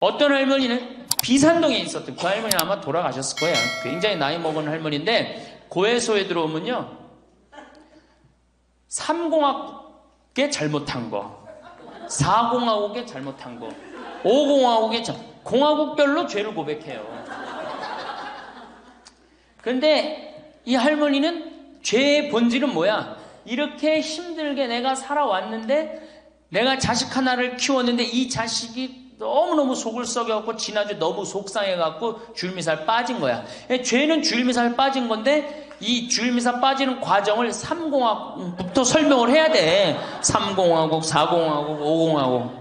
어떤 할머니는 비산동에 있었던 그 할머니는 아마 돌아가셨을 거예요. 굉장히 나이 먹은 할머니인데 고해소에 들어오면요 3공학에 잘못한 거, 4공화국에 잘못한 거, 5공화국에 공화국별로 죄를 고백해요. 그런데 이 할머니는 죄의 본질은 뭐야? 이렇게 힘들게 내가 살아왔는데 내가 자식 하나를 키웠는데 이 자식이 너무너무 속을 썩여갖고 지난주 너무 속상해갖고 줄미살 빠진 거야. 죄는 줄미살 빠진 건데 이 줄미살 빠지는 과정을 3공화국부터 설명을 해야 돼. 3공화국, 4공화국, 5공화국.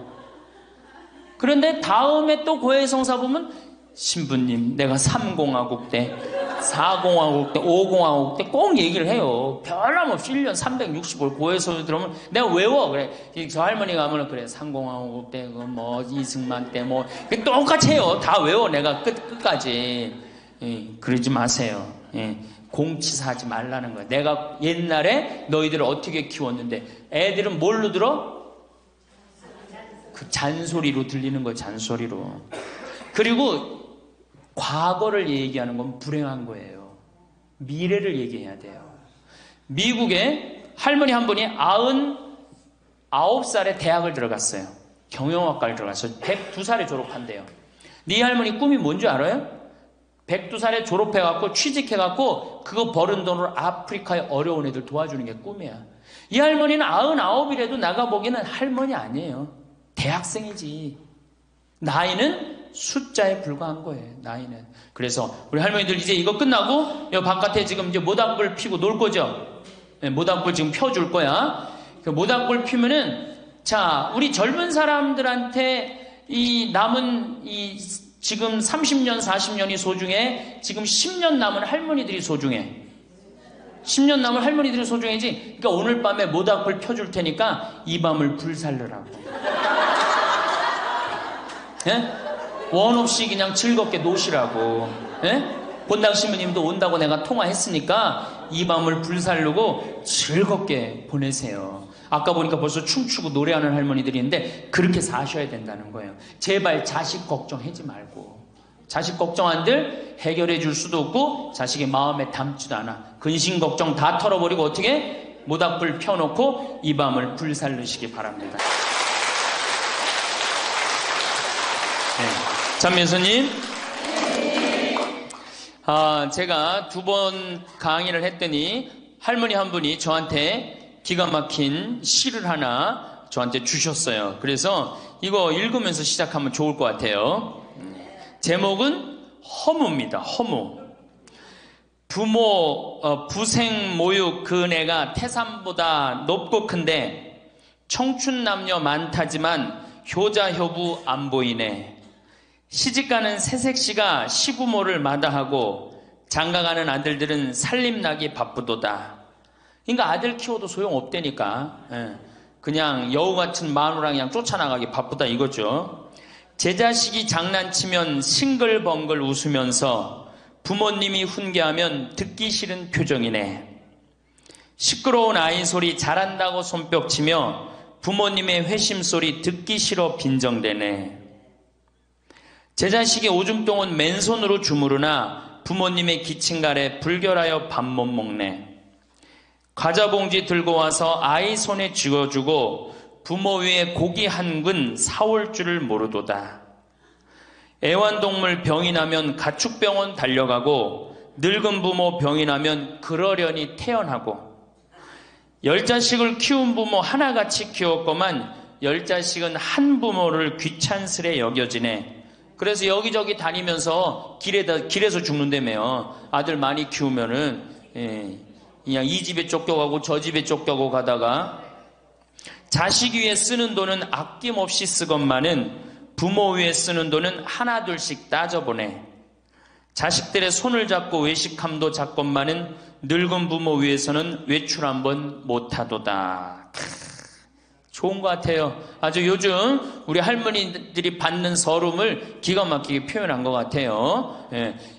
그런데 다음에 또 고해성사 보면 신부님 내가 3공화국 때 4공화국 때 5공화국 때 꼭 얘기를 해요. 변함없이 1년 365일 고해소에 들어오면 내가 외워. 그래 저 할머니가 하면 그래 3공화국 때 뭐 이승만 때 뭐 똑같이 해요. 다 외워 내가 끝까지. 그러지 마세요. 공치사하지 말라는 거야. 내가 옛날에 너희들을 어떻게 키웠는데 애들은 뭘로 들어? 그 잔소리로 들리는 거예요. 잔소리로. 그리고 과거를 얘기하는 건 불행한 거예요. 미래를 얘기해야 돼요. 미국에 할머니 한 분이 99살에 대학을 들어갔어요. 경영학과를 들어갔어요. 102살에 졸업한대요. 네 할머니 꿈이 뭔지 알아요? 102살에 졸업해갖고 취직해갖고 그거 버는 돈으로 아프리카의 어려운 애들 도와주는 게 꿈이야. 이 할머니는 99이라도 나가보기에는 할머니 아니에요. 대학생이지. 나이는 숫자에 불과한 거예요. 나이는. 그래서 우리 할머니들 이제 이거 끝나고 여 바깥에 지금 이제 모닥불 피고 놀 거죠? 모닥불 지금 펴줄 거야. 그 모닥불 피면은 자 우리 젊은 사람들한테 이 남은 이 지금 30년 40년이 소중해. 지금 10년 남은 할머니들이 소중해. 10년 남은 할머니들이 소중해지. 그러니까 오늘 밤에 모닥불 펴줄 테니까 이 밤을 불살르라고. 예? 원 없이 그냥 즐겁게 노시라고. 예? 본당 신부님도 온다고 내가 통화했으니까 이 밤을 불살르고 즐겁게 보내세요. 아까 보니까 벌써 춤추고 노래하는 할머니들이 있는데 그렇게 사셔야 된다는 거예요. 제발 자식 걱정하지 말고. 자식 걱정한들 해결해 줄 수도 없고 자식의 마음에 담지도 않아. 근심 걱정 다 털어버리고 어떻게? 모닥불 펴놓고 이 밤을 불살르시기 바랍니다. 네. 참면수님, 제가 2번 강의를 했더니 할머니 한 분이 저한테 기가 막힌 시를 하나 저한테 주셨어요. 그래서 이거 읽으면서 시작하면 좋을 것 같아요. 제목은 허무입니다. 허무. 부생 모육 그 내가 태산보다 높고 큰데 청춘 남녀 많다지만 효자 효부 안 보이네. 시집가는 새색시가 시부모를 마다하고 장가가는 아들들은 살림나기 바쁘도다. 그러니까 아들 키워도 소용없다니까. 그냥 여우 같은 마누라 그냥 쫓아나가기 바쁘다 이거죠. 제 자식이 장난치면 싱글벙글 웃으면서 부모님이 훈계하면 듣기 싫은 표정이네. 시끄러운 아이 소리 잘한다고 손뼉치며 부모님의 회심 소리 듣기 싫어 빈정대네. 제 자식이 오줌똥은 맨손으로 주무르나 부모님의 기침갈에 불결하여 밥 못 먹네. 과자 봉지 들고 와서 아이 손에 쥐어주고 부모 위에 고기 한 근 사올 줄을 모르도다. 애완동물 병이 나면 가축병원 달려가고 늙은 부모 병이 나면 그러려니 태어나고 10자식을 키운 부모 하나같이 키웠건만 10자식은 한 부모를 귀찮스레 여겨지네. 그래서 여기저기 다니면서 길에서 죽는다며요. 아들 많이 키우면은 그냥 이 집에 쫓겨가고 저 집에 쫓겨가고 가다가 자식 위에 쓰는 돈은 아낌없이 쓰건만은 부모 위에 쓰는 돈은 하나 둘씩 따져보네. 자식들의 손을 잡고 외식함도 잡건만은 늙은 부모 위에서는 외출 한번 못하도다. 좋은 것 같아요. 아주 요즘 우리 할머니들이 받는 서름을 기가 막히게 표현한 것 같아요.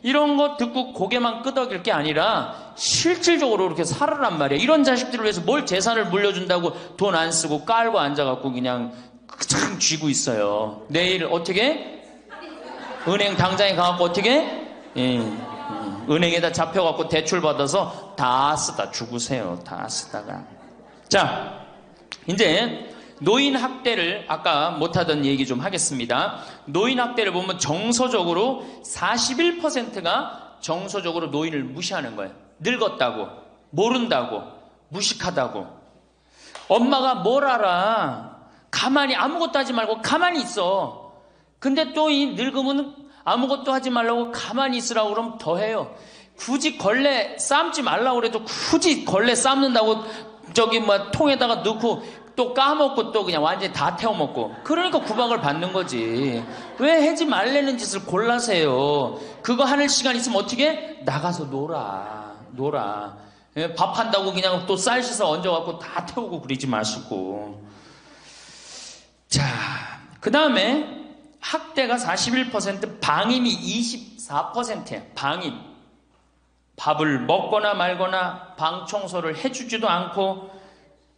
이런 거 듣고 고개만 끄덕일 게 아니라 실질적으로 이렇게 살아란 말이에요. 이런 자식들을 위해서 뭘 재산을 물려준다고 돈 안 쓰고 깔고 앉아갖고 그냥 참 쥐고 있어요. 내일 어떻게? 은행 당장에 가갖고 어떻게? 은행에다 잡혀갖고 대출 받아서 다 쓰다 죽으세요. 다 쓰다가. 자, 이제 노인 학대를 아까 못하던 얘기 좀 하겠습니다. 노인 학대를 보면 정서적으로 41%가 정서적으로 노인을 무시하는 거예요. 늙었다고, 모른다고, 무식하다고. 엄마가 뭘 알아? 가만히 아무것도 하지 말고 가만히 있어. 근데 또 이 늙으면 아무것도 하지 말라고 가만히 있으라고 그러면 더 해요. 굳이 걸레 삶지 말라고 그래도 굳이 걸레 삶는다고 저기 뭐 통에다가 넣고 또 까먹고 또 그냥 완전히 다 태워먹고. 그러니까 구박을 받는 거지. 왜 하지 말라는 짓을 골라세요. 그거 하는 시간 있으면 어떻게? 나가서 놀아. 예, 밥 한다고 그냥 또 쌀 씻어 얹어갖고 다 태우고 그러지 마시고. 자, 그 다음에 학대가 41%, 방임이 24%예요. 방임. 밥을 먹거나 말거나 방 청소를 해주지도 않고.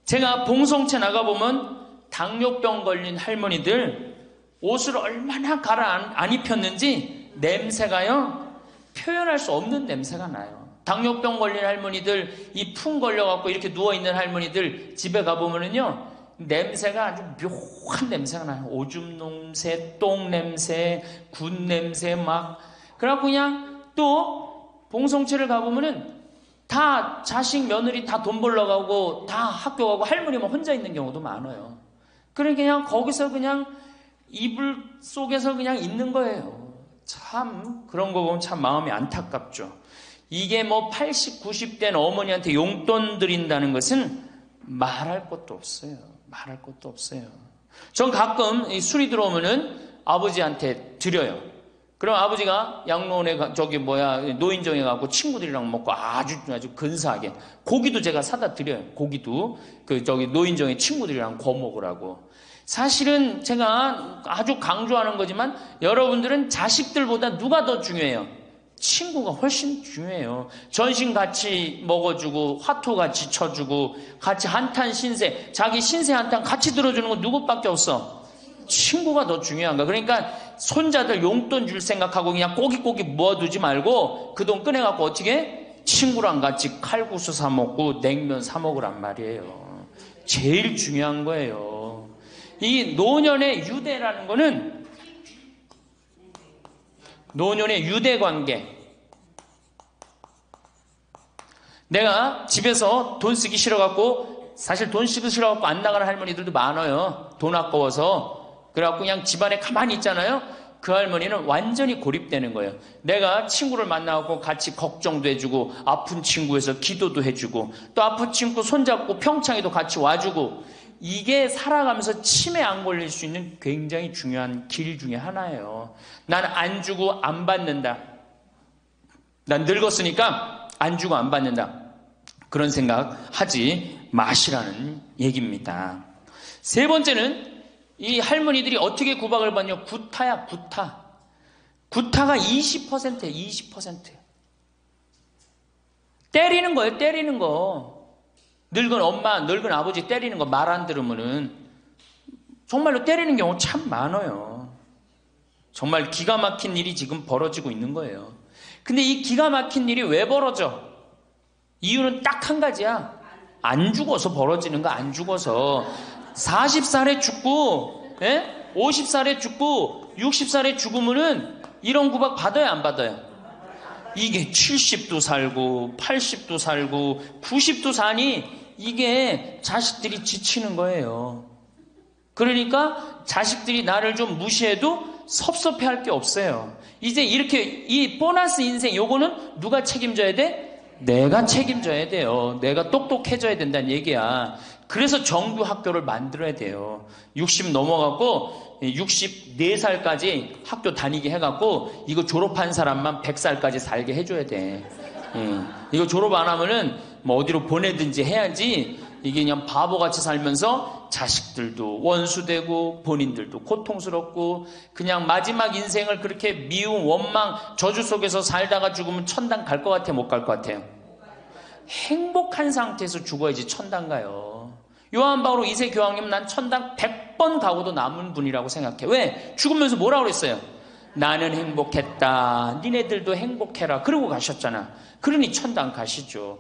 제가 봉송체 나가보면 당뇨병 걸린 할머니들 옷을 얼마나 갈아 안 입혔는지 냄새가요, 표현할 수 없는 냄새가 나요. 당뇨병 걸린 할머니들, 이 풍 걸려갖고 이렇게 누워있는 할머니들 집에 가보면은요, 냄새가 아주 묘한 냄새가 나요. 오줌 냄새, 똥 냄새, 군 냄새 막. 그래갖고 그냥 또 봉송체를 가보면은 다 자식 며느리 다 돈 벌러 가고 다 학교 가고 할머니만 혼자 있는 경우도 많아요. 그러니까 그냥 거기서 그냥 이불 속에서 그냥 있는 거예요. 참 그런 거 보면 참 마음이 안타깝죠. 이게 뭐 80, 90된 어머니한테 용돈 드린다는 것은 말할 것도 없어요. 말할 것도 없어요. 전 가끔 술이 들어오면은 아버지한테 드려요. 그럼 아버지가 양로원에 노인정에 가고 친구들이랑 먹고 아주 근사하게 고기도 제가 사다 드려요. 고기도 노인정에 친구들이랑 구워 먹으라고. 사실은 제가 아주 강조하는 거지만 여러분들은 자식들보다 누가 더 중요해요? 친구가 훨씬 중요해요. 전신 같이 먹어주고 화투 같이 쳐주고 같이 한탄 신세, 자기 신세 한탄 같이 들어주는 건 누구밖에 없어? 친구가 더 중요한 거야. 그러니까 손자들 용돈 줄 생각하고 그냥 꼬깃꼬깃 모아두지 말고 그 돈 꺼내갖고 어떻게? 친구랑 같이 칼국수 사 먹고 냉면 사 먹으란 말이에요. 제일 중요한 거예요. 이 노년의 유대라는 거는 노년의 유대 관계. 내가 집에서 돈 쓰기 싫어갖고, 사실 돈 쓰기 싫어갖고 안 나가는 할머니들도 많아요. 돈 아까워서. 그래갖고 그냥 집안에 가만히 있잖아요. 그 할머니는 완전히 고립되는 거예요. 내가 친구를 만나고 같이 걱정도 해주고, 아픈 친구에서 기도도 해주고, 또 아픈 친구 손잡고 평창에도 같이 와주고, 이게 살아가면서 치매 안 걸릴 수 있는 굉장히 중요한 길 중에 하나예요. 난 안 주고 안 받는다. 난 늙었으니까 안 주고 안 받는다. 그런 생각 하지 마시라는 얘기입니다. 세 번째는 이 할머니들이 어떻게 구박을 받냐? 구타야, 구타. 구타가 20%예요, 20%. 때리는 거예요, 때리는 거. 늙은 엄마, 늙은 아버지 때리는 거 말 안 들으면은 정말로 때리는 경우 참 많아요. 정말 기가 막힌 일이 지금 벌어지고 있는 거예요. 근데 이 기가 막힌 일이 왜 벌어져? 이유는 딱 한 가지야. 안 죽어서 벌어지는 거, 안 죽어서. 40살에 죽고, 50살에 죽고, 60살에 죽으면은 이런 구박 받아요, 안 받아요? 이게 70도 살고, 80도 살고, 90도 사니 이게 자식들이 지치는 거예요. 그러니까 자식들이 나를 좀 무시해도 섭섭해 할 게 없어요. 이제 이렇게 이 보너스 인생 요거는 누가 책임져야 돼? 내가 책임져야 돼요. 내가 똑똑해져야 된다는 얘기야. 그래서 정규 학교를 만들어야 돼요. 60 넘어갖고 64살까지 학교 다니게 해갖고 이거 졸업한 사람만 100살까지 살게 해줘야 돼. 이거 졸업 안 하면은 뭐 어디로 보내든지 해야지. 이게 그냥 바보같이 살면서 자식들도 원수되고 본인들도 고통스럽고 그냥 마지막 인생을 그렇게 미움, 원망, 저주 속에서 살다가 죽으면 천당 갈 것 같아요? 못 갈 것 같아요? 행복한 상태에서 죽어야지 천당 가요. 요한 바오로 2세 교황님, 난 천당 100번 가고도 남은 분이라고 생각해. 왜? 죽으면서 뭐라고 그랬어요? 나는 행복했다. 니네들도 행복해라. 그러고 가셨잖아. 그러니 천당 가시죠.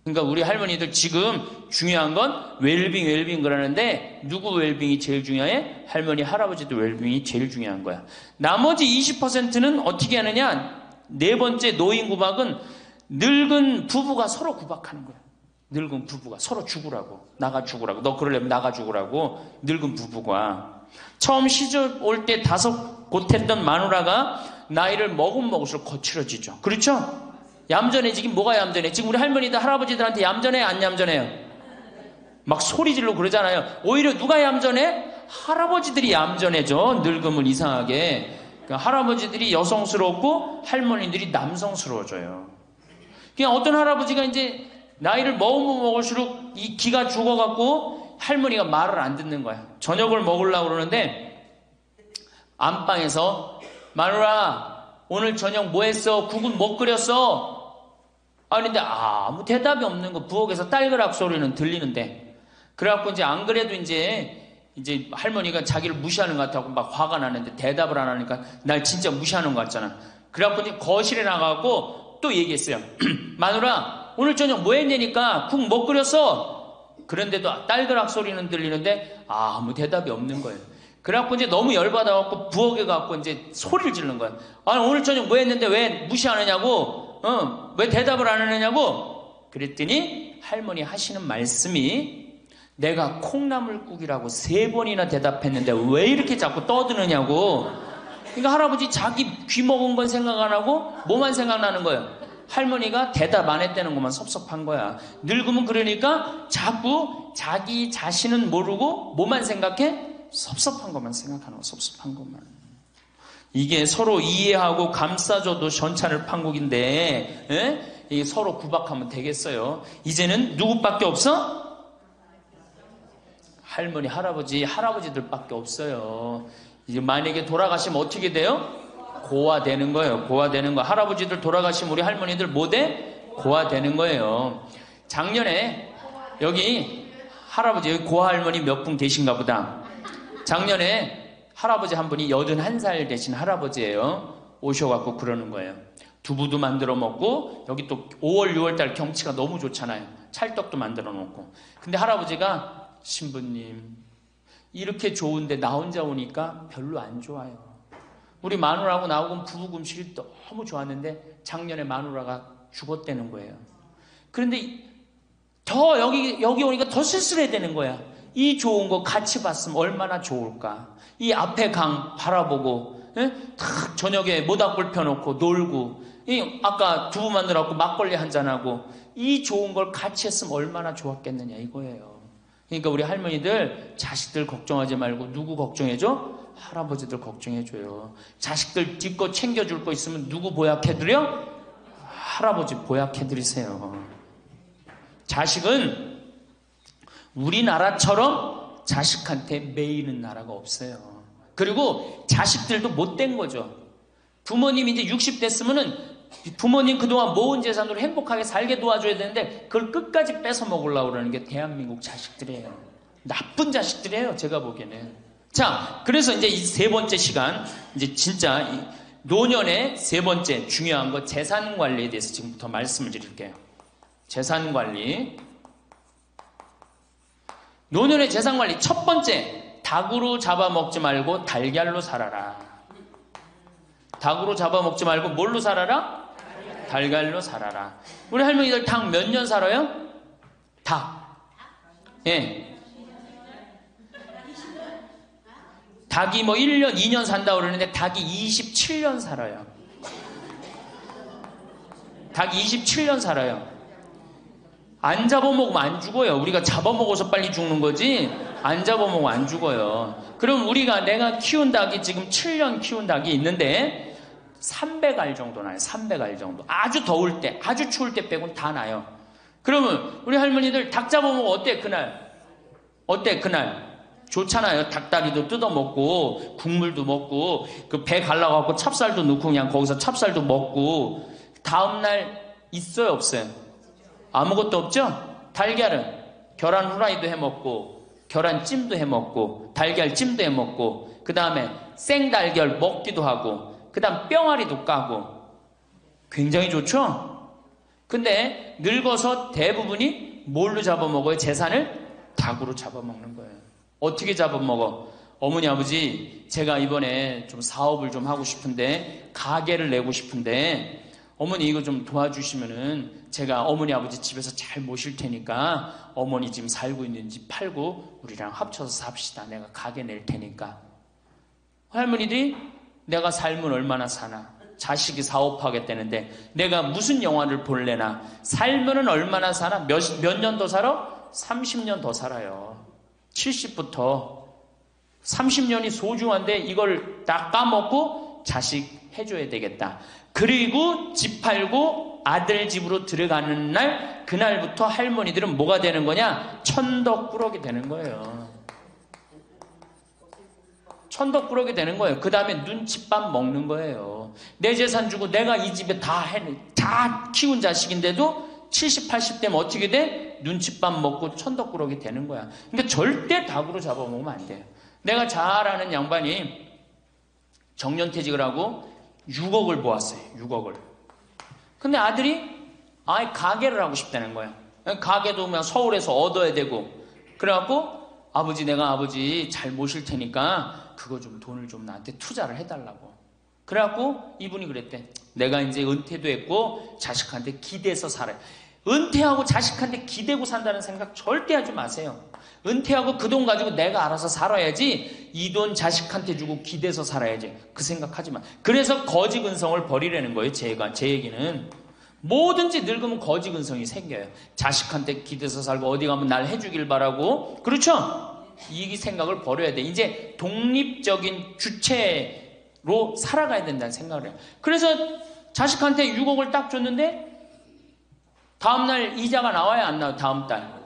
그러니까 우리 할머니들 지금 중요한 건 웰빙 그러는데 누구 웰빙이 제일 중요해? 할머니, 할아버지도 웰빙이 제일 중요한 거야. 나머지 20%는 어떻게 하느냐? 네 번째 노인 구박은 늙은 부부가 서로 구박하는 거야. 늙은 부부가 서로 죽으라고. 나가 죽으라고. 너 그러려면 나가 죽으라고. 늙은 부부가. 처음 시집 올 때 다섯 못했던 마누라가 나이를 먹을수록 거칠어지죠. 그렇죠? 얌전해지긴 뭐가 얌전해? 지금 우리 할머니들 할아버지들한테 얌전해 안 얌전해요? 막 소리 지르고 그러잖아요. 오히려 누가 얌전해? 할아버지들이 얌전해져. 늙으면 이상하게. 그러니까 할아버지들이 여성스럽고 할머니들이 남성스러워져요. 그냥 어떤 할아버지가 이제 나이를 먹으면 먹을수록 이 기가 죽어갖고 할머니가 말을 안 듣는 거야. 저녁을 먹으려고 그러는데 안방에서 마누라 오늘 저녁 뭐 했어? 국은 뭐 끓였어? 아닌데 아무 대답이 없는 거. 부엌에서 딸그락 소리는 들리는데. 그래갖고 이제 안 그래도 이제 할머니가 자기를 무시하는 것 같아서 막 화가 나는데 대답을 안 하니까 날 진짜 무시하는 것 같잖아. 그래갖고 이제 거실에 나가고 또 얘기했어요. 마누라 오늘 저녁 뭐 했냐니까 국 뭐 끓였어? 그런데도 딸그락 소리는 들리는데 아무 대답이 없는 거예요. 그래갖고 이제 너무 열받아갖고 부엌에 가갖고 이제 소리를 지르는 거야. 아니 오늘 저녁 뭐 했는데 왜 무시하느냐고? 왜 대답을 안 하느냐고? 그랬더니 할머니 하시는 말씀이 내가 콩나물국이라고 3번이나 대답했는데 왜 이렇게 자꾸 떠드느냐고. 그러니까 할아버지 자기 귀 먹은 건 생각 안 하고 뭐만 생각나는 거예요. 할머니가 대답 안 했다는 것만 섭섭한 거야. 늙으면 그러니까 자꾸 자기 자신은 모르고 뭐만 생각해? 섭섭한 것만 생각하는 거. 섭섭한 것만. 이게 서로 이해하고 감싸줘도 전차를 판국인데 이게 서로 구박하면 되겠어요. 이제는 누구밖에 없어? 할머니, 할아버지들밖에 없어요. 이제 만약에 돌아가시면 어떻게 돼요? 고아되는 거예요. 고아되는 거. 할아버지들 돌아가시면 우리 할머니들 뭐 돼? 고아되는 거예요. 작년에 여기 할아버지 여기 고아할머니 몇 분 계신가 보다. 작년에 할아버지 한 분이 81살 되신 할아버지예요. 오셔갖고 그러는 거예요. 두부도 만들어 먹고 여기 또 5월 6월달 경치가 너무 좋잖아요. 찰떡도 만들어 놓고. 근데 할아버지가 신부님 이렇게 좋은데 나 혼자 오니까 별로 안 좋아요. 우리 마누라하고 나하고 부부금실이 너무 좋았는데 작년에 마누라가 죽었다는 거예요. 그런데 더 여기 오니까 더 쓸쓸해야 되는 거야. 이 좋은 거 같이 봤으면 얼마나 좋을까. 이 앞에 강 바라보고 탁 저녁에 모닥불 펴놓고 놀고 아까 두부 만들어갖고 막걸리 한잔하고 이 좋은 걸 같이 했으면 얼마나 좋았겠느냐 이거예요. 그러니까 우리 할머니들 자식들 걱정하지 말고 누구 걱정해줘? 할아버지들 걱정해줘요. 자식들 뒷거 챙겨줄 거 있으면 누구 보약해드려? 할아버지 보약해드리세요. 자식은 우리나라처럼 자식한테 매이는 나라가 없어요. 그리고 자식들도 못된 거죠. 부모님이 이제 60 됐으면은 부모님 그동안 모은 재산으로 행복하게 살게 도와줘야 되는데 그걸 끝까지 뺏어 먹으려고 그러는 게 대한민국 자식들이에요. 나쁜 자식들이에요. 제가 보기에는. 자, 그래서 이제 이 세 번째 시간, 이제 진짜 노년의 세 번째 중요한 거 재산 관리에 대해서 지금부터 말씀을 드릴게요. 재산 관리. 노년의 재산 관리 첫 번째, 닭으로 잡아먹지 말고 달걀로 살아라. 닭으로 잡아먹지 말고 뭘로 살아라? 달걀로 살아라. 우리 할머니들 닭 몇 년 살아요? 닭. 예. 닭이 뭐 1년, 2년 산다고 그러는데 닭이 27년 살아요. 닭이 27년 살아요. 안 잡아먹으면 안 죽어요. 우리가 잡아먹어서 빨리 죽는 거지 안 잡아먹으면 안 죽어요. 그럼 내가 키운 닭이 지금 7년 키운 닭이 있는데 300알 정도 나요. 300알 정도. 아주 더울 때, 아주 추울 때 빼고는 다 나요. 그러면 우리 할머니들 닭 잡아먹으면 어때 그날? 어때 그날? 좋잖아요. 닭다리도 뜯어먹고 국물도 먹고 그 배 갈라갖고 찹쌀도 넣고 그냥 거기서 찹쌀도 먹고 다음날 있어요 없어요? 아무것도 없죠? 달걀은 계란 후라이도 해먹고 계란찜도 해먹고 달걀찜도 해먹고 그 다음에 생달걀 먹기도 하고 그 다음 뿅아리도 까고 굉장히 좋죠? 근데 늙어서 대부분이 뭘로 잡아먹어요? 재산을 닭으로 잡아먹는 거예요. 어떻게 잡아먹어? 어머니 아버지 제가 이번에 좀 사업을 좀 하고 싶은데 가게를 내고 싶은데 어머니 이거 좀 도와주시면은 제가 어머니 아버지 집에서 잘 모실 테니까 어머니 지금 살고 있는 집 팔고 우리랑 합쳐서 삽시다. 내가 가게 낼 테니까. 할머니들이 내가 살면 얼마나 사나, 자식이 사업하겠다는데 내가 무슨 영화를 볼래나, 살면은 얼마나 사나, 몇 년 더 살아? 30년 더 살아요. 70부터 30년이 소중한데 이걸 다 까먹고 자식 해줘야 되겠다. 그리고 집 팔고 아들 집으로 들어가는 날, 그날부터 할머니들은 뭐가 되는 거냐? 천덕꾸러기 되는 거예요. 천덕꾸러기 되는 거예요. 그 다음에 눈칫밥 먹는 거예요. 내 재산 주고 내가 이 집에 다 키운 자식인데도 70, 80 되면 어떻게 돼? 눈칫밥 먹고 천덕꾸러기 되는 거야. 그러니까 절대 닭으로 잡아먹으면 안 돼요. 내가 잘 아는 양반이 정년퇴직을 하고 6억을 모았어요. 6억을. 근데 아들이 아예 가게를 하고 싶다는 거야. 가게도 그냥 서울에서 얻어야 되고. 그래갖고 아버지 내가 아버지 잘 모실 테니까 그거 좀 돈을 좀 나한테 투자를 해달라고. 그래갖고 이분이 그랬대. 내가 이제 은퇴도 했고 자식한테 기대서 살아요. 은퇴하고 자식한테 기대고 산다는 생각 절대 하지 마세요. 은퇴하고 그 돈 가지고 내가 알아서 살아야지, 이 돈 자식한테 주고 기대서 살아야지, 그 생각하지 마. 그래서 거지 근성을 버리라는 거예요. 제 얘기는 뭐든지 늙으면 거지 근성이 생겨요. 자식한테 기대서 살고 어디 가면 날 해주길 바라고, 그렇죠? 이 생각을 버려야 돼. 이제 독립적인 주체로 살아가야 된다는 생각을 해요. 그래서 자식한테 6억을 딱 줬는데 다음날 이자가 나와야 안 나와요? 다음 달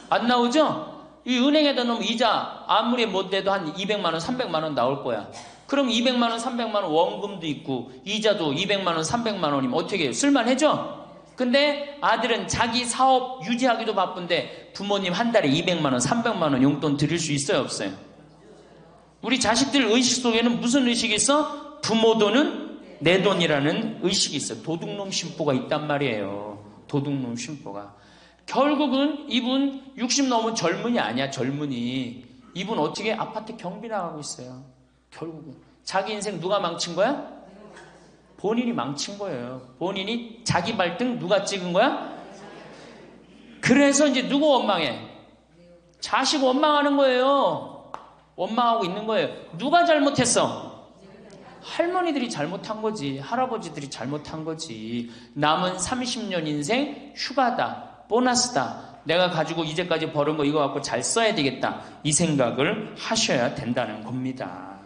안 나오죠? 이 은행에다 넣으면 이자 아무리 못 내도 한 200만 원, 300만 원 나올 거야. 그럼 200만 원, 300만 원 원금도 있고 이자도 200만 원, 300만 원이면 어떻게 해요? 쓸만해져? 근데 아들은 자기 사업 유지하기도 바쁜데 부모님 한 달에 200만 원, 300만 원 용돈 드릴 수 있어요, 없어요? 우리 자식들 의식 속에는 무슨 의식이 있어? 부모 돈은 내 돈이라는 의식이 있어요. 도둑놈 심보가 있단 말이에요. 도둑놈 심보가. 결국은 이분 60 넘은 젊은이 아니야. 젊은이. 이분 어떻게 아파트 경비 나가고 있어요. 결국은 자기 인생 누가 망친 거야? 본인이 망친 거예요. 본인이 자기 발등 누가 찍은 거야? 그래서 이제 누구 원망해? 자식 원망하는 거예요. 원망하고 있는 거예요. 누가 잘못했어? 할머니들이 잘못한 거지. 할아버지들이 잘못한 거지. 남은 30년 인생 휴가다, 보너스다. 내가 가지고 이제까지 벌은 거 이거 갖고 잘 써야 되겠다. 이 생각을 하셔야 된다는 겁니다.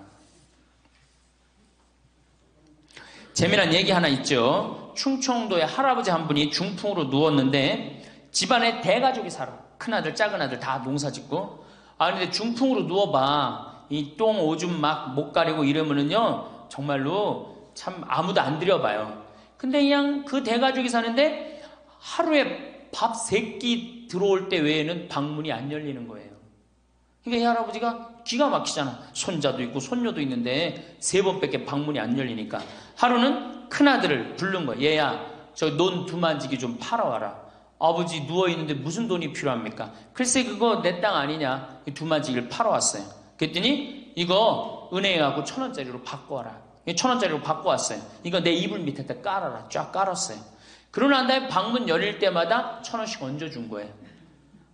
재미난 얘기 하나 있죠. 충청도에 할아버지 한 분이 중풍으로 누웠는데 집안에 대가족이 살아. 큰아들, 작은아들 다 농사 짓고. 근데 중풍으로 누워봐. 이 똥 오줌 막 못 가리고 이러면은요, 정말로 참 아무도 안 들여봐요. 근데 그냥 그 대가족이 사는데 하루에 밥 3끼 들어올 때 외에는 방문이 안 열리는 거예요. 그러니까 이 할아버지가 기가 막히잖아. 손자도 있고 손녀도 있는데 3번밖에 방문이 안 열리니까 하루는 큰아들을 부른 거야. 얘야, 저 논 두만지기 좀 팔아와라. 아버지 누워있는데 무슨 돈이 필요합니까? 글쎄 그거 내 땅 아니냐. 두만지기를 팔아왔어요. 그랬더니 이거 은행에 가고 1,000원짜리로 바꿔와라. 1,000원짜리로 바꿔왔어요. 이거 내 이불 밑에다 깔아라. 쫙 깔았어요. 그러고 난 다음에 방문 열릴 때마다 1,000원씩 얹어준 거예요.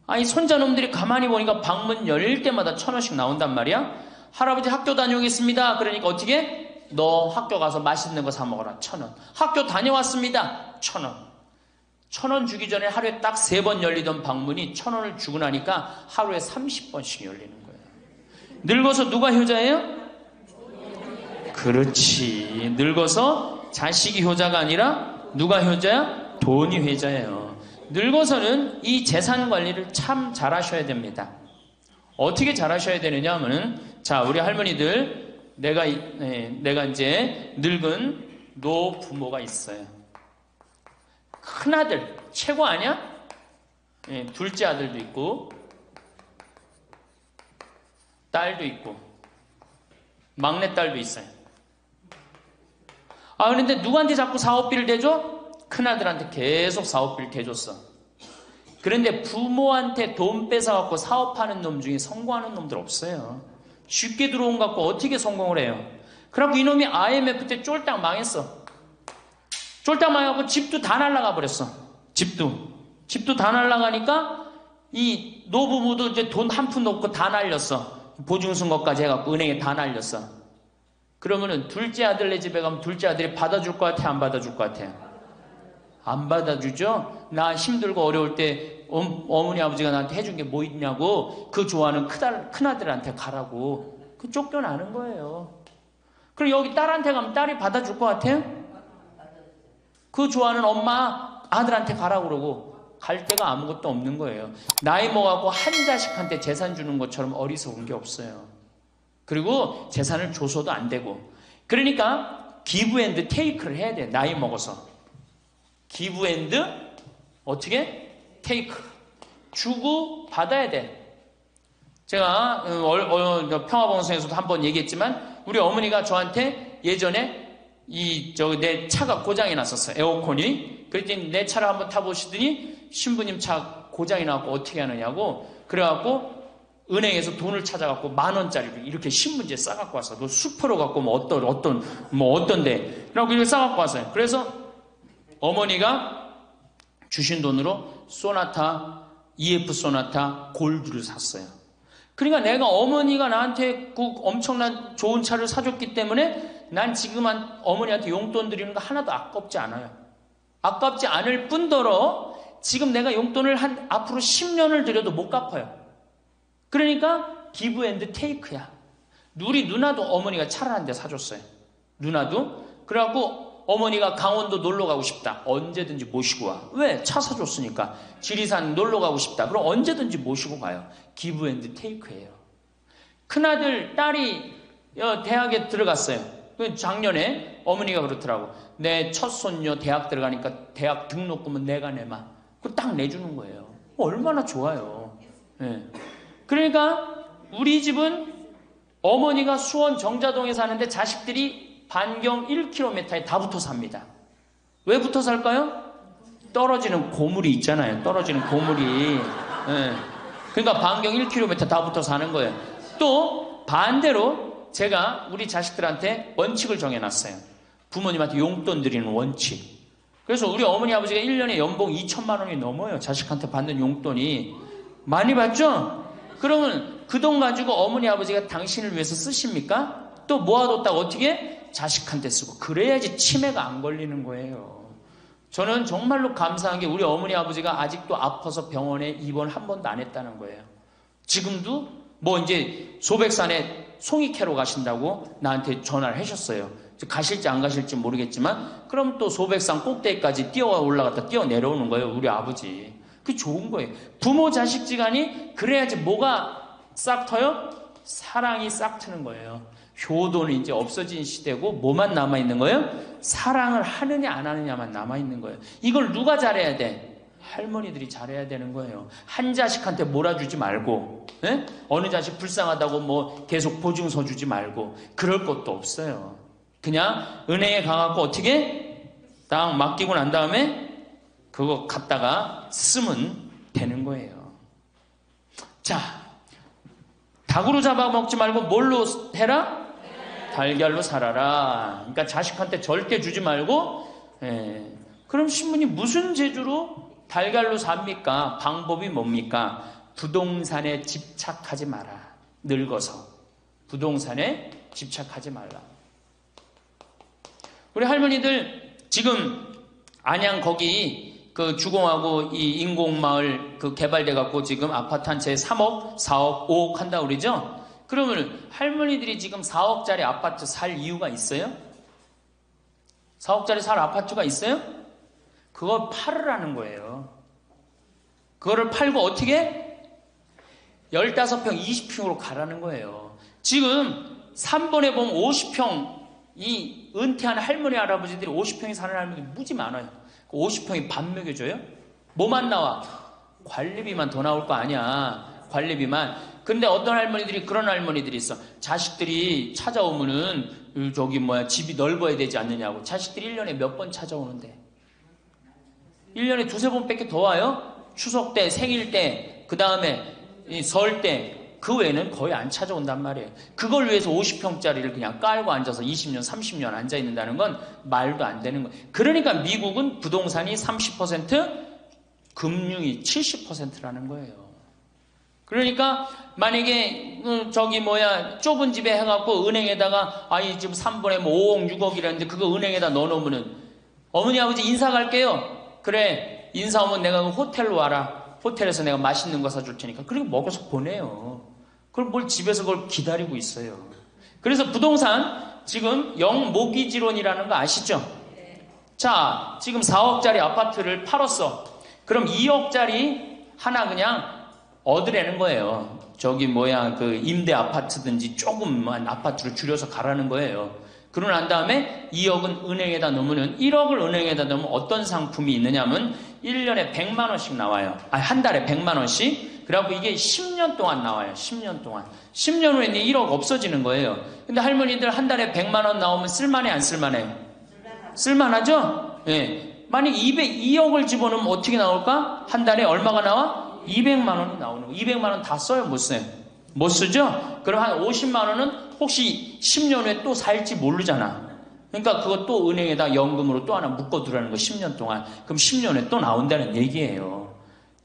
아니 손자놈들이 가만히 보니까 방문 열릴 때마다 1,000원씩 나온단 말이야. 할아버지 학교 다녀오겠습니다. 그러니까 어떻게? 너 학교 가서 맛있는 거 사 먹어라. 1,000원. 학교 다녀왔습니다. 1,000원. 1,000원 주기 전에 하루에 딱 3번 열리던 방문이 1,000원을 주고 나니까 하루에 30번씩 열리는 거예요. 늙어서 누가 효자예요? 그렇지. 늙어서 자식이 효자가 아니라 누가 효자야? 돈이 효자예요. 늙어서는 이 재산 관리를 참 잘하셔야 됩니다. 어떻게 잘하셔야 되느냐 하면은, 자, 우리 할머니들, 내가 이제 늙은 노부모가 있어요. 큰아들, 최고 아니야? 둘째 아들도 있고, 딸도 있고. 막내딸도 있어요. 그런데 누구한테 자꾸 사업비를 대줘? 큰아들한테 계속 사업비를 대줬어. 그런데 부모한테 돈 뺏어갖고 사업하는 놈 중에 성공하는 놈들 없어요. 쉽게 들어온 것 갖고 어떻게 성공을 해요? 그래갖고 이놈이 IMF 때 쫄딱 망했어. 쫄딱 망해갖고 집도 다 날라가 버렸어. 집도 다 날라가니까 이 노부부도 이제 돈 한 푼 없고 다 날렸어. 보증승 것까지 해갖고 은행에 다 날렸어. 그러면은 둘째 아들네 집에 가면 둘째 아들이 받아줄 것 같아, 안 받아줄 것 같아? 안 받아주죠? 나 힘들고 어려울 때 어머니 아버지가 나한테 해준 게 뭐 있냐고 그 좋아하는 큰아들한테 가라고 그 쫓겨나는 거예요. 그럼 여기 딸한테 가면 딸이 받아줄 것 같아요? 그 좋아하는 엄마 아들한테 가라고 그러고 갈 데가 아무것도 없는 거예요. 나이 먹어갖고 한 자식한테 재산 주는 것처럼 어리석은 게 없어요. 그리고 재산을 줘서도 안 되고. 그러니까 기브 앤드 테이크를 해야 돼. 나이 먹어서. 기브 앤드 어떻게? 테이크. 주고 받아야 돼. 제가 평화방송에서도 한번 얘기했지만 우리 어머니가 저한테 예전에 내 차가 고장이 났었어요. 에어컨이. 그랬더니 내 차를 한번 타보시더니 신부님 차 고장이 나고 어떻게 하느냐고 그래갖고 은행에서 돈을 찾아갖고 10,000원짜리를 이렇게 신문지에 싸갖고 왔어. 너 수표로 갖고 어떤데. 그래갖고 이렇게 싸갖고 왔어요. 그래서 어머니가 주신 돈으로 EF 소나타 골드를 샀어요. 그러니까 내가 어머니가 나한테 그 엄청난 좋은 차를 사줬기 때문에 난 지금 어머니한테 용돈 드리는 거 하나도 아깝지 않아요. 아깝지 않을 뿐더러 지금 내가 용돈을 앞으로 10년을 드려도 못 갚아요. 그러니까 기브 앤드 테이크야. 우리 누나도 어머니가 차를 한 대 사줬어요. 누나도. 그래갖고 어머니가 강원도 놀러 가고 싶다. 언제든지 모시고 와. 왜? 차 사줬으니까. 지리산 놀러 가고 싶다. 그럼 언제든지 모시고 가요. 기브 앤드 테이크예요. 큰아들, 딸이 대학에 들어갔어요. 작년에 어머니가 그렇더라고. 내 첫 손녀 대학 들어가니까 대학 등록금은 내가 내마. 그거 딱 내주는 거예요. 얼마나 좋아요. 네. 그러니까 우리 집은 어머니가 수원 정자동에 사는데 자식들이 반경 1km에 다 붙어 삽니다. 왜 붙어 살까요? 떨어지는 고물이 있잖아요. 떨어지는 고물이. 네. 그러니까 반경 1km 다 붙어 사는 거예요. 또 반대로 제가 우리 자식들한테 원칙을 정해놨어요. 부모님한테 용돈 드리는 원칙. 그래서 우리 어머니 아버지가 1년에 연봉 2천만 원이 넘어요. 자식한테 받는 용돈이. 많이 받죠? 그러면 그 돈 가지고 어머니 아버지가 당신을 위해서 쓰십니까? 또 모아뒀다가 어떻게? 자식한테 쓰고. 그래야지 치매가 안 걸리는 거예요. 저는 정말로 감사한 게 우리 어머니 아버지가 아직도 아파서 병원에 입원 한 번도 안 했다는 거예요. 지금도 이제 소백산에 송이 캐러 가신다고 나한테 전화를 하셨어요. 가실지 안 가실지 모르겠지만 그럼 또 소백산 꼭대기까지 뛰어 올라갔다 뛰어 내려오는 거예요. 우리 아버지. 그게 좋은 거예요. 부모 자식지간이 그래야지 뭐가 싹 터요? 사랑이 싹 트는 거예요. 효도는 이제 없어진 시대고 뭐만 남아있는 거예요? 사랑을 하느냐 안 하느냐만 남아있는 거예요. 이걸 누가 잘해야 돼? 할머니들이 잘해야 되는 거예요. 한 자식한테 몰아주지 말고 어느 자식 불쌍하다고 계속 보증서 주지 말고 그럴 것도 없어요. 그냥 은행에 가갖고 어떻게 딱 맡기고 난 다음에 그거 갖다가 쓰면 되는 거예요. 자, 닭으로 잡아먹지 말고 뭘로 해라? 달걀로 살아라. 그러니까 자식한테 절대 주지 말고. 그럼 신부님 무슨 재주로 달걀로 삽니까? 방법이 뭡니까? 부동산에 집착하지 마라. 늙어서 부동산에 집착하지 말라. 우리 할머니들 지금 안양 거기 그 주공하고 이 인공마을 그 개발돼 갖고 지금 아파트 한 채 3억, 4억, 5억 한다고 그러죠? 그러면 할머니들이 지금 4억짜리 아파트 살 이유가 있어요? 4억짜리 살 아파트가 있어요? 그걸 팔으라는 거예요. 그거를 팔고 어떻게? 15평, 20평으로 가라는 거예요. 지금 3번에 보면 50평, 이 은퇴한 할머니, 할아버지들이 50평에 사는 할머니들이 무지 많아요. 50평이 밥 먹여줘요? 뭐만 나와? 관리비만 더 나올 거 아니야. 관리비만. 근데 어떤 할머니들이 그런 할머니들이 있어. 자식들이 찾아오면은 집이 넓어야 되지 않느냐고. 자식들이 1년에 몇 번 찾아오는데. 1년에 두세 번밖에 더 와요? 추석 때, 생일 때, 그 다음에 설 때. 그 외에는 거의 안 찾아온단 말이에요. 그걸 위해서 50평짜리를 그냥 깔고 앉아서 20년, 30년 앉아있는다는 건 말도 안 되는 거예요. 그러니까 미국은 부동산이 30%, 금융이 70%라는 거예요. 그러니까 만약에 좁은 집에 해갖고 은행에다가 이 집 3번에 5억, 6억이라는데 그거 은행에다 넣어놓으면은 어머니, 아버지 인사 갈게요. 그래, 인사 오면 내가 호텔로 와라. 호텔에서 내가 맛있는 거 사줄 테니까. 그리고 먹여서 보내요. 그럼 뭘 집에서 그걸 기다리고 있어요. 그래서 부동산 지금 영모기지론이라는 거 아시죠? 자, 지금 4억짜리 아파트를 팔았어. 그럼 2억짜리 하나 그냥 얻으라는 거예요. 임대 아파트든지 조금만 아파트를 줄여서 가라는 거예요. 그러고 난 다음에 2억은 은행에다 넣으면 1억을 은행에다 넣으면 어떤 상품이 있느냐면 1년에 100만 원씩 나와요. 한 달에 100만 원씩. 그래갖고 이게 10년 동안 나와요. 10년 동안. 10년 후에는 1억 없어지는 거예요. 근데 할머니들 한 달에 100만 원 나오면 쓸만해, 안 쓸만해요? 쓸만하죠? 예. 만약 2억을 집어넣으면 어떻게 나올까? 한 달에 얼마가 나와? 200만 원이 나오는 거예요. 200만 원 다 써요? 못 써요? 못 쓰죠? 그럼 한 50만 원은 혹시 10년 후에 또 살지 모르잖아. 그러니까 그거 또 은행에다 연금으로 또 하나 묶어두라는 거 10년 동안. 그럼 10년 후에 또 나온다는 얘기예요.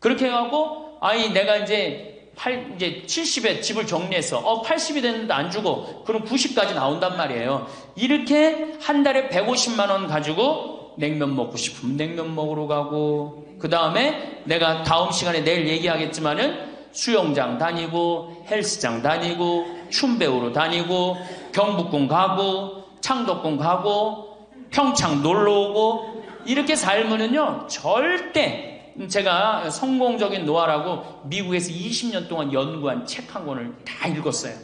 그렇게 해갖고 내가 이제 70에 집을 정리해서 80이 됐는데 안 주고 그럼 90까지 나온단 말이에요. 이렇게 한 달에 150만 원 가지고 냉면 먹고 싶으면 냉면 먹으러 가고, 그 다음에 내가 다음 시간에 내일 얘기하겠지만은 수영장 다니고 헬스장 다니고 춤 배우러 다니고 경복궁 가고 창덕궁 가고 평창 놀러오고 이렇게 살면은요 절대, 제가 성공적인 노하라고 미국에서 20년 동안 연구한 책 한 권을 다 읽었어요.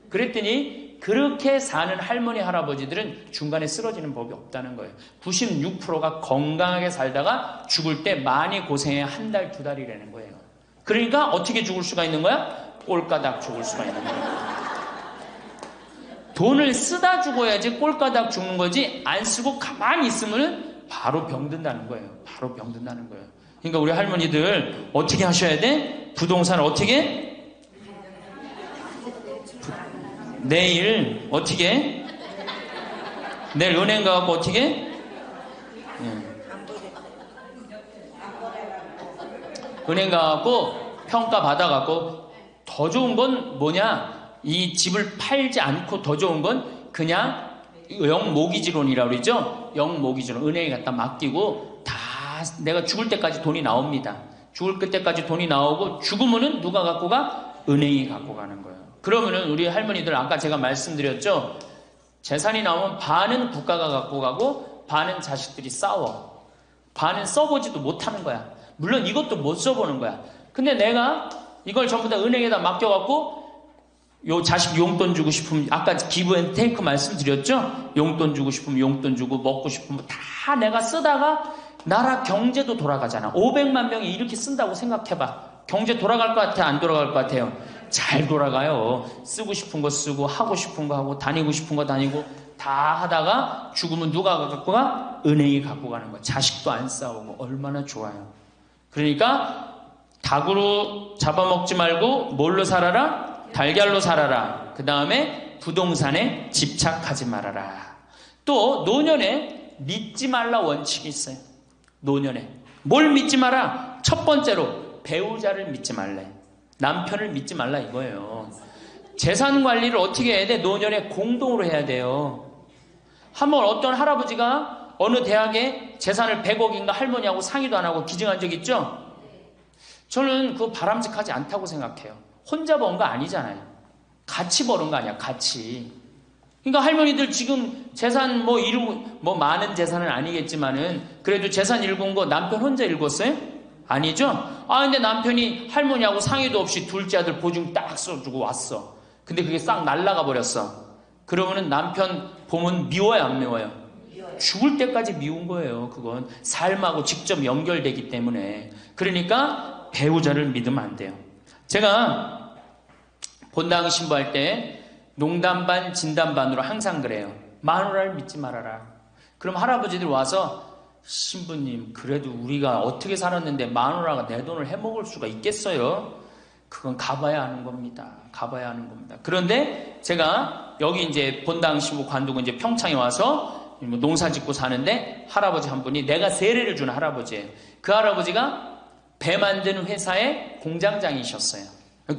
그랬더니 그렇게 사는 할머니 할아버지들은 중간에 쓰러지는 법이 없다는 거예요. 96%가 건강하게 살다가 죽을 때 많이 고생해야 한 달, 두 달이라는 거예요. 그러니까 어떻게 죽을 수가 있는 거야? 꼴까닥 죽을 수가 있는 거야. 돈을 쓰다 죽어야지 꼴까닥 죽는 거지, 안 쓰고 가만히 있으면 바로 병든다는 거예요. 바로 병든다는 거예요. 그러니까 우리 할머니들 어떻게 하셔야 돼? 부동산을 어떻게? 내일 어떻게? 내일 은행 가갖고 어떻게? 은행 가갖고 평가 받아갖고 더 좋은 건 뭐냐? 이 집을 팔지 않고 더 좋은 건 그냥 영모기지론이라고 그러죠? 영모기지론. 은행에 갖다 맡기고 다 내가 죽을 때까지 돈이 나옵니다. 죽을 때까지 돈이 나오고 죽으면은 누가 갖고 가? 은행이 갖고 가는 거예요. 그러면은 우리 할머니들 아까 제가 말씀드렸죠? 재산이 나오면 반은 국가가 갖고 가고 반은 자식들이 싸워. 반은 써보지도 못하는 거야. 물론 이것도 못 써보는 거야. 근데 내가 이걸 전부 다 은행에다 맡겨갖고 요 자식 용돈 주고 싶으면, 아까 기브 앤 테이크 말씀드렸죠? 용돈 주고 싶으면 용돈 주고 먹고 싶으면 다 내가 쓰다가 나라 경제도 돌아가잖아. 500만 명이 이렇게 쓴다고 생각해봐. 경제 돌아갈 것 같아? 안 돌아갈 것 같아요? 잘 돌아가요. 쓰고 싶은 거 쓰고 하고 싶은 거 하고 다니고 싶은 거 다니고 다 하다가 죽으면 누가 갖고 가? 은행이 갖고 가는 거야. 자식도 안 싸우고 얼마나 좋아요. 그러니까 닭으로 잡아먹지 말고 뭘로 살아라? 달걀로 살아라. 그 다음에 부동산에 집착하지 말아라. 또 노년에 믿지 말라 원칙이 있어요. 노년에 뭘 믿지 마라? 첫 번째로 배우자를 믿지 말래. 남편을 믿지 말라 이거예요. 재산 관리를 어떻게 해야 돼? 노년에 공동으로 해야 돼요. 한번 어떤 할아버지가 어느 대학에 재산을 100억인가 할머니하고 상의도 안 하고 기증한 적 있죠? 저는 그거 바람직하지 않다고 생각해요. 혼자 번 거 아니잖아요. 같이 버는 거 아니야, 같이. 그러니까 할머니들 지금 재산 많은 재산은 아니겠지만은 그래도 재산 읽은 거 남편 혼자 읽었어요? 아니죠? 근데 남편이 할머니하고 상의도 없이 둘째 아들 보증 딱 써주고 왔어. 근데 그게 싹 날라가 버렸어. 그러면은 남편 보면 미워요, 안 미워요? 죽을 때까지 미운 거예요. 그건 삶하고 직접 연결되기 때문에. 그러니까 배우자를 믿으면 안 돼요. 제가 본당 신부할 때 농담 반 진담 반으로 항상 그래요. 마누라를 믿지 말아라. 그럼 할아버지들 와서 신부님 그래도 우리가 어떻게 살았는데 마누라가 내 돈을 해먹을 수가 있겠어요? 그건 가봐야 하는 겁니다. 가봐야 하는 겁니다. 그런데 제가 여기 이제 본당 신부 관두고 이제 평창에 와서 농사 짓고 사는데 할아버지 한 분이 내가 세례를 준 할아버지예요. 그 할아버지가 배 만드는 회사의 공장장이셨어요.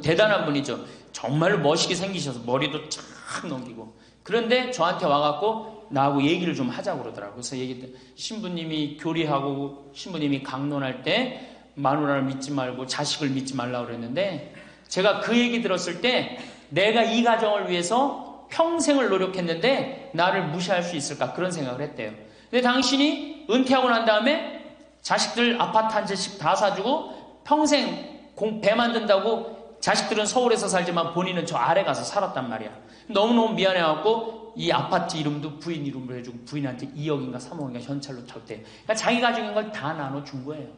대단한 분이죠. 정말로 멋있게 생기셔서 머리도 쫙 넘기고. 그런데 저한테 와갖고 나하고 얘기를 좀 하자고 그러더라고요. 그래서 얘기했더니 신부님이 교리하고 신부님이 강론할 때 마누라를 믿지 말고 자식을 믿지 말라고 그랬는데 제가 그 얘기 들었을 때 내가 이 가정을 위해서 평생을 노력했는데 나를 무시할 수 있을까 그런 생각을 했대요. 근데 당신이 은퇴하고 난 다음에 자식들 아파트 한 채씩 다 사주고 평생 배 만든다고 자식들은 서울에서 살지만 본인은 저 아래 가서 살았단 말이야. 너무너무 미안해갖고 이 아파트 이름도 부인 이름으로 해주고 부인한테 2억인가 3억인가 현찰로 줬대요. 그러니까 자기 가족인 걸 다 나눠준 거예요.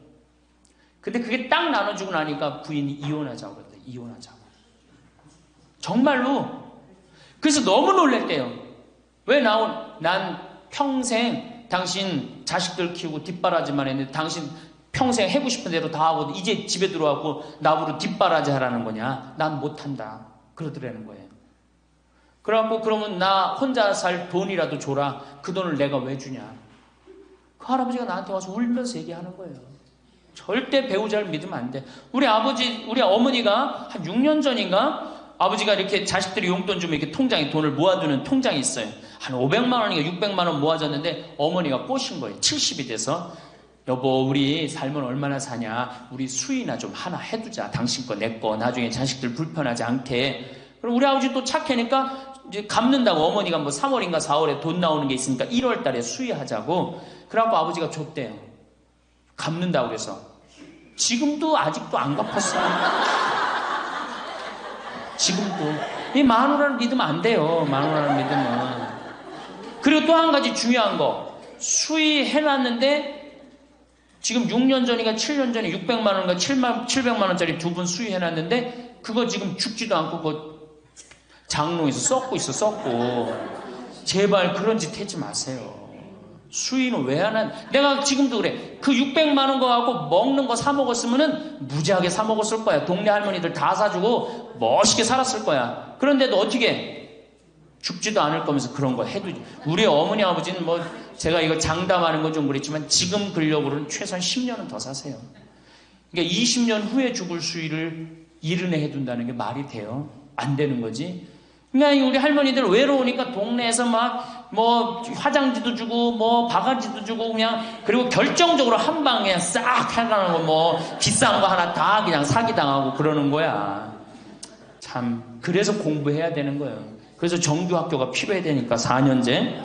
근데 그게 딱 나눠주고 나니까 부인이 이혼하자고 그랬대요. 이혼하자고. 정말로. 그래서 너무 놀랬대요. 왜 난 평생 당신 자식들 키우고 뒷바라지만 했는데 당신 평생 해고 싶은 대로 다 하고 이제 집에 들어와고 나보고 뒷바라지 하라는 거냐. 난 못한다. 그러더라는 거예요. 그래갖고 그러면 나 혼자 살 돈이라도 줘라. 그 돈을 내가 왜 주냐. 그 할아버지가 나한테 와서 울면서 얘기하는 거예요. 절대 배우자를 믿으면 안 돼. 우리 어머니가 한 6년 전인가 아버지가 이렇게 자식들이 용돈 주면 이렇게 통장에 돈을 모아두는 통장이 있어요. 한 500만 원인가 600만 원 모아졌는데 어머니가 꼬신 거예요. 70이 돼서 여보 우리 살면 얼마나 사냐. 우리 수의나 좀 하나 해두자. 당신 거 내 거 나중에 자식들 불편하지 않게. 그럼 우리 아버지 또 착하니까 이제 갚는다고 어머니가 뭐 3월인가 4월에 돈 나오는 게 있으니까 1월 달에 수의하자고. 그래갖고 아버지가 줬대요. 갚는다고 그래서. 지금도 아직도 안 갚았어요. 지금도. 이 마누라를 믿으면 안 돼요. 마누라를 믿으면. 그리고 또 한 가지 중요한 거. 수의해놨는데 지금 6년 전인가 7년 전에 600만 원인가 700만 원짜리 2분 수의해놨는데 그거 지금 죽지도 않고 그거 장롱에서 썩고 있어. 썩고. 제발 그런 짓 하지 마세요. 수의는 왜 하나? 내가 지금도 그래. 그 600만 원 거 갖고 먹는 거 사 먹었으면은 무지하게 사 먹었을 거야. 동네 할머니들 다 사주고 멋있게 살았을 거야. 그런데도 어떻게 죽지도 않을 거면서 그런 거 해도. 우리 어머니 아버지는 뭐 제가 이거 장담하는 건 좀 그랬지만 지금 근력으로는 최소한 10년은 더 사세요. 그러니까 20년 후에 죽을 수의를 이른해 해둔다는 게 말이 돼요? 안 되는 거지. 그러니까 우리 할머니들 외로우니까 동네에서 막 뭐 화장지도 주고 뭐 바가지도 주고 그냥 그리고 결정적으로 한 방에 싹 해가는 거 뭐 비싼 거 하나 다 그냥 사기당하고 그러는 거야. 참 그래서 공부해야 되는 거예요. 그래서 정규학교가 필요해야 되니까 4년제.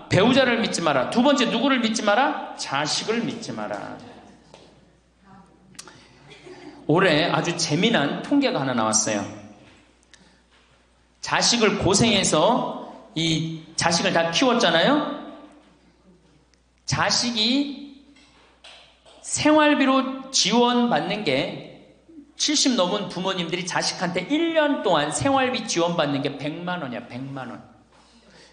배우자를 믿지 마라. 두 번째 누구를 믿지 마라? 자식을 믿지 마라. 올해 아주 재미난 통계가 하나 나왔어요. 자식을 고생해서 이 자식을 다 키웠잖아요. 자식이 생활비로 지원받는 게 70 넘은 부모님들이 자식한테 1년 동안 생활비 지원받는 게 100만 원이야. 100만 원.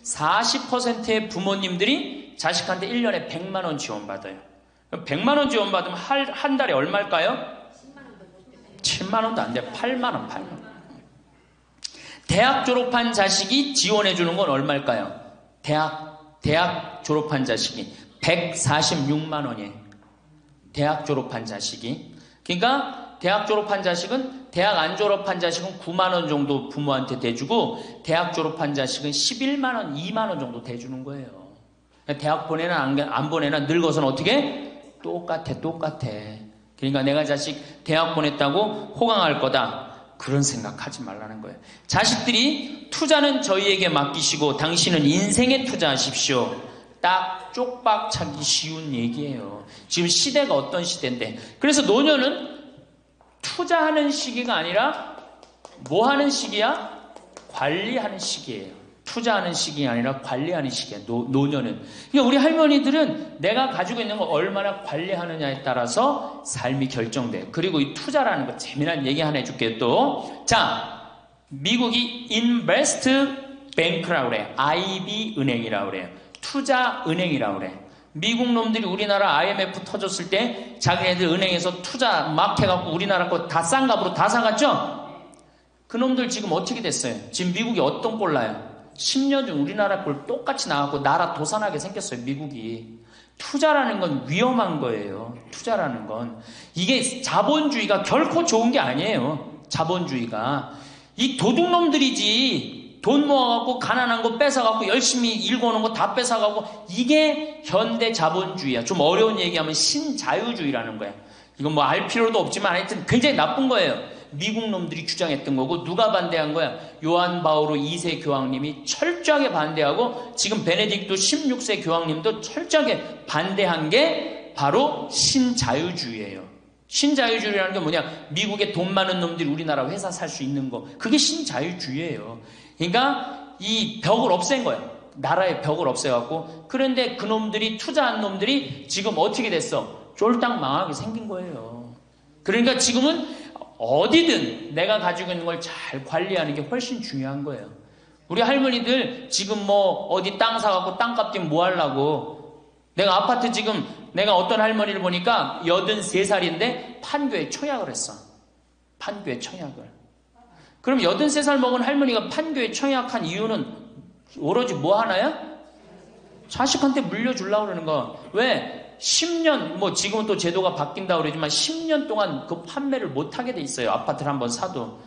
40%의 부모님들이 자식한테 1년에 100만 원 지원받아요. 100만 원 지원받으면 한 달에 얼마일까요? 7만 원도 안 돼. 8만 원, 8만 원. 대학 졸업한 자식이 지원해주는 건 얼마일까요? 대학 졸업한 자식이 146만 원이에요. 대학 졸업한 자식이. 그러니까 대학 졸업한 자식은 대학 안 졸업한 자식은 9만 원 정도 부모한테 대주고 대학 졸업한 자식은 11만 원, 2만 원 정도 대주는 거예요. 대학 보내나 안 보내나 늙어서는 어떻게? 똑같아. 그러니까 내가 자식 대학 보냈다고 호강할 거다. 그런 생각하지 말라는 거예요. 자식들이 투자는 저희에게 맡기시고 당신은 인생에 투자하십시오. 딱 쪽박 차기 쉬운 얘기예요. 지금 시대가 어떤 시대인데. 그래서 노년은 투자하는 시기가 아니라 뭐 하는 시기야? 관리하는 시기예요. 투자하는 시기가 아니라 관리하는 시기야. 노년은. 그러니까 우리 할머니들은 내가 가지고 있는 걸 얼마나 관리하느냐에 따라서 삶이 결정돼. 그리고 이 투자라는 거 재미난 얘기 하나 해줄게요. 또 자, 미국이 Invest Bank라고 그래. IB 은행이라고 그래요. 투자 은행이라고 그래. 미국 놈들이 우리나라 IMF 터졌을 때 자기네들 은행에서 투자 막 해갖고 우리나라 거 다 싼 값으로 다 사갔죠? 그 놈들 지금 어떻게 됐어요? 지금 미국이 어떤 꼴 나요? 10년 전 우리나라 꼴 똑같이 나왔고 나라 도산하게 생겼어요. 미국이. 투자라는 건 위험한 거예요. 투자라는 건. 이게 자본주의가 결코 좋은 게 아니에요. 자본주의가. 이 도둑놈들이지. 돈 모아갖고 가난한 거 뺏어갖고 열심히 일궈놓은 거 다 뺏어가고 이게 현대 자본주의야. 좀 어려운 얘기하면 신자유주의라는 거야. 이건 뭐 알 필요도 없지만 하여튼 굉장히 나쁜 거예요. 미국 놈들이 주장했던 거고 누가 반대한 거야? 요한 바오로 2세 교황님이 철저하게 반대하고 지금 베네딕토 16세 교황님도 철저하게 반대한 게 바로 신자유주의예요. 신자유주의라는 게 뭐냐? 미국에 돈 많은 놈들이 우리나라 회사 살 수 있는 거. 그게 신자유주의예요. 그러니까 이 벽을 없앤 거예요. 나라의 벽을 없애갖고. 그런데 그 놈들이 투자한 놈들이 지금 어떻게 됐어? 쫄딱 망하게 생긴 거예요. 그러니까 지금은 어디든 내가 가지고 있는 걸 잘 관리하는 게 훨씬 중요한 거예요. 우리 할머니들 지금 뭐 어디 땅 사갖고 땅값 뛰면 뭐 하려고. 내가 아파트 지금 내가 어떤 할머니를 보니까 83살인데 판교에 청약을 했어. 판교에 청약을. 그럼 83살 먹은 할머니가 판교에 청약한 이유는 오로지 뭐 하나야? 자식한테 물려주려고 그러는 거. 왜? 10년, 뭐 지금은 또 제도가 바뀐다고 그러지만 10년 동안 그 판매를 못하게 돼 있어요. 아파트를 한번 사도.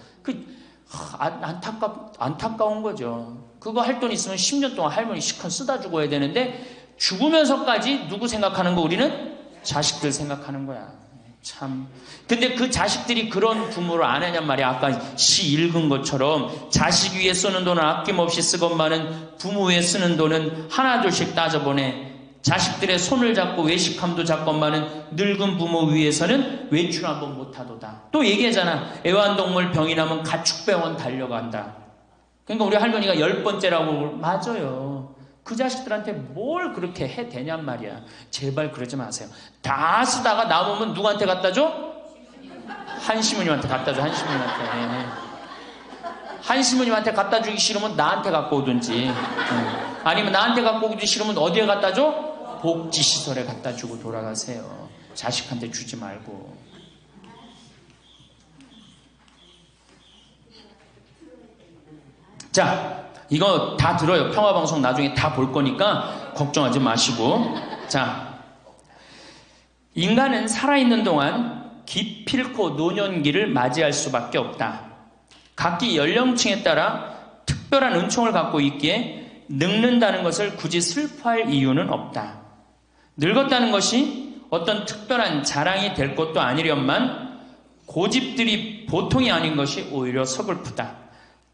안타까운 거죠. 그거 할 돈 있으면 10년 동안 할머니 시컨 쓰다 죽어야 되는데 죽으면서까지 누구 생각하는 거 우리는? 자식들 생각하는 거야. 참. 근데 그 자식들이 그런 부모를 안 하냔 말이야. 아까 시 읽은 것처럼 자식 위에 쓰는 돈은 아낌없이 쓰건만은 부모 위에 쓰는 돈은 하나둘씩 따져보네. 자식들의 손을 잡고 외식함도 잡건만은 늙은 부모 위해서는 외출 한번 못하도다. 또 얘기하잖아. 애완동물 병이 나면 가축병원 달려간다. 그러니까 우리 할머니가 10번째라고. 맞아요. 그 자식들한테 뭘 그렇게 해 대냔 말이야. 제발 그러지 마세요. 다 쓰다가 남으면 누구한테 갖다 줘? 한시모님한테 갖다 줘. 한시모님한테. 한시모님한테 갖다 주기 싫으면 나한테 갖고 오든지. 아니면 나한테 갖고 오기 싫으면 어디에 갖다 줘? 복지시설에 갖다 주고 돌아가세요. 자식한테 주지 말고. 자, 이거 다 들어요. 평화방송 나중에 다 볼 거니까 걱정하지 마시고. 자, 인간은 살아있는 동안 기필코 노년기를 맞이할 수밖에 없다. 각기 연령층에 따라 특별한 은총을 갖고 있기에 늙는다는 것을 굳이 슬퍼할 이유는 없다. 늙었다는 것이 어떤 특별한 자랑이 될 것도 아니련만 고집들이 보통이 아닌 것이 오히려 서글프다.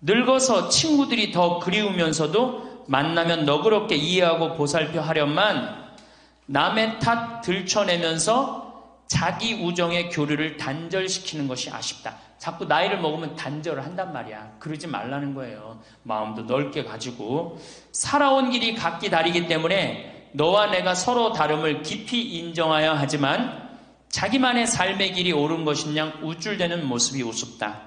늙어서 친구들이 더 그리우면서도 만나면 너그럽게 이해하고 보살펴 하련만 남의 탓 들춰내면서 자기 우정의 교류를 단절시키는 것이 아쉽다. 자꾸 나이를 먹으면 단절을 한단 말이야. 그러지 말라는 거예요. 마음도 넓게 가지고. 살아온 길이 각기 다르기 때문에 너와 내가 서로 다름을 깊이 인정하여야 하지만 자기만의 삶의 길이 옳은 것인양 우쭐대는 모습이 우습다.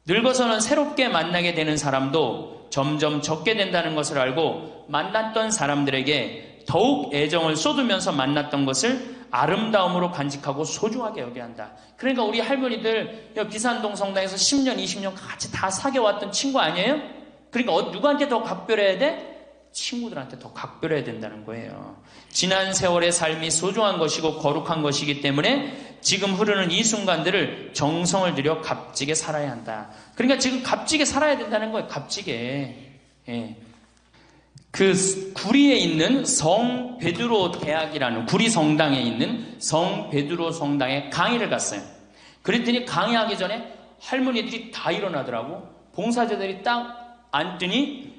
늙어서는 새롭게 만나게 되는 사람도 점점 적게 된다는 것을 알고 만났던 사람들에게 더욱 애정을 쏟으면서 만났던 것을 아름다움으로 간직하고 소중하게 여겨야 한다. 그러니까 우리 할머니들 비산동 성당에서 10년, 20년 같이 다 사귀어왔던 친구 아니에요? 그러니까 누구한테 더 각별해야 돼? 친구들한테 더 각별해야 된다는 거예요. 지난 세월의 삶이 소중한 것이고 거룩한 것이기 때문에 지금 흐르는 이 순간들을 정성을 들여 값지게 살아야 한다. 그러니까 지금 값지게 살아야 된다는 거예요. 값지게. 예. 그 구리에 있는 성 베드로 대학이라는 구리 성당에 있는 성 베드로 성당에 강의를 갔어요. 그랬더니 강의하기 전에 할머니들이 다 일어나더라고. 봉사자들이 딱 앉더니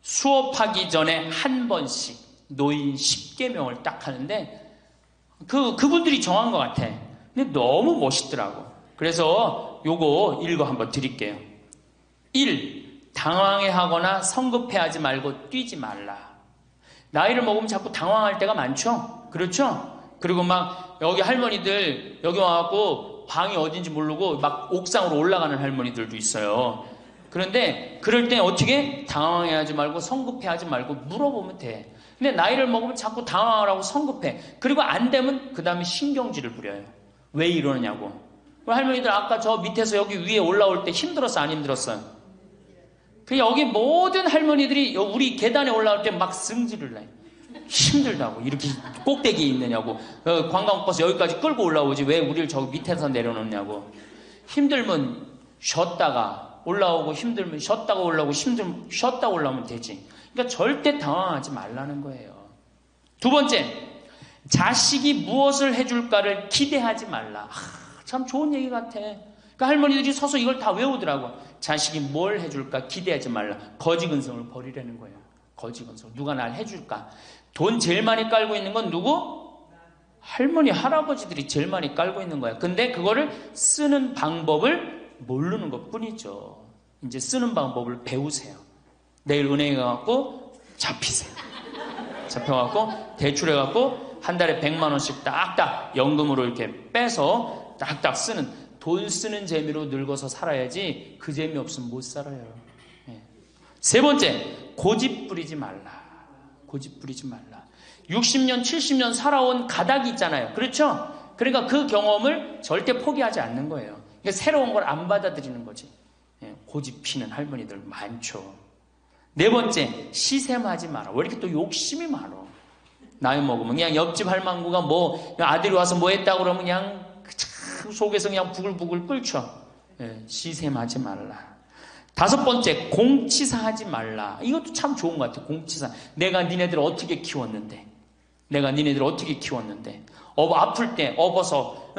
수업하기 전에 한 번씩 노인 10계명을 딱 하는데 그분들이 정한 것 같아. 근데 너무 멋있더라고. 그래서 요거 읽어 한번 드릴게요. 1. 당황해하거나 성급해하지 말고 뛰지 말라. 나이를 먹으면 자꾸 당황할 때가 많죠? 그렇죠? 그리고 막 여기 할머니들 여기 와갖고 방이 어딘지 모르고 막 옥상으로 올라가는 할머니들도 있어요. 그런데 그럴 때 어떻게? 당황해하지 말고 성급해하지 말고 물어보면 돼. 근데 나이를 먹으면 자꾸 당황을 하고 성급해. 그리고 안 되면 그 다음에 신경질을 부려요. 왜 이러느냐고. 할머니들 아까 저 밑에서 여기 위에 올라올 때 힘들었어 안 힘들었어요? 그 여기 모든 할머니들이 우리 계단에 올라올 때 막 승질을 내요. 힘들다고 이렇게 꼭대기에 있느냐고. 관광버스 여기까지 끌고 올라오지 왜 우리를 저 밑에서 내려놓냐고. 힘들면 쉬었다가 올라오고 힘들면 쉬었다가 올라오고 힘들면 쉬었다가 올라오면 되지. 그러니까 절대 당황하지 말라는 거예요. 두 번째, 자식이 무엇을 해줄까를 기대하지 말라. 참 좋은 얘기 같아. 그러니까 할머니들이 서서 이걸 다 외우더라고. 자식이 뭘 해줄까 기대하지 말라. 거지근성을 버리라는 거예요. 거지근성. 누가 날 해줄까. 돈 제일 많이 깔고 있는 건 누구? 할머니, 할아버지들이 제일 많이 깔고 있는 거야. 근데 그거를 쓰는 방법을 모르는 것 뿐이죠. 이제 쓰는 방법을 배우세요. 내일 은행에 가갖고 잡히세요. 잡혀갖고 대출해갖고 한 달에 100만 원씩 딱딱 연금으로 이렇게 빼서 딱딱 쓰는, 돈 쓰는 재미로 늙어서 살아야지 그 재미 없으면 못 살아요. 세 번째, 고집 부리지 말라. 고집 부리지 말라. 60년, 70년 살아온 가닥이 있잖아요. 그렇죠? 그러니까 그 경험을 절대 포기하지 않는 거예요. 그러니까 새로운 걸 안 받아들이는 거지. 고집 피는 할머니들 많죠. 네 번째, 시샘하지 마라. 왜 이렇게 또 욕심이 많어? 나이 먹으면 그냥 옆집 할망구가 뭐 아들이 와서 뭐 했다고 그러면 그냥 속에서 그냥 부글부글 끓죠. 시샘하지 말라. 다섯 번째, 공치사하지 말라. 이것도 참 좋은 것 같아요. 공치사. 내가 니네들을 어떻게 키웠는데, 내가 니네들을 어떻게 키웠는데, 아플 때 업어서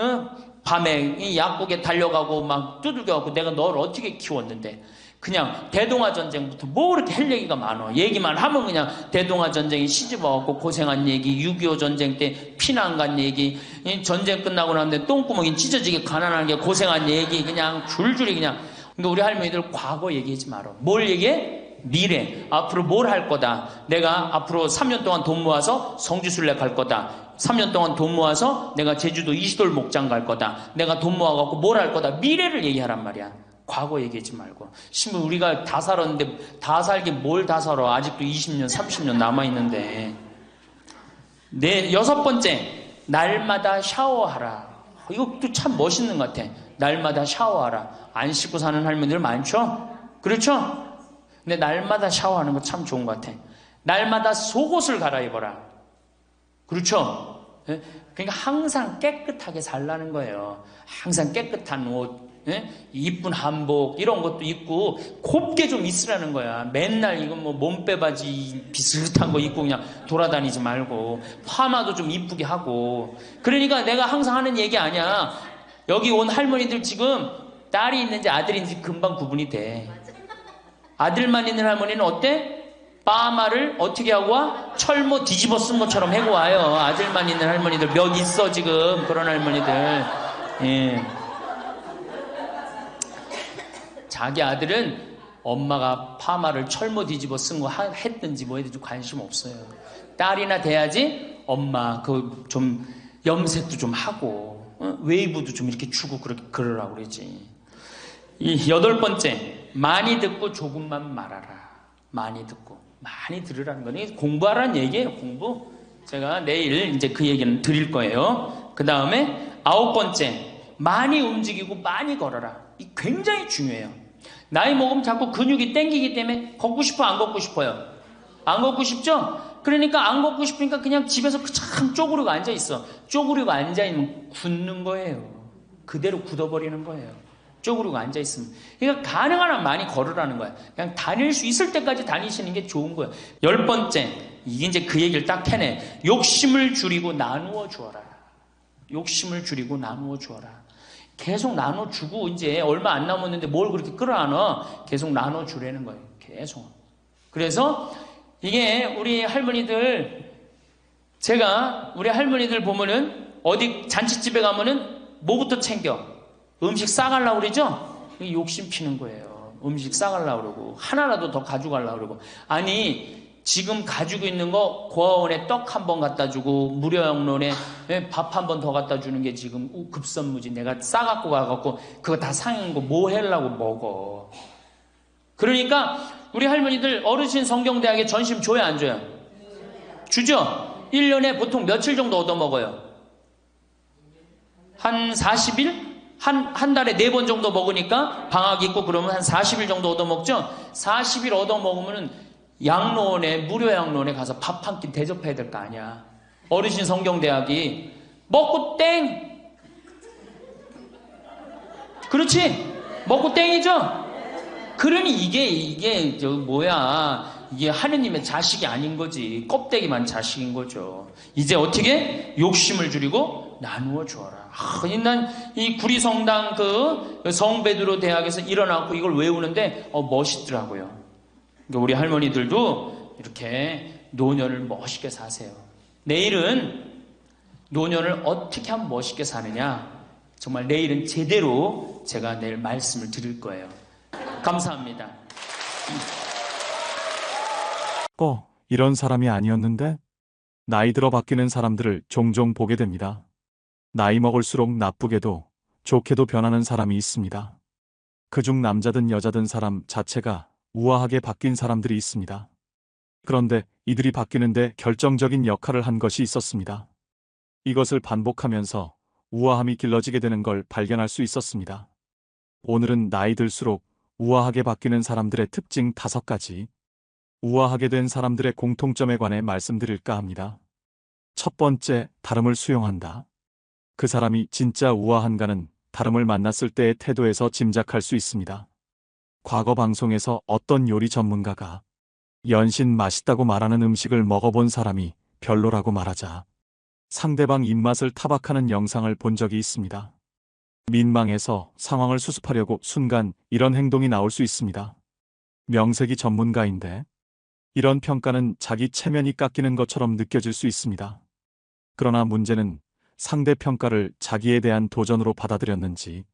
밤에 이 약국에 달려가고 막 두들겨가고 내가 너를 어떻게 키웠는데, 그냥 대동아 전쟁부터 뭐 그렇게 할 얘기가 많아. 얘기만 하면 그냥 대동아 전쟁에 시집와갖고 고생한 얘기, 6.25 전쟁 때 피난 간 얘기, 전쟁 끝나고 나는데 똥구멍이 찢어지게 가난한 게 고생한 얘기, 그냥 줄줄이 그냥. 그러니까 우리 할머니들 과거 얘기하지 말아. 뭘 얘기해? 미래. 앞으로 뭘 할 거다. 내가 앞으로 3년 동안 돈 모아서 성지순례 갈 거다. 3년 동안 돈 모아서 내가 제주도 이시돌 목장 갈 거다. 내가 돈 모아갖고 뭘 할 거다. 미래를 얘기하란 말이야. 과거 얘기하지 말고. 심지어 우리가 다 살았는데 다 살게 뭘 다 살아. 아직도 20년, 30년 남아있는데. 여섯 번째, 날마다 샤워하라. 이것도 참 멋있는 것 같아. 날마다 샤워하라. 안 씻고 사는 할머니들 많죠? 그렇죠? 근데 날마다 샤워하는 거 참 좋은 것 같아. 날마다 속옷을 갈아입어라. 그렇죠? 그러니까 항상 깨끗하게 살라는 거예요. 항상 깨끗한 옷, 이쁜 한복 이런 것도 입고 곱게 좀 있으라는 거야. 맨날 이건 뭐 몸빼바지 비슷한 거 입고 그냥 돌아다니지 말고 파마도 좀 이쁘게 하고. 그러니까 내가 항상 하는 얘기 아니야. 여기 온 할머니들 지금 딸이 있는지 아들이 있는지 금방 구분이 돼. 아들만 있는 할머니는 어때? 파마를 어떻게 하고 와? 철모 뒤집어 쓴 것처럼 해고 와요. 아들만 있는 할머니들 몇 있어 지금 그런 할머니들. 예. 자기 아들은 엄마가 파마를 철모 뒤집어 쓴 거 했든지 뭐 했든지 관심 없어요. 딸이나 돼야지 엄마 그 좀 염색도 좀 하고 웨이브도 좀 이렇게 주고 그러라고 그러지. 이 여덟 번째, 많이 듣고 조금만 말하라. 많이 듣고 많이 들으라는 거는 공부하라는 얘기예요. 공부. 제가 내일 이제 그 얘기는 드릴 거예요. 그 다음에 아홉 번째, 많이 움직이고 많이 걸어라. 이 굉장히 중요해요. 나이 먹으면 자꾸 근육이 땡기기 때문에 걷고 싶어 안 걷고 싶어요? 안 걷고 싶죠? 그러니까 안 걷고 싶으니까 그냥 집에서 참 쪼그리고 앉아있어. 쪼그리고 앉아있으면 굳는 거예요. 그대로 굳어버리는 거예요. 쪼그리고 앉아있으면. 그러니까 가능한 한 많이 걸으라는 거야. 그냥 다닐 수 있을 때까지 다니시는 게 좋은 거예요. 열 번째, 이게 이제 그 얘기를 딱 해내. 욕심을 줄이고 나누어 주어라. 욕심을 줄이고 나누어 주어라. 계속 나눠주고 이제 얼마 안 남았는데 뭘 그렇게 끌어안아. 계속 나눠주라는 거예요. 계속. 그래서 이게 우리 할머니들, 제가 우리 할머니들 보면은 어디 잔치집에 가면은 뭐부터 챙겨? 음식 싸가려고 그러죠? 욕심 피는 거예요. 음식 싸가려고 그러고 하나라도 더 가져가려고 그러고 아니 지금 가지고 있는 거 고아원에 떡 한 번 갖다 주고 무료영론에 밥 한 번 더 갖다 주는 게 지금 급선무지. 내가 싸갖고 가갖고 그거 다 상한 거 뭐 하려고 먹어. 그러니까 우리 할머니들 어르신 성경대학에 전심 줘야 안 줘요? 주죠? 1년에 보통 며칠 정도 얻어먹어요? 한 40일? 한 달에 4번 정도 먹으니까 방학 있고 그러면 한 40일 정도 얻어먹죠? 40일 얻어먹으면 양로원에, 무료 양로원에 가서 밥 한 끼 대접해야 될 거 아니야. 어르신 성경대학이 먹고 땡! 그렇지? 먹고 땡이죠? 그러니 이게 이게 하느님의 자식이 아닌 거지. 껍데기만 자식인 거죠. 이제 어떻게? 욕심을 줄이고 나누어 주어라. 난 이 구리성당 그 성베드로 대학에서 일어나고 이걸 외우는데 멋있더라고요. 그러니까 우리 할머니들도 이렇게 노년을 멋있게 사세요. 내일은 노년을 어떻게 하면 멋있게 사느냐. 정말 내일은 제대로 제가 내일 말씀을 드릴 거예요. 감사합니다. 이런 사람이 아니었는데? 나이 들어 바뀌는 사람들을 종종 보게 됩니다. 나이 먹을수록 나쁘게도 좋게도 변하는 사람이 있습니다. 그중 남자든 여자든 사람 자체가 우아하게 바뀐 사람들이 있습니다. 그런데 이들이 바뀌는데 결정적인 역할을 한 것이 있었습니다. 이것을 반복하면서 우아함이 길러지게 되는 걸 발견할 수 있었습니다. 오늘은 나이 들수록 우아하게 바뀌는 사람들의 특징 5가지, 우아하게 된 사람들의 공통점에 관해 말씀드릴까 합니다. 첫 번째, 다름을 수용한다. 그 사람이 진짜 우아한가는 다름을 만났을 때의 태도에서 짐작할 수 있습니다. 과거 방송에서 어떤 요리 전문가가 연신 맛있다고 말하는 음식을 먹어본 사람이 별로라고 말하자 상대방 입맛을 타박하는 영상을 본 적이 있습니다. 민망해서 상황을 수습하려고 순간 이런 행동이 나올 수 있습니다. 명색이 전문가인데 이런 평가는 자기 체면이 깎이는 것처럼 느껴질 수 있습니다. 그러나 문제는 상대 평가를 자기에 대한 도전으로 받아들였는지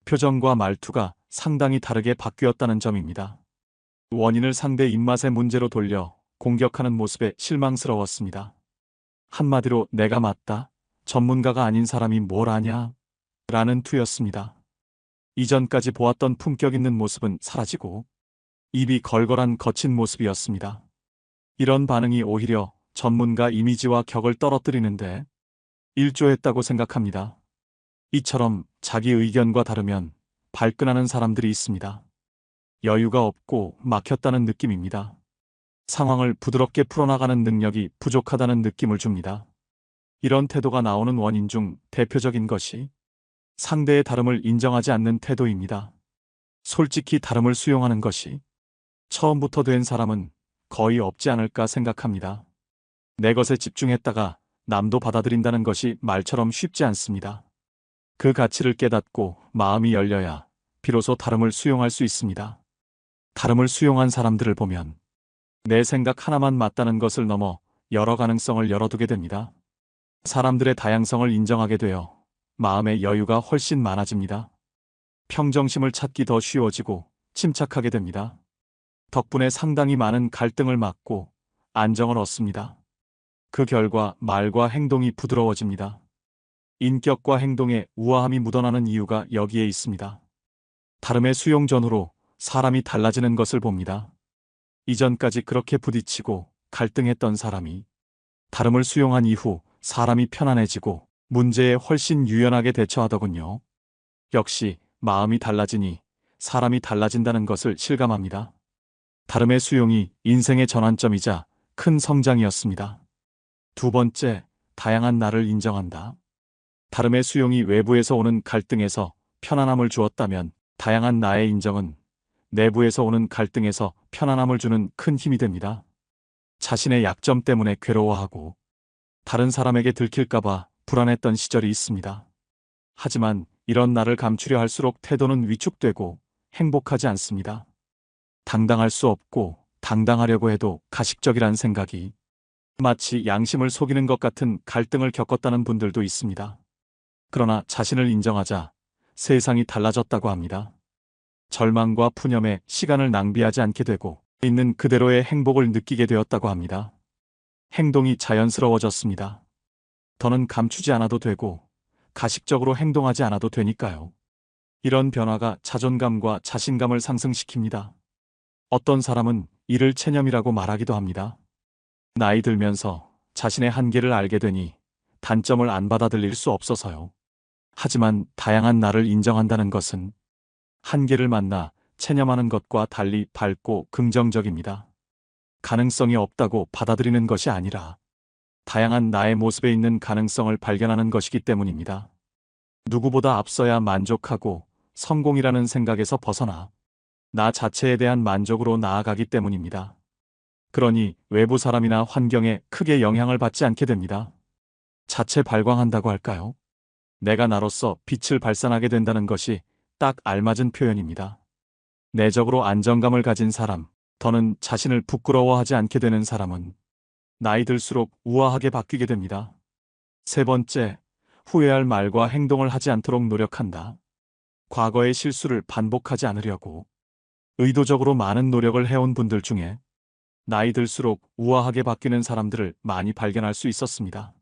표정과 말투가 상당히 다르게 바뀌었다는 점입니다. 원인을 상대 입맛의 문제로 돌려 공격하는 모습에 실망스러웠습니다. 한마디로 내가 맞다, 전문가가 아닌 사람이 뭘 아냐? 라는 투였습니다. 이전까지 보았던 품격 있는 모습은 사라지고 입이 걸걸한 거친 모습이었습니다. 이런 반응이 오히려 전문가 이미지와 격을 떨어뜨리는데 일조했다고 생각합니다. 이처럼 자기 의견과 다르면 발끈하는 사람들이 있습니다. 여유가 없고 막혔다는 느낌입니다. 상황을 부드럽게 풀어나가는 능력이 부족하다는 느낌을 줍니다. 이런 태도가 나오는 원인 중 대표적인 것이 상대의 다름을 인정하지 않는 태도입니다. 솔직히 다름을 수용하는 것이 처음부터 된 사람은 거의 없지 않을까 생각합니다. 내 것에 집중했다가 남도 받아들인다는 것이 말처럼 쉽지 않습니다. 그 가치를 깨닫고 마음이 열려야 비로소 다름을 수용할 수 있습니다. 다름을 수용한 사람들을 보면 내 생각 하나만 맞다는 것을 넘어 여러 가능성을 열어두게 됩니다. 사람들의 다양성을 인정하게 되어 마음의 여유가 훨씬 많아집니다. 평정심을 찾기 더 쉬워지고 침착하게 됩니다. 덕분에 상당히 많은 갈등을 막고 안정을 얻습니다. 그 결과 말과 행동이 부드러워집니다. 인격과 행동에 우아함이 묻어나는 이유가 여기에 있습니다. 다름의 수용 전후로 사람이 달라지는 것을 봅니다. 이전까지 그렇게 부딪히고 갈등했던 사람이 다름을 수용한 이후 사람이 편안해지고 문제에 훨씬 유연하게 대처하더군요. 역시 마음이 달라지니 사람이 달라진다는 것을 실감합니다. 다름의 수용이 인생의 전환점이자 큰 성장이었습니다. 두 번째, 다양한 나를 인정한다. 다름의 수용이 외부에서 오는 갈등에서 편안함을 주었다면 다양한 나의 인정은 내부에서 오는 갈등에서 편안함을 주는 큰 힘이 됩니다. 자신의 약점 때문에 괴로워하고 다른 사람에게 들킬까봐 불안했던 시절이 있습니다. 하지만 이런 나를 감추려 할수록 태도는 위축되고 행복하지 않습니다. 당당할 수 없고 당당하려고 해도 가식적이란 생각이 마치 양심을 속이는 것 같은 갈등을 겪었다는 분들도 있습니다. 그러나 자신을 인정하자 세상이 달라졌다고 합니다. 절망과 푸념에 시간을 낭비하지 않게 되고 있는 그대로의 행복을 느끼게 되었다고 합니다. 행동이 자연스러워졌습니다. 더는 감추지 않아도 되고 가식적으로 행동하지 않아도 되니까요. 이런 변화가 자존감과 자신감을 상승시킵니다. 어떤 사람은 이를 체념이라고 말하기도 합니다. 나이 들면서 자신의 한계를 알게 되니 단점을 안 받아들일 수 없어서요. 하지만 다양한 나를 인정한다는 것은 한계를 만나 체념하는 것과 달리 밝고 긍정적입니다. 가능성이 없다고 받아들이는 것이 아니라 다양한 나의 모습에 있는 가능성을 발견하는 것이기 때문입니다. 누구보다 앞서야 만족하고 성공이라는 생각에서 벗어나 나 자체에 대한 만족으로 나아가기 때문입니다. 그러니 외부 사람이나 환경에 크게 영향을 받지 않게 됩니다. 자체 발광한다고 할까요? 내가 나로서 빛을 발산하게 된다는 것이 딱 알맞은 표현입니다. 내적으로 안정감을 가진 사람, 더는 자신을 부끄러워하지 않게 되는 사람은 나이 들수록 우아하게 바뀌게 됩니다. 세 번째, 후회할 말과 행동을 하지 않도록 노력한다. 과거의 실수를 반복하지 않으려고 의도적으로 많은 노력을 해온 분들 중에 나이 들수록 우아하게 바뀌는 사람들을 많이 발견할 수 있었습니다.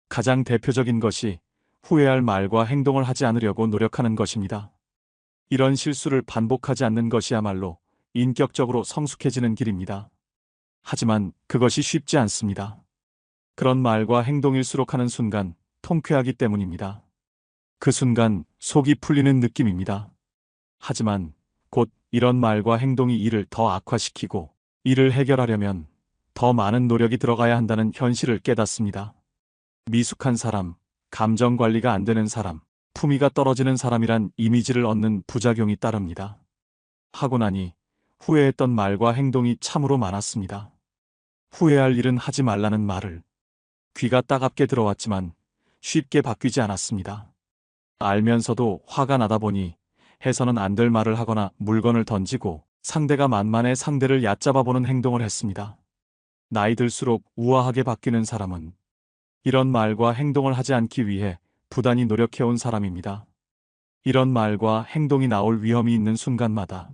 가장 대표적인 것이 후회할 말과 행동을 하지 않으려고 노력하는 것입니다. 이런 실수를 반복하지 않는 것이야말로 인격적으로 성숙해지는 길입니다. 하지만 그것이 쉽지 않습니다. 그런 말과 행동일수록 하는 순간 통쾌하기 때문입니다. 그 순간 속이 풀리는 느낌입니다. 하지만 곧 이런 말과 행동이 일을 더 악화시키고 이를 해결하려면 더 많은 노력이 들어가야 한다는 현실을 깨닫습니다. 미숙한 사람, 감정 관리가 안 되는 사람, 품위가 떨어지는 사람이란 이미지를 얻는 부작용이 따릅니다. 하고 나니 후회했던 말과 행동이 참으로 많았습니다. 후회할 일은 하지 말라는 말을 귀가 따갑게 들어왔지만 쉽게 바뀌지 않았습니다. 알면서도 화가 나다 보니 해서는 안 될 말을 하거나 물건을 던지고 상대가 만만해 상대를 얕잡아보는 행동을 했습니다. 나이 들수록 우아하게 바뀌는 사람은 이런 말과 행동을 하지 않기 위해 부단히 노력해온 사람입니다. 이런 말과 행동이 나올 위험이 있는 순간마다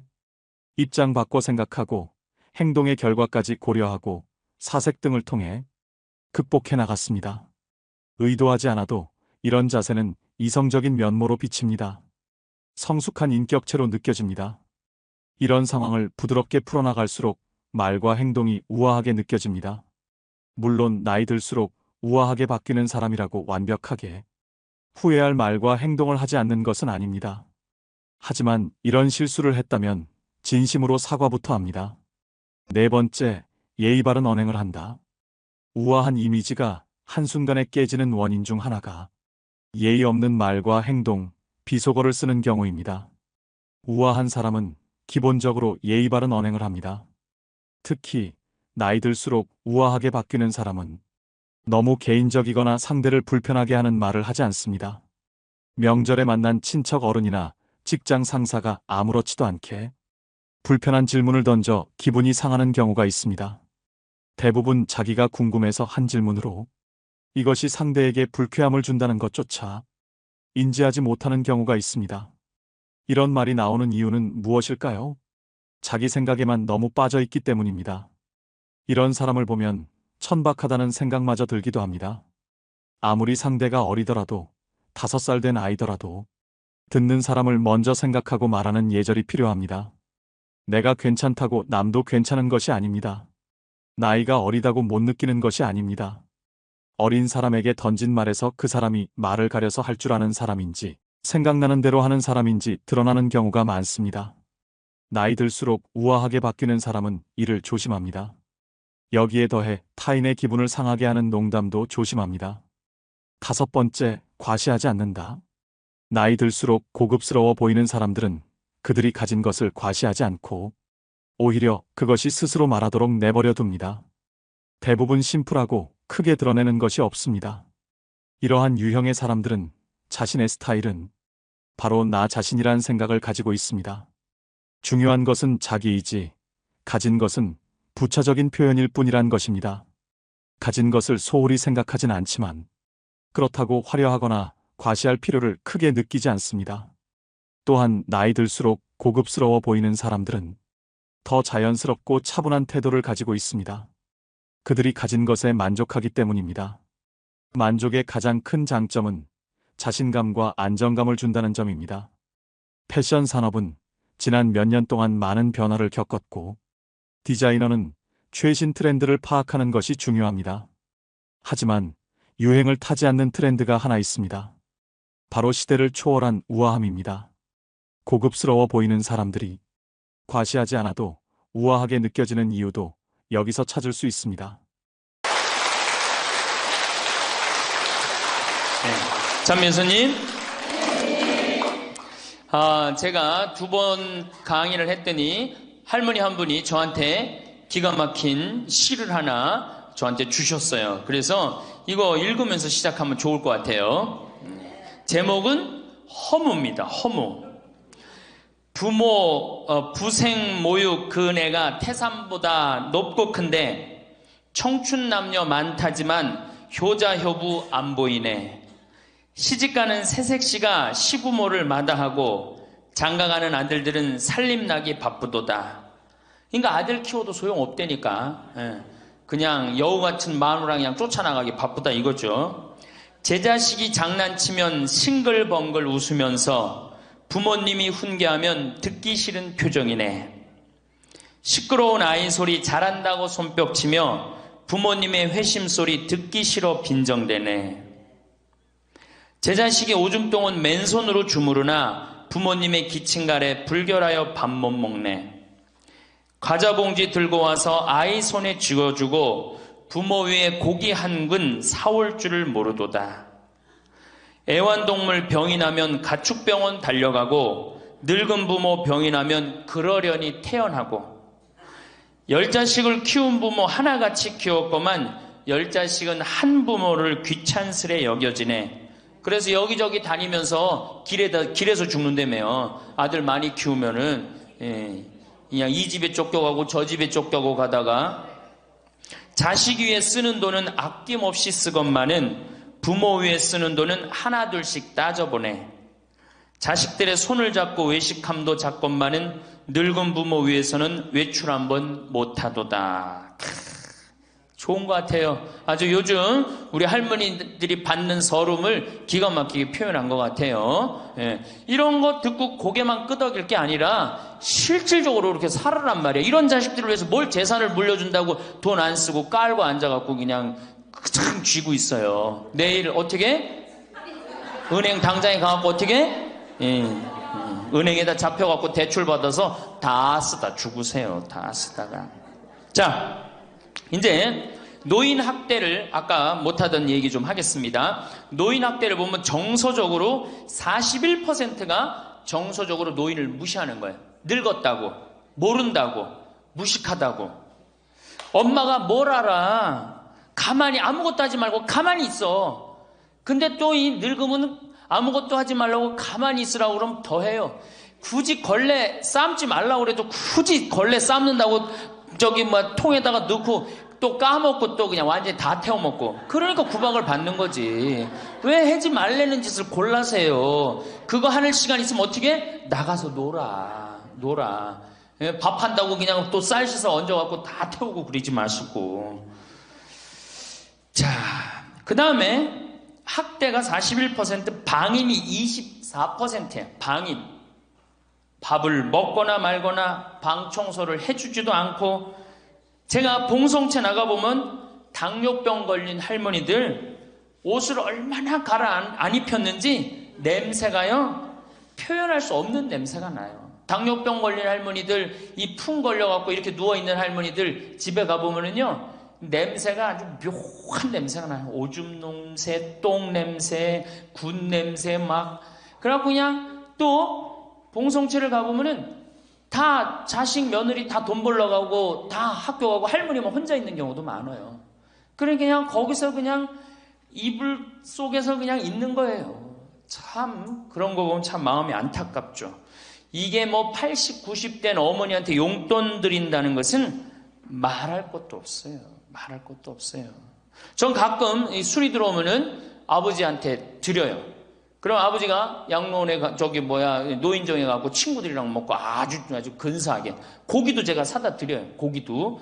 입장 바꿔 생각하고 행동의 결과까지 고려하고 사색 등을 통해 극복해 나갔습니다. 의도하지 않아도 이런 자세는 이성적인 면모로 비칩니다. 성숙한 인격체로 느껴집니다. 이런 상황을 부드럽게 풀어나갈수록 말과 행동이 우아하게 느껴집니다. 물론 나이 들수록 우아하게 바뀌는 사람이라고 완벽하게 후회할 말과 행동을 하지 않는 것은 아닙니다. 하지만 이런 실수를 했다면 진심으로 사과부터 합니다. 네 번째, 예의 바른 언행을 한다. 우아한 이미지가 한순간에 깨지는 원인 중 하나가 예의 없는 말과 행동, 비속어를 쓰는 경우입니다. 우아한 사람은 기본적으로 예의 바른 언행을 합니다. 특히 나이 들수록 우아하게 바뀌는 사람은 너무 개인적이거나 상대를 불편하게 하는 말을 하지 않습니다. 명절에 만난 친척 어른이나 직장 상사가 아무렇지도 않게 불편한 질문을 던져 기분이 상하는 경우가 있습니다. 대부분 자기가 궁금해서 한 질문으로 이것이 상대에게 불쾌함을 준다는 것조차 인지하지 못하는 경우가 있습니다. 이런 말이 나오는 이유는 무엇일까요? 자기 생각에만 너무 빠져 있기 때문입니다. 이런 사람을 보면 천박하다는 생각마저 들기도 합니다. 아무리 상대가 어리더라도 5살 된 아이더라도 듣는 사람을 먼저 생각하고 말하는 예절이 필요합니다. 내가 괜찮다고 남도 괜찮은 것이 아닙니다. 나이가 어리다고 못 느끼는 것이 아닙니다. 어린 사람에게 던진 말에서 그 사람이 말을 가려서 할 줄 아는 사람인지 생각나는 대로 하는 사람인지 드러나는 경우가 많습니다. 나이 들수록 우아하게 바뀌는 사람은 이를 조심합니다. 여기에 더해 타인의 기분을 상하게 하는 농담도 조심합니다. 5번째, 과시하지 않는다. 나이 들수록 고급스러워 보이는 사람들은 그들이 가진 것을 과시하지 않고 오히려 그것이 스스로 말하도록 내버려 둡니다. 대부분 심플하고 크게 드러내는 것이 없습니다. 이러한 유형의 사람들은 자신의 스타일은 바로 나 자신이란 생각을 가지고 있습니다. 중요한 것은 자기이지 가진 것은 부차적인 표현일 뿐이란 것입니다. 가진 것을 소홀히 생각하진 않지만 그렇다고 화려하거나 과시할 필요를 크게 느끼지 않습니다. 또한 나이 들수록 고급스러워 보이는 사람들은 더 자연스럽고 차분한 태도를 가지고 있습니다. 그들이 가진 것에 만족하기 때문입니다. 만족의 가장 큰 장점은 자신감과 안정감을 준다는 점입니다. 패션 산업은 지난 몇 년 동안 많은 변화를 겪었고, 디자이너는 최신 트렌드를 파악하는 것이 중요합니다. 하지만 유행을 타지 않는 트렌드가 하나 있습니다. 바로 시대를 초월한 우아함입니다. 고급스러워 보이는 사람들이 과시하지 않아도 우아하게 느껴지는 이유도 여기서 찾을 수 있습니다. 장면수님, 제가 2번 강의를 했더니 할머니 한 분이 저한테 기가 막힌 시를 하나 저한테 주셨어요. 그래서 이거 읽으면서 시작하면 좋을 것 같아요. 제목은 허무입니다. 허무. 부생 모육 그 내가 태산보다 높고 큰데 청춘 남녀 많다지만 효자 효부 안 보이네. 시집가는 새색시가 시부모를 마다하고 장가가는 아들들은 살림나기 바쁘도다. 그러니까 아들 키워도 소용없다니까. 그냥 여우 같은 마누라 그냥 쫓아나가기 바쁘다 이거죠. 제 자식이 장난치면 싱글벙글 웃으면서 부모님이 훈계하면 듣기 싫은 표정이네. 시끄러운 아이 소리 잘한다고 손뼉치며 부모님의 회심 소리 듣기 싫어 빈정대네. 제 자식이 오줌 똥은 맨손으로 주무르나 부모님의 기침갈에 불결하여 밥 못 먹네. 과자 봉지 들고 와서 아이 손에 쥐어주고 부모 위에 고기 한 근 사올 줄을 모르도다. 애완동물 병이 나면 가축병원 달려가고 늙은 부모 병이 나면 그러려니 태어나고 10자식을 키운 부모 하나같이 키웠건만 10자식은 한 부모를 귀찮스레 여겨지네. 그래서 여기저기 다니면서 길에서 죽는다며요. 아들 많이 키우면은 그냥 이 집에 쫓겨가고 저 집에 쫓겨가고 가다가 자식 위에 쓰는 돈은 아낌없이 쓰건만은 부모 위에 쓰는 돈은 하나 둘씩 따져보네. 자식들의 손을 잡고 외식함도 작건만은 늙은 부모 위에서는 외출 한번 못하도다. 좋은 것 같아요. 아주 요즘 우리 할머니들이 받는 서름을 기가 막히게 표현한 것 같아요. 이런 거 듣고 고개만 끄덕일 게 아니라 실질적으로 이렇게 살아란 말이에요. 이런 자식들을 위해서 뭘 재산을 물려준다고 돈 안 쓰고 깔고 앉아갖고 그냥 참 쥐고 있어요. 내일 어떻게? 은행 당장에 가갖고 어떻게? 은행에다 잡혀갖고 대출 받아서 다 쓰다 죽으세요. 다 쓰다가. 자, 이제 노인 학대를 아까 못하던 얘기 좀 하겠습니다. 노인 학대를 보면 정서적으로 41%가 정서적으로 노인을 무시하는 거예요. 늙었다고, 모른다고, 무식하다고. 엄마가 뭘 알아? 가만히 아무것도 하지 말고 가만히 있어. 근데 또 이 늙으면 아무것도 하지 말라고 가만히 있으라고 그러면 더 해요. 굳이 걸레 삶지 말라고 그래도 굳이 걸레 삶는다고 통에다가 넣고 또 까먹고 또 그냥 완전히 다 태워먹고. 그러니까 구박을 받는 거지. 왜 하지 말라는 짓을 골라세요. 그거 하는 시간 있으면 어떻게? 나가서 놀아. 밥 한다고 그냥 또 쌀 씻어 얹어갖고 다 태우고 그러지 마시고. 자, 그 다음에 학대가 41%, 방임이 24%예요. 방임. 밥을 먹거나 말거나 방 청소를 해주지도 않고. 제가 봉송체 나가보면 당뇨병 걸린 할머니들 옷을 얼마나 안 입혔는지 냄새가요, 표현할 수 없는 냄새가 나요. 당뇨병 걸린 할머니들, 이 풍 걸려갖고 이렇게 누워있는 할머니들 집에 가보면은요, 냄새가 아주 묘한 냄새가 나요. 오줌 냄새, 똥 냄새, 군 냄새 막. 그래갖고 그냥 또 봉송체를 가보면은 다 자식 며느리 다 돈 벌러 가고 다 학교 가고 할머니만 혼자 있는 경우도 많아요. 그러니까 그냥 거기서 그냥 이불 속에서 그냥 있는 거예요. 참 그런 거 보면 참 마음이 안타깝죠. 이게 뭐 80, 90된 어머니한테 용돈 드린다는 것은 말할 것도 없어요. 말할 것도 없어요. 전 가끔 이 술이 들어오면은 아버지한테 드려요. 그럼 아버지가 양로원에 노인정에 가고 친구들이랑 먹고 아주 근사하게 고기도 제가 사다 드려요. 고기도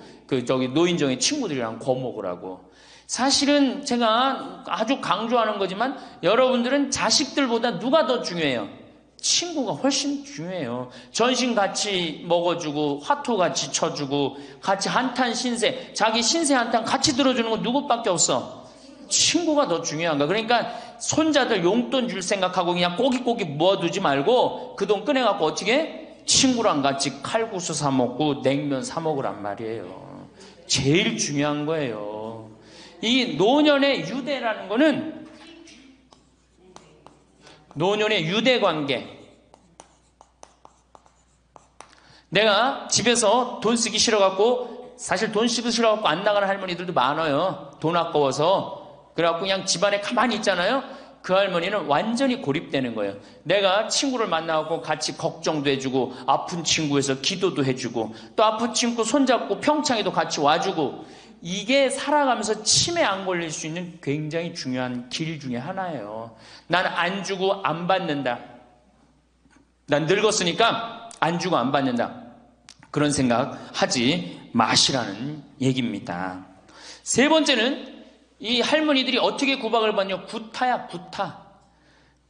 노인정에 친구들이랑 구워 먹으라고. 사실은 제가 아주 강조하는 거지만 여러분들은 자식들보다 누가 더 중요해요? 친구가 훨씬 중요해요. 전신 같이 먹어주고 화투 같이 쳐주고 같이 한탄 신세, 자기 신세 한탄 같이 들어주는 건 누구밖에 없어? 친구가 더 중요한 거야. 그러니까 손자들 용돈 줄 생각하고 그냥 꼬깃꼬깃 모아두지 말고 그 돈 꺼내갖고 어떻게 친구랑 같이 칼국수 사 먹고 냉면 사 먹으란 말이에요. 제일 중요한 거예요. 이 노년의 유대라는 거는 노년의 유대 관계. 내가 집에서 돈 쓰기 싫어갖고 사실 돈 쓰기 싫어갖고 안 나가는 할머니들도 많아요. 돈 아까워서. 그래갖고 그냥 집안에 가만히 있잖아요. 그 할머니는 완전히 고립되는 거예요. 내가 친구를 만나고 같이 걱정도 해주고 아픈 친구에서 기도도 해주고 또 아픈 친구 손잡고 평창에도 같이 와주고 이게 살아가면서 치매 안 걸릴 수 있는 굉장히 중요한 길 중에 하나예요. 난 안 주고 안 받는다. 난 늙었으니까 안 주고 안 받는다. 그런 생각 하지 마시라는 얘기입니다. 세 번째는 이 할머니들이 어떻게 구박을 받냐? 구타야, 구타.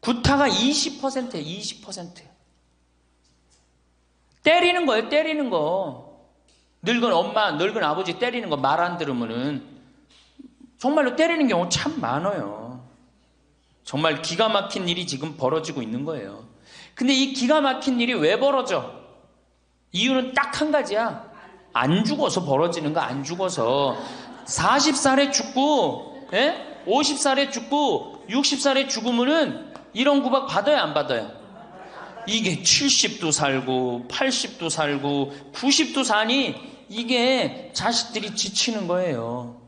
구타가 20%예요, 20%. 때리는 거예요, 때리는 거. 늙은 엄마, 늙은 아버지 때리는 거 말 안 들으면은 정말로 때리는 경우 참 많아요. 정말 기가 막힌 일이 지금 벌어지고 있는 거예요. 근데 이 기가 막힌 일이 왜 벌어져? 이유는 딱 한 가지야. 안 죽어서 벌어지는 거, 안 죽어서. 40살에 죽고 50살에 죽고 60살에 죽으면은 이런 구박 받아요, 안 받아요? 이게 70도 살고 80도 살고 90도 사니 이게 자식들이 지치는 거예요.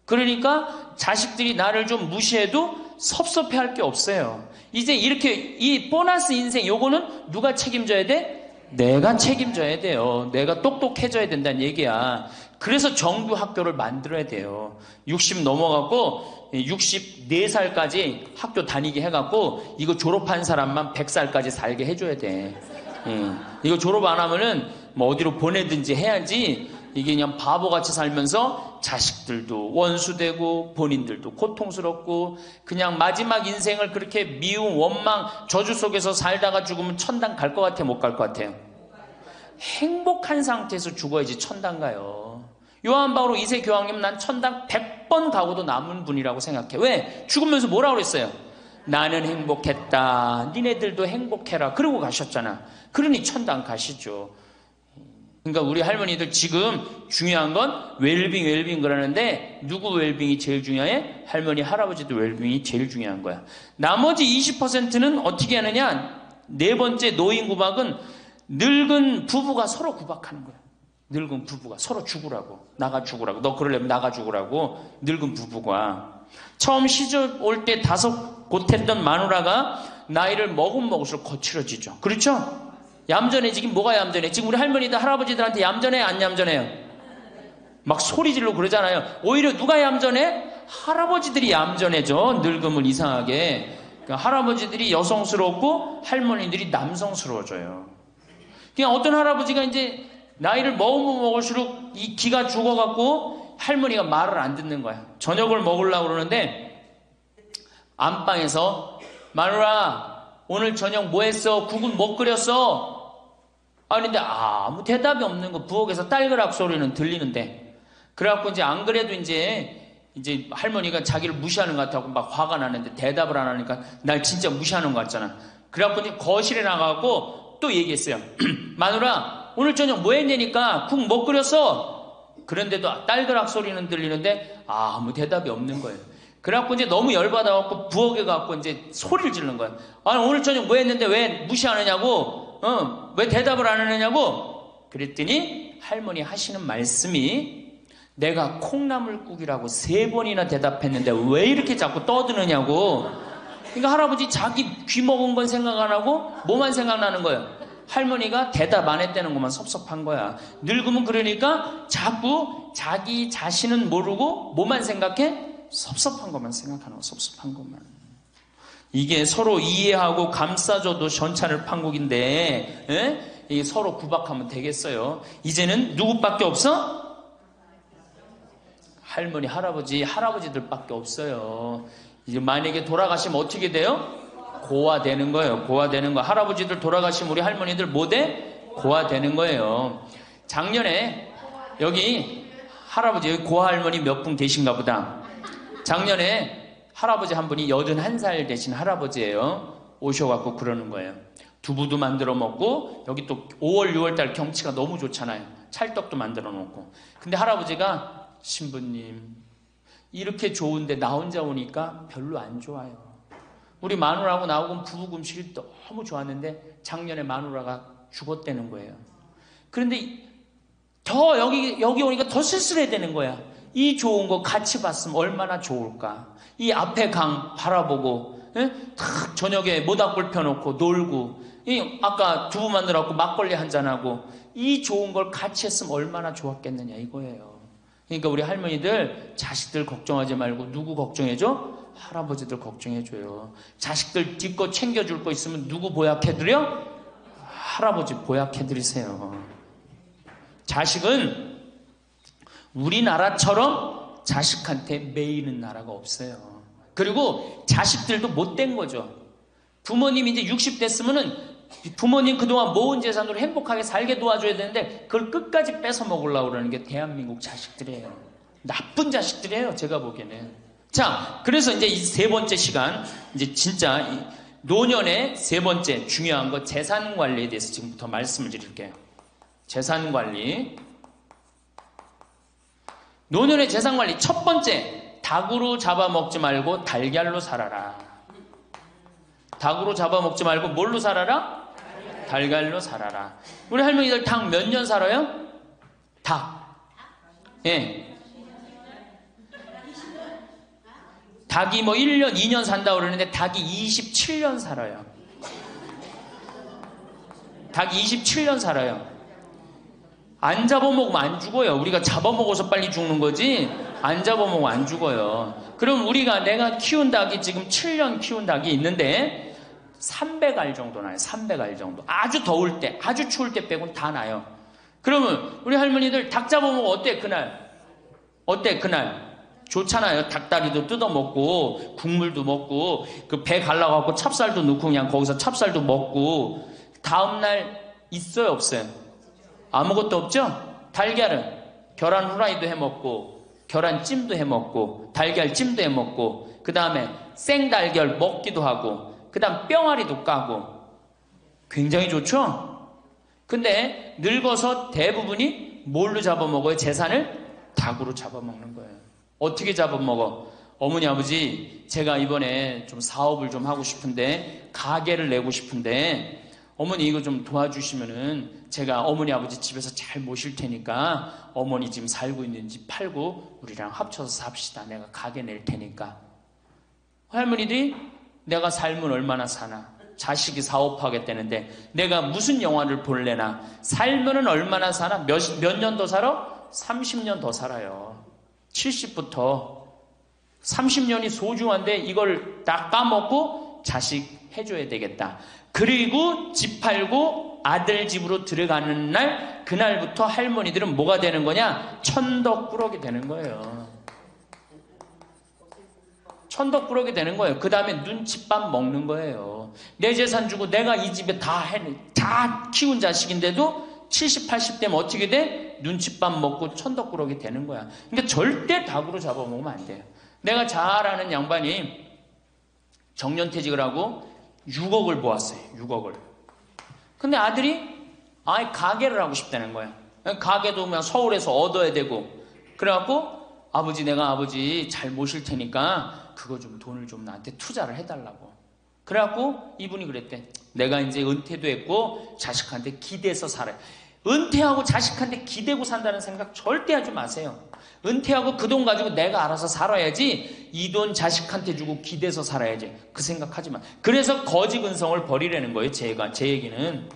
그러니까 자식들이 나를 좀 무시해도 섭섭해할 게 없어요. 이제 이렇게 이 보너스 인생 요거는 누가 책임져야 돼? 내가 책임져야 돼요. 내가 똑똑해져야 된다는 얘기야. 그래서 정규 학교를 만들어야 돼요. 60 넘어가고 64살까지 학교 다니게 해갖고 이거 졸업한 사람만 100살까지 살게 해줘야 돼. 이거 졸업 안 하면은 뭐 어디로 보내든지 해야지 이게 그냥 바보같이 살면서 자식들도 원수되고 본인들도 고통스럽고 그냥 마지막 인생을 그렇게 미움, 원망, 저주 속에서 살다가 죽으면 천당 갈 것 같아, 못 갈 것 같아요? 행복한 상태에서 죽어야지 천당 가요. 요한 바오로 2세 교황님 난 천당 100번 가고도 남은 분이라고 생각해. 왜? 죽으면서 뭐라고 그랬어요? 나는 행복했다. 니네들도 행복해라. 그러고 가셨잖아. 그러니 천당 가시죠. 그러니까 우리 할머니들 지금 중요한 건 웰빙 그러는데 누구 웰빙이 제일 중요해? 할머니, 할아버지도 웰빙이 제일 중요한 거야. 나머지 20%는 어떻게 하느냐? 네 번째 노인 구박은 늙은 부부가 서로 구박하는 거야. 늙은 부부가 서로 죽으라고. 나가 죽으라고. 너 그러려면 나가 죽으라고. 늙은 부부가. 처음 시집 올 때 다소 곧했던 마누라가 나이를 먹으면 먹을수록 거칠어지죠. 그렇죠? 얌전해지긴 뭐가 얌전해? 지금 우리 할머니들 할아버지들한테 얌전해, 안 얌전해요? 막 소리 지르고 그러잖아요. 오히려 누가 얌전해? 할아버지들이 얌전해져. 늙으면 이상하게. 그러니까 할아버지들이 여성스럽고 할머니들이 남성스러워져요. 그냥 어떤 할아버지가 이제 나이를 먹으면 먹을수록 이 기가 죽어갖고 할머니가 말을 안 듣는 거야. 저녁을 먹으려고 그러는데 안방에서 마누라 오늘 저녁 뭐 했어? 국은 뭐 끓였어? 아닌데 아무 대답이 없는 거. 부엌에서 딸그락 소리는 들리는데. 그래갖고 이제 안 그래도 이제 할머니가 자기를 무시하는 것 같아서 막 화가 나는데 대답을 안 하니까 날 진짜 무시하는 것 같잖아. 그래갖고 이제 거실에 나가고 또 얘기했어요. 마누라 오늘 저녁 뭐 했냐니까 국 뭐 끓였어? 그런데도 딸그락 소리는 들리는데 아무 대답이 없는 거예요. 그래갖고 이제 너무 열받아갖고 부엌에 가갖고 이제 소리를 지르는 거예요. 아니 오늘 저녁 뭐 했는데 왜 무시하느냐고? 왜 대답을 안 하느냐고? 그랬더니 할머니 하시는 말씀이 내가 콩나물국이라고 3번이나 대답했는데 왜 이렇게 자꾸 떠드느냐고. 그러니까 할아버지 자기 귀 먹은 건 생각 안 하고 뭐만 생각나는 거예요? 할머니가 대답 안 했다는 것만 섭섭한 거야. 늙으면 그러니까 자꾸 자기 자신은 모르고 뭐만 생각해? 섭섭한 것만 생각하는 거, 섭섭한 것만. 이게 서로 이해하고 감싸줘도 전차를 판국인데, 예? 이게 서로 구박하면 되겠어요. 이제는 누구밖에 없어? 할머니, 할아버지, 할아버지들밖에 없어요. 이제 만약에 돌아가시면 어떻게 돼요? 고아되는 거예요. 고아되는 거. 할아버지들 돌아가시면 우리 할머니들 뭐 돼? 고아되는 거예요. 작년에 여기 할아버지, 여기 고아할머니 몇 분 계신가 보다. 작년에 할아버지 한 분이 81살 되신 할아버지예요. 오셔갖고 그러는 거예요. 두부도 만들어 먹고, 여기 또 5월, 6월달 경치가 너무 좋잖아요. 찰떡도 만들어 놓고. 근데 할아버지가, 신부님, 이렇게 좋은데 나 혼자 오니까 별로 안 좋아요. 우리 마누라하고 나하고 부부 음식이 너무 좋았는데 작년에 마누라가 죽었다는 거예요. 그런데 더 여기 오니까 더 쓸쓸해야 되는 거야. 이 좋은 거 같이 봤으면 얼마나 좋을까. 이 앞에 강 바라보고, 예? 탁 저녁에 모닥불 펴놓고 놀고, 아까 두부 만들어갖고 막걸리 한잔하고, 이 좋은 걸 같이 했으면 얼마나 좋았겠느냐 이거예요. 그러니까 우리 할머니들 자식들 걱정하지 말고 누구 걱정해줘? 할아버지들 걱정해줘요. 자식들 뒷거 챙겨줄 거 있으면 누구 보약해드려? 할아버지 보약해드리세요. 자식은 우리나라처럼 자식한테 매이는 나라가 없어요. 그리고 자식들도 못된 거죠. 부모님이 이제 60 됐으면은 부모님 그동안 모은 재산으로 행복하게 살게 도와줘야 되는데 그걸 끝까지 뺏어 먹으려고 그러는 게 대한민국 자식들이에요. 나쁜 자식들이에요, 제가 보기에는. 자, 그래서 이제 이 세 번째 시간, 이제 진짜 이 노년의 세 번째 중요한 거 재산 관리에 대해서 지금부터 말씀을 드릴게요. 재산 관리. 노년의 재산 관리 첫 번째, 닭으로 잡아먹지 말고 달걀로 살아라. 닭으로 잡아먹지 말고 뭘로 살아라? 달걀로 살아라. 우리 할머니들 닭 몇 년 살아요? 닭. 예. 닭이 뭐 1년, 2년 산다고 그러는데 닭이 27년 살아요. 닭이 27년 살아요. 안 잡아먹으면 안 죽어요. 우리가 잡아먹어서 빨리 죽는 거지 안 잡아먹으면 안 죽어요. 그럼 내가 키운 닭이 지금 7년 키운 닭이 있는데 300알 정도 나요. 300알 정도. 아주 더울 때, 아주 추울 때 빼고는 다 나요. 그러면 우리 할머니들 닭 잡아먹으면 어때 그날? 어때 그날? 좋잖아요. 닭다리도 뜯어먹고 국물도 먹고 그 배 갈라갖고 찹쌀도 넣고 그냥 거기서 찹쌀도 먹고 다음날 있어요 없어요? 아무것도 없죠? 달걀은 계란 후라이도 해먹고 계란찜도 해먹고 달걀찜도 해먹고 그 다음에 생달걀 먹기도 하고 그 다음 뿅아리도 까고 굉장히 좋죠? 근데 늙어서 대부분이 뭘로 잡아먹어요? 재산을 닭으로 잡아먹는 거예요. 어떻게 잡아먹어? 어머니 아버지 제가 이번에 좀 사업을 좀 하고 싶은데 가게를 내고 싶은데 어머니 이거 좀 도와주시면은 제가 어머니 아버지 집에서 잘 모실 테니까 어머니 지금 살고 있는 집 팔고 우리랑 합쳐서 삽시다. 내가 가게 낼 테니까. 할머니들이 내가 살면 얼마나 사나? 자식이 사업하겠다는데 내가 무슨 영화를 볼래나? 살면은 얼마나 사나? 몇 년 더 살아? 30년 더 살아요. 70부터 30년이 소중한데 이걸 다 까먹고 자식 해줘야 되겠다. 그리고 집 팔고 아들 집으로 들어가는 날 그날부터 할머니들은 뭐가 되는 거냐? 천덕꾸러기 되는 거예요. 천덕꾸러기 되는 거예요. 그 다음에 눈칫밥 먹는 거예요. 내 재산 주고 내가 이 집에 다 키운 자식인데도 70, 80 되면 어떻게 돼? 눈칫밥 먹고 천덕꾸러기 되는 거야. 그러니까 절대 닭으로 잡아먹으면 안 돼요. 내가 잘 아는 양반이 정년퇴직을 하고 6억을 모았어요. 6억을. 근데 아들이 가게를 하고 싶다는 거야. 가게도 그냥 서울에서 얻어야 되고. 그래갖고 내가 아버지 잘 모실 테니까 그거 좀 돈을 좀 나한테 투자를 해달라고. 그래갖고 이분이 그랬대. 내가 이제 은퇴도 했고 자식한테 기대서 살아요. 은퇴하고 자식한테 기대고 산다는 생각 절대 하지 마세요. 은퇴하고 그 돈 가지고 내가 알아서 살아야지 이 돈 자식한테 주고 기대서 살아야지 그 생각하지 마. 그래서 거지근성을 버리라는 거예요. 제 얘기는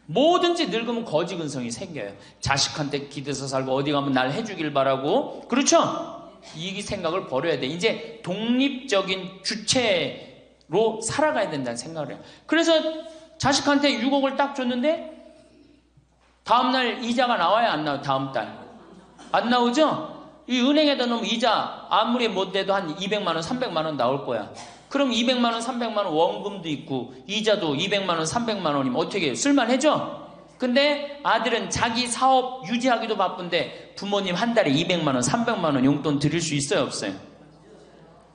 뭐든지 늙으면 거지근성이 생겨요. 자식한테 기대서 살고 어디 가면 날 해주길 바라고. 그렇죠? 이 생각을 버려야 돼. 이제 독립적인 주체 살아가야 된다는 생각을 해요. 그래서 자식한테 6억을 딱 줬는데 다음날 이자가 나와야 안 나와요? 다음 달 안 나오죠? 이 은행에다 놓으면 이자 아무리 못 내도 한 200만 원 300만 원 나올 거야. 그럼 200만 원 300만 원 원금도 있고 이자도 200만 원 300만 원이면 어떻게 해요? 쓸만해져? 근데 아들은 자기 사업 유지하기도 바쁜데 부모님 한 달에 200만 원 300만 원 용돈 드릴 수 있어요 없어요?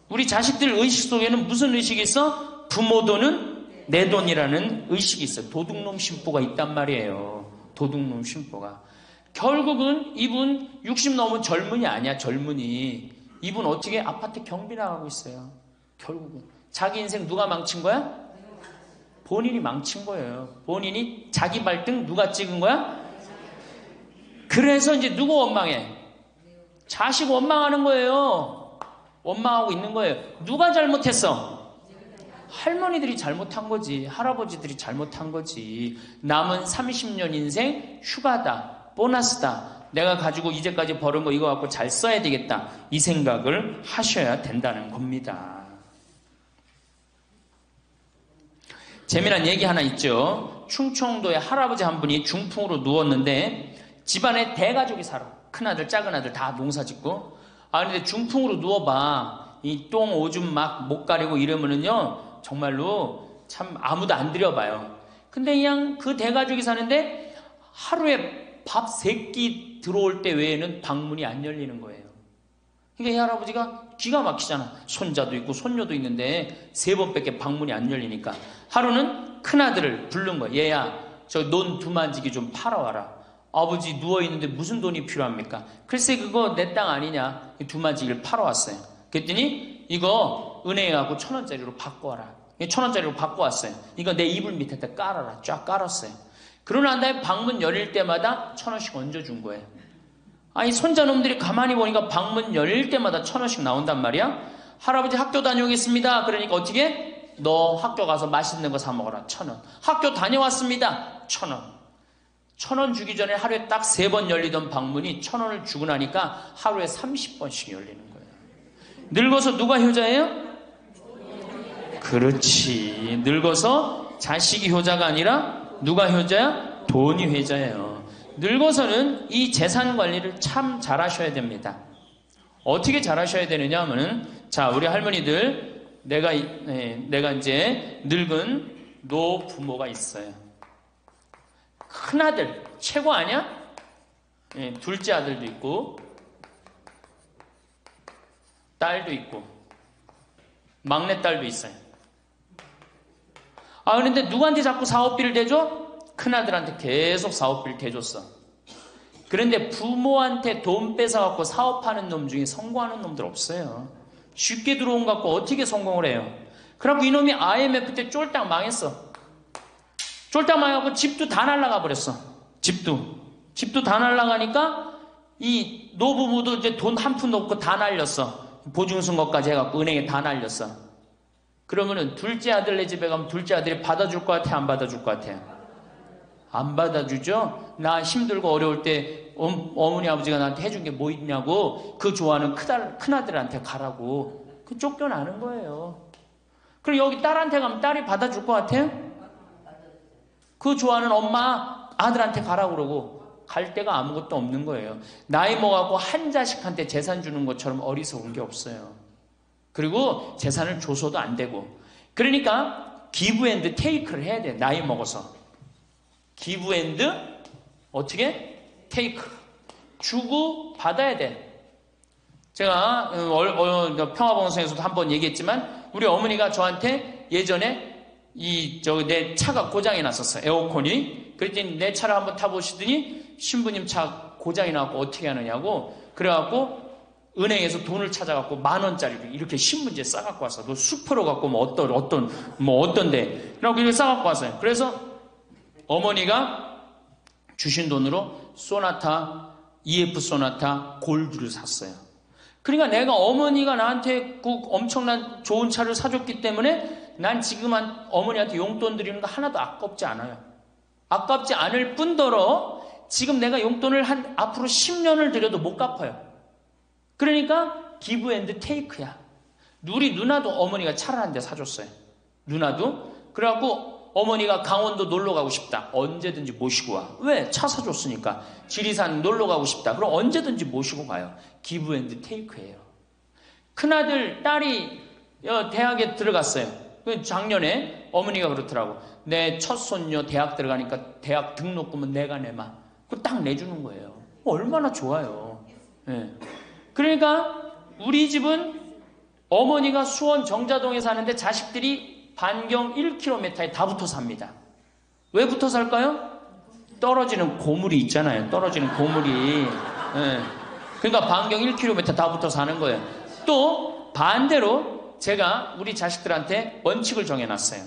우리 자식들 의식 속에는 무슨 의식이 있어? 부모 돈은 내 돈이라는 의식이 있어요. 도둑놈 심보가 있단 말이에요. 도둑놈 심보가. 결국은 이분 60 넘은 젊은이 아니야. 젊은이. 이분 어떻게 아파트 경비 나가고 있어요. 결국은 자기 인생 누가 망친 거야? 본인이 망친 거예요. 본인이 자기 발등 누가 찍은 거야? 그래서 이제 누구 원망해? 자식 원망하는 거예요. 원망하고 있는 거예요. 누가 잘못했어? 할머니들이 잘못한 거지. 할아버지들이 잘못한 거지. 남은 30년 인생 휴가다. 보너스다. 내가 가지고 이제까지 벌은 거 이거 갖고 잘 써야 되겠다. 이 생각을 하셔야 된다는 겁니다. 재미난 얘기 하나 있죠. 충청도에 할아버지 한 분이 중풍으로 누웠는데 집안에 대가족이 살아. 큰아들 작은아들 다 농사짓고. 근데 중풍으로 누워봐. 이 똥 오줌 막 못 가리고 이러면은요 정말로 참 아무도 안 들여봐요. 근데 그냥 그 대가족이 사는데 하루에 밥 3끼 들어올 때 외에는 방문이 안 열리는 거예요. 그러니까 이 할아버지가 기가 막히잖아. 손자도 있고 손녀도 있는데 3번밖에 방문이 안 열리니까 하루는 큰아들을 부른 거야. 얘야 저 논 두만지기 좀 팔아와라. 아버지 누워있는데 무슨 돈이 필요합니까? 글쎄 그거 내 땅 아니냐. 두만지기를 팔아왔어요. 그랬더니 이거 은행에 가고 1,000원짜리로 바꿔와라. 1,000원짜리로 바꿔왔어요. 이거 내 이불 밑에다 깔아라. 쫙 깔았어요. 그러고 난 다음에 방문 열릴 때마다 1,000원씩 얹어준 거예요. 아니 손자놈들이 가만히 보니까 방문 열릴 때마다 1,000원씩 나온단 말이야. 할아버지 학교 다녀오겠습니다. 그러니까 어떻게? 너 학교 가서 맛있는 거 사 먹어라. 1,000원. 학교 다녀왔습니다. 1,000원. 1,000원 주기 전에 하루에 딱 3번 열리던 방문이 1,000원을 주고 나니까 하루에 30번씩 열리는 거예요. 늙어서 누가 효자예요? 그렇지. 늙어서 자식이 효자가 아니라 누가 효자야? 돈이 효자예요. 늙어서는 이 재산 관리를 참 잘하셔야 됩니다. 어떻게 잘하셔야 되느냐 하면은 자 우리 할머니들 내가 이제 늙은 노부모가 있어요. 큰아들 최고 아니야? 둘째 아들도 있고 딸도 있고 막내딸도 있어요. 그런데 누구한테 자꾸 사업비를 대줘? 큰아들한테 계속 사업비를 대줬어. 그런데 부모한테 돈 뺏어갖고 사업하는 놈 중에 성공하는 놈들 없어요. 쉽게 들어온 것 갖고 어떻게 성공을 해요? 그래갖고 이놈이 IMF 때 쫄딱 망했어. 쫄딱 망해갖고 집도 다 날라가 버렸어. 집도 다 날라가니까 이 노부모도 이제 돈 한 푼도 없고 다 날렸어. 보증선거까지 해갖고 은행에 다 날렸어. 그러면은 둘째 아들네 집에 가면 둘째 아들이 받아줄 것 같아? 안 받아줄 것 같아? 안 받아주죠? 나 힘들고 어려울 때 어머니 아버지가 나한테 해준 게 뭐 있냐고 그 좋아하는 큰아들한테 가라고 그 쫓겨나는 거예요. 그리고 여기 딸한테 가면 딸이 받아줄 것 같아요? 그 좋아하는 엄마 아들한테 가라고 그러고 갈 데가 아무것도 없는 거예요. 나이 먹어갖고 한 자식한테 재산 주는 것처럼 어리석은 게 없어요. 그리고 재산을 줘서도 안 되고. 그러니까 기브 앤드 테이크를 해야 돼. 나이 먹어서. 기브 앤드 어떻게? 테이크. 주고 받아야 돼. 제가 평화방송에서도 한번 얘기했지만 우리 어머니가 저한테 예전에 내 차가 고장이 났었어요. 에어컨이. 그랬더니 내 차를 한번 타보시더니 신부님 차 고장이 나고 어떻게 하느냐고 그래갖고 은행에서 돈을 찾아갖고 10,000원짜리를 이렇게 신문지에 싸갖고 왔어. 너 수표로 갖고 어떤데. 라고 이렇게 싸갖고 왔어요. 그래서 어머니가 주신 돈으로 소나타, EF 소나타 골드를 샀어요. 그러니까 내가 어머니가 나한테 그 엄청난 좋은 차를 사줬기 때문에 난 지금 어머니한테 용돈 드리는 거 하나도 아깝지 않아요. 아깝지 않을 뿐더러 지금 내가 용돈을 앞으로 10년을 드려도 못 갚아요. 그러니까 기브 앤드 테이크야. 우리 누나도 어머니가 차를 한 대 사줬어요. 누나도. 그래갖고 어머니가 강원도 놀러 가고 싶다. 언제든지 모시고 와. 왜? 차 사줬으니까. 지리산 놀러 가고 싶다. 그럼 언제든지 모시고 가요. 기브 앤드 테이크예요. 큰아들, 딸이 대학에 들어갔어요. 작년에 어머니가 그렇더라고. 내 첫 손녀 대학 들어가니까 대학 등록금은 내가 내마. 그거 딱 내주는 거예요. 얼마나 좋아요. 예. 그러니까 우리 집은 어머니가 수원 정자동에 사는데 자식들이 반경 1km에 다 붙어 삽니다. 왜 붙어 살까요? 떨어지는 고물이 있잖아요. 떨어지는 고물이. 예. 그러니까 반경 1km 다 붙어 사는 거예요. 또 반대로 제가 우리 자식들한테 원칙을 정해놨어요.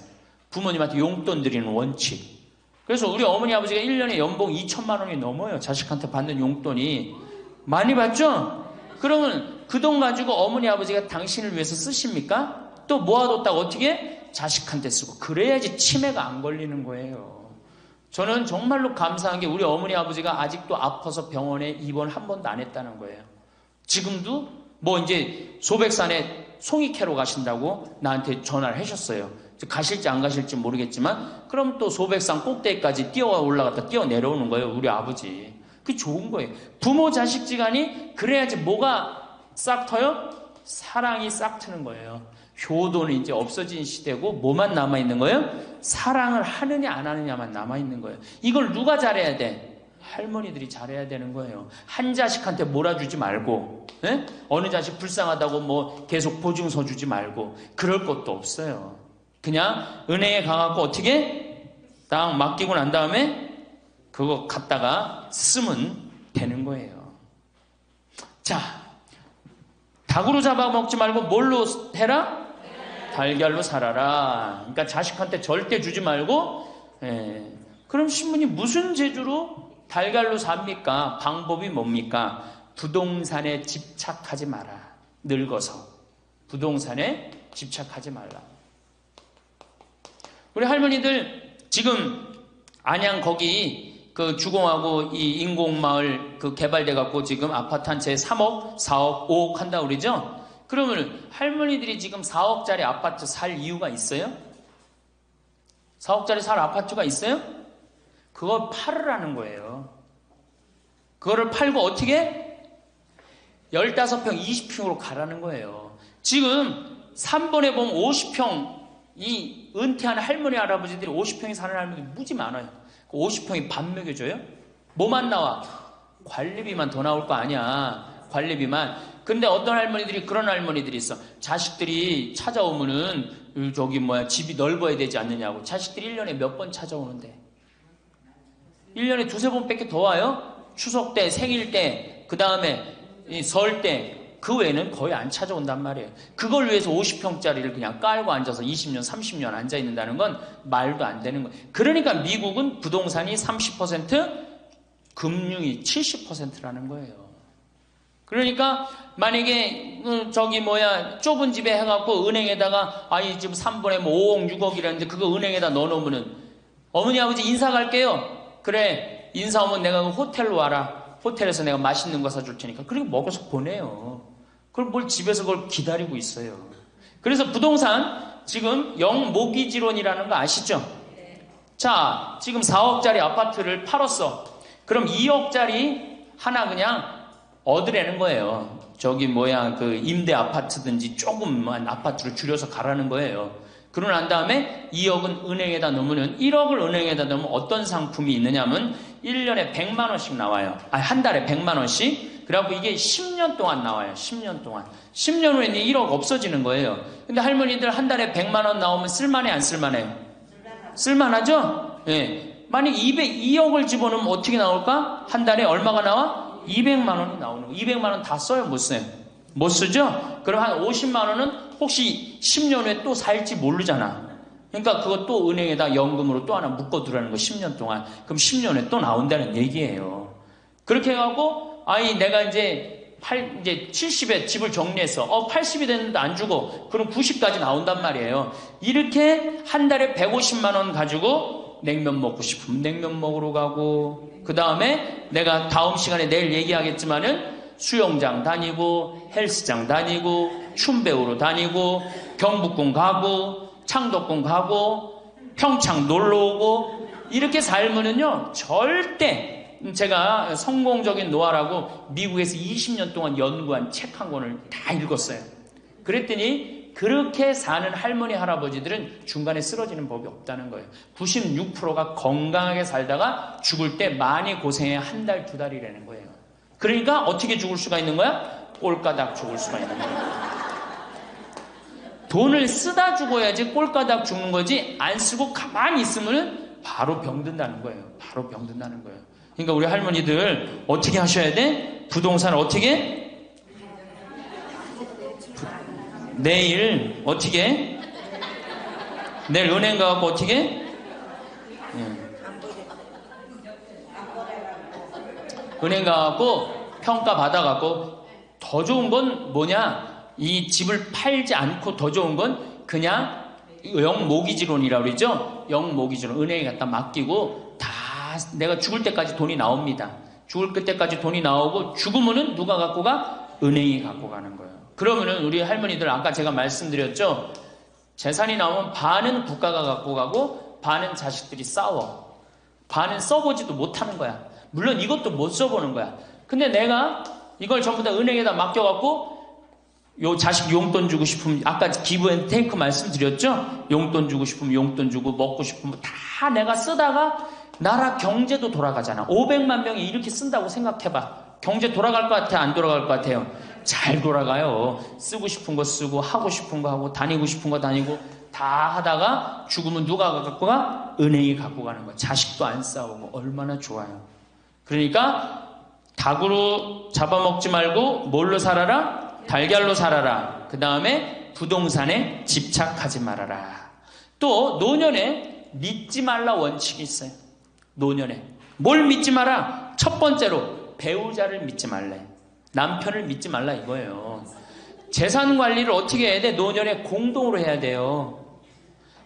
부모님한테 용돈 드리는 원칙. 그래서 우리 어머니 아버지가 1년에 연봉 2천만 원이 넘어요. 자식한테 받는 용돈이. 많이 받죠? 그러면 그 돈 가지고 어머니 아버지가 당신을 위해서 쓰십니까? 또 모아뒀다가 어떻게? 자식한테 쓰고. 그래야지 치매가 안 걸리는 거예요. 저는 정말로 감사한 게 우리 어머니 아버지가 아직도 아파서 병원에 입원 한 번도 안 했다는 거예요. 지금도 뭐 이제 소백산에 송이 캐러 가신다고 나한테 전화를 하셨어요. 가실지 안 가실지 모르겠지만 그럼 또 소백산 꼭대기까지 뛰어 올라갔다 뛰어 내려오는 거예요. 우리 아버지. 그게 좋은 거예요. 부모 자식 지간이 그래야지 뭐가 싹 터요? 사랑이 싹 트는 거예요. 효도는 이제 없어진 시대고 뭐만 남아있는 거예요? 사랑을 하느냐 안 하느냐만 남아있는 거예요. 이걸 누가 잘해야 돼? 할머니들이 잘해야 되는 거예요. 한 자식한테 몰아주지 말고, 예? 어느 자식 불쌍하다고 뭐 계속 보증서 주지 말고 그럴 것도 없어요. 그냥 은행에 가갖고 어떻게 딱 맡기고 난 다음에 그거 갖다가 쓰면 되는 거예요. 자, 닭으로 잡아먹지 말고 뭘로 해라? 달걀로 살아라. 그러니까 자식한테 절대 주지 말고. 그럼 신부님 무슨 재주로 달걀로 삽니까? 방법이 뭡니까? 부동산에 집착하지 마라. 늙어서 부동산에 집착하지 말라. 우리 할머니들 지금 안양 거기 그 주공하고 이 인공마을 그 개발돼 갖고 지금 아파트 한 채 3억, 4억, 5억 한다고 그러죠? 그러면 할머니들이 지금 4억짜리 아파트 살 이유가 있어요? 4억짜리 살 아파트가 있어요? 그걸 팔으라는 거예요. 그거를 팔고 어떻게? 15평, 20평으로 가라는 거예요. 지금 3번에 보면 50평, 이 은퇴한 할머니, 할아버지들이 50평에 사는 할머니 무지 많아요. 그 50평이 밥 먹여줘요? 뭐만 나와? 관리비만 더 나올 거 아니야. 관리비만. 근데 어떤 할머니들이 그런 할머니들이 있어. 자식들이 찾아오면은 저기 집이 넓어야 되지 않느냐고. 자식들이 1년에 몇 번 찾아오는데 1년에 두세 번밖에 더 와요? 추석 때, 생일 때, 그 다음에 설 때. 그 외에는 거의 안 찾아온단 말이에요. 그걸 위해서 50평짜리를 그냥 깔고 앉아서 20년, 30년 앉아있는다는 건 말도 안 되는 거예요. 그러니까 미국은 부동산이 30%, 금융이 70%라는 거예요. 그러니까 만약에 좁은 집에 해갖고 은행에다가 이 집 3번에 5억, 6억이라는데 그거 은행에다 넣어놓으면은 어머니, 아버지 인사 갈게요. 그래, 인사 오면 내가 그 호텔로 와라. 호텔에서 내가 맛있는 거 사줄 테니까. 그리고 먹어서 보내요. 그럼 뭘 집에서 그걸 기다리고 있어요. 그래서 부동산 지금 영모기지론이라는 거 아시죠? 자, 지금 4억짜리 아파트를 팔았어. 그럼 2억짜리 하나 그냥 얻으라는 거예요. 그 임대 아파트든지 조금만 아파트로 줄여서 가라는 거예요. 그러고 난 다음에 2억은 은행에다 넣으면 1억을 은행에다 넣으면 어떤 상품이 있느냐면 1년에 100만 원씩 나와요. 한 달에 100만 원씩. 그래갖고 이게 10년 동안 나와요. 10년 동안. 10년 후에는 1억 없어지는 거예요. 근데 할머니들 한 달에 100만 원 나오면 쓸만해, 안 쓸만해요? 쓸만하죠? 예. 만약 2억을 집어넣으면 어떻게 나올까? 한 달에 얼마가 나와? 200만 원이 나오는 거예요. 200만 원 다 써요? 못 써요? 못 쓰죠? 그럼 한 50만 원은 혹시 10년 후에 또 살지 모르잖아. 그러니까 그거 또 은행에다 연금으로 또 하나 묶어두라는 거 10년 동안. 그럼 10년 후에 또 나온다는 얘기예요. 그렇게 해갖고 내가 이제 70에 집을 정리했어. 80이 됐는데 안 주고 그럼 90까지 나온단 말이에요. 이렇게 한 달에 150만 원 가지고 냉면 먹고 싶으면 냉면 먹으러 가고, 그 다음에 내가 다음 시간에 내일 얘기하겠지만은 수영장 다니고 헬스장 다니고 춤 배우러 다니고 경복궁 가고 창덕궁 가고 평창 놀러 오고 이렇게 살면은요 절대 제가 성공적인 노화라고 미국에서 20년 동안 연구한 책 한 권을 다 읽었어요. 그랬더니 그렇게 사는 할머니 할아버지들은 중간에 쓰러지는 법이 없다는 거예요. 96%가 건강하게 살다가 죽을 때 많이 고생해야 한 달, 두 달이라는 거예요. 그러니까 어떻게 죽을 수가 있는 거야? 꼴까닥 죽을 수가 있는 거예요. 돈을 쓰다 죽어야지 꼴까닥 죽는 거지, 안 쓰고 가만히 있으면 바로 병든다는 거예요. 바로 병든다는 거예요. 그러니까 우리 할머니들 어떻게 하셔야 돼? 부동산을 어떻게? 내일 어떻게? 내일 은행 가갖고 어떻게? 은행 가갖고 평가 받아갖고 더 좋은 건 뭐냐? 이 집을 팔지 않고 더 좋은 건 그냥 영모기지론이라고 그러죠? 영모기지론. 은행에 갖다 맡기고 다 내가 죽을 때까지 돈이 나옵니다. 죽을 때까지 돈이 나오고 죽으면은 누가 갖고 가? 은행이 갖고 가는 거예요. 그러면은 우리 할머니들 아까 제가 말씀드렸죠? 재산이 나오면 반은 국가가 갖고 가고 반은 자식들이 싸워. 반은 써보지도 못하는 거야. 물론 이것도 못 써보는 거야. 근데 내가 이걸 전부 다 은행에다 맡겨갖고 요 자식 용돈 주고 싶으면 아까 기브 앤 테이크 말씀드렸죠? 용돈 주고 싶으면 용돈 주고 먹고 싶으면 다 내가 쓰다가 나라 경제도 돌아가잖아. 500만 명이 이렇게 쓴다고 생각해봐. 경제 돌아갈 것 같아? 안 돌아갈 것 같아요? 잘 돌아가요. 쓰고 싶은 거 쓰고 하고 싶은 거 하고 다니고 싶은 거 다니고 다 하다가 죽으면 누가 갖고 가? 은행이 갖고 가는 거야. 자식도 안 싸우고 얼마나 좋아요. 그러니까 닭으로 잡아먹지 말고 뭘로 살아라? 달걀로 살아라. 그 다음에 부동산에 집착하지 말아라. 또 노년에 믿지 말라 원칙이 있어요. 노년에 뭘 믿지 마라? 첫 번째로 배우자를 믿지 말래. 남편을 믿지 말라 이거예요. 재산 관리를 어떻게 해야 돼? 노년에 공동으로 해야 돼요.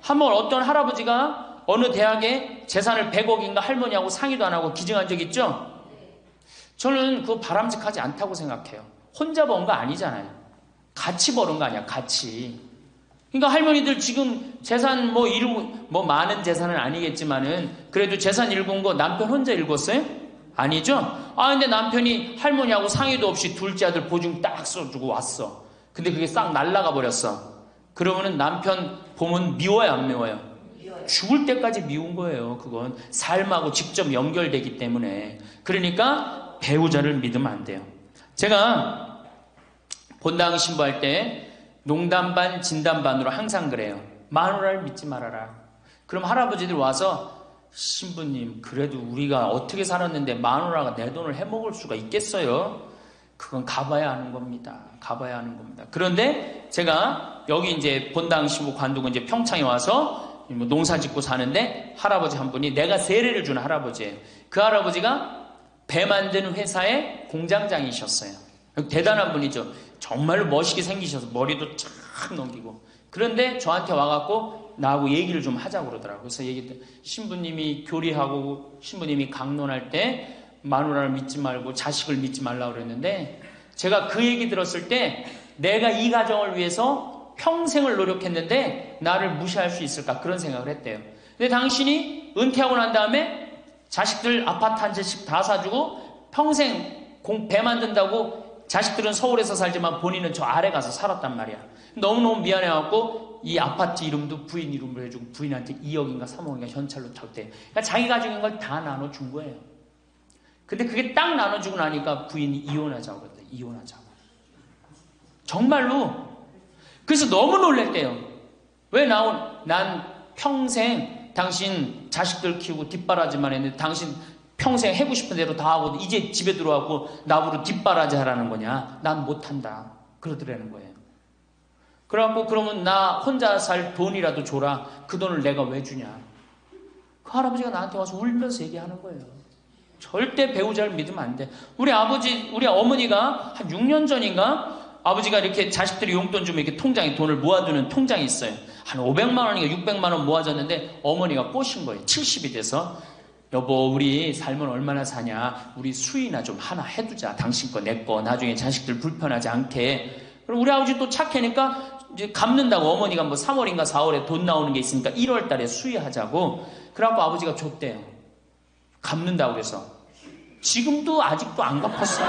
한번 어떤 할아버지가 어느 대학에 재산을 100억인가 할머니하고 상의도 안 하고 기증한 적 있죠? 저는 그거 바람직하지 않다고 생각해요. 혼자 번 거 아니잖아요. 같이 버는 거 아니야, 같이. 그러니까 할머니들 지금 재산 많은 재산은 아니겠지만은 그래도 재산 읽은 거 남편 혼자 읽었어요? 아니죠? 근데 남편이 할머니하고 상의도 없이 둘째 아들 보증 딱 써주고 왔어. 근데 그게 싹 날라가 버렸어. 그러면은 남편 보면 미워요, 안 미워요? 죽을 때까지 미운 거예요. 그건 삶하고 직접 연결되기 때문에. 그러니까 배우자를 믿으면 안 돼요. 제가 본당 신부할 때 농담 반 진담 반으로 항상 그래요. 마누라를 믿지 말아라. 그럼 할아버지들 와서 신부님 그래도 우리가 어떻게 살았는데 마누라가 내 돈을 해먹을 수가 있겠어요? 그건 가봐야 하는 겁니다. 가봐야 하는 겁니다. 그런데 제가 여기 이제 본당 신부 관두고 이제 평창에 와서 농사 짓고 사는데 할아버지 한 분이 내가 세례를 주는 할아버지예요. 그 할아버지가 배 만드는 회사의 공장장이셨어요. 대단한 분이죠. 정말로 멋있게 생기셔서 머리도 쫙 넘기고. 그런데 저한테 와갖고 나하고 얘기를 좀 하자고 그러더라고요. 그래서 얘기했더니 신부님이 교리하고 신부님이 강론할 때 마누라를 믿지 말고 자식을 믿지 말라고 그랬는데 제가 그 얘기 들었을 때 내가 이 가정을 위해서 평생을 노력했는데 나를 무시할 수 있을까 그런 생각을 했대요. 근데 당신이 은퇴하고 난 다음에 자식들 아파트 한 채씩 다 사주고 평생 배 만든다고 자식들은 서울에서 살지만 본인은 저 아래 가서 살았단 말이야. 너무너무 미안해갖고 이 아파트 이름도 부인 이름으로 해주고 부인한테 2억인가 3억인가 현찰로 줬대요. 그러니까 자기 가족인 걸 다 나눠준 거예요. 근데 그게 딱 나눠주고 나니까 부인이 이혼하자고 그랬대요. 이혼하자고. 정말로. 그래서 너무 놀랬대요. 왜 난 평생 당신 자식들 키우고 뒷바라지만 했는데 당신 평생 해고 싶은 대로 다 하고 이제 집에 들어와고 나보고 뒷바라지 하라는 거냐? 난 못한다. 그러더라는 거예요. 그래갖고 그러면 나 혼자 살 돈이라도 줘라. 그 돈을 내가 왜 주냐? 그 할아버지가 나한테 와서 울면서 얘기하는 거예요. 절대 배우자를 믿으면 안 돼. 우리 어머니가 한 6년 전인가 아버지가 이렇게 자식들이 용돈 주면 이렇게 통장에 돈을 모아두는 통장이 있어요. 한 500만 원인가 600만 원 모아졌는데 어머니가 꼬신 거예요. 70이 돼서 여보 우리 살면 얼마나 사냐. 우리 수의나 좀 하나 해두자. 당신 거 내 거 나중에 자식들 불편하지 않게. 그럼 우리 아버지 또 착하니까 이제 갚는다고 어머니가 뭐 3월인가 4월에 돈 나오는 게 있으니까 1월 달에 수의하자고. 그래갖고 아버지가 줬대요. 갚는다고 그래서. 지금도 아직도 안 갚았어요.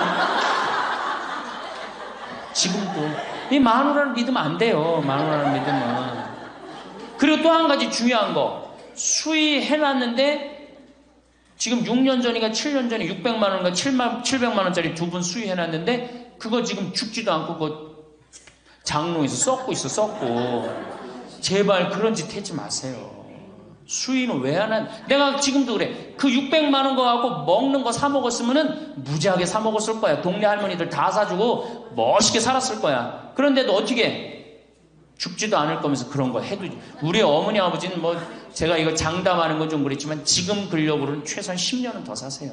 지금도. 이 마누라를 믿으면 안 돼요. 마누라를 믿으면. 그리고 또 한 가지 중요한 거. 수의해놨는데 지금 6년 전인가 7년 전에 600만 원인가 700만 원짜리 두 분 수의해놨는데 그거 지금 죽지도 않고 그거 장롱에서 썩고 있어. 썩고. 제발 그런 짓 하지 마세요. 수의는 왜 하나? 내가 지금도 그래. 그 600만 원 거 갖고 먹는 거 사 먹었으면은 무지하게 사 먹었을 거야. 동네 할머니들 다 사주고 멋있게 살았을 거야. 그런데도 어떻게 해? 죽지도 않을 거면서 그런 거 해도. 우리 어머니 아버지는 뭐 제가 이거 장담하는 건 좀 그랬지만 지금 근력으로는 최소한 10년은 더 사세요.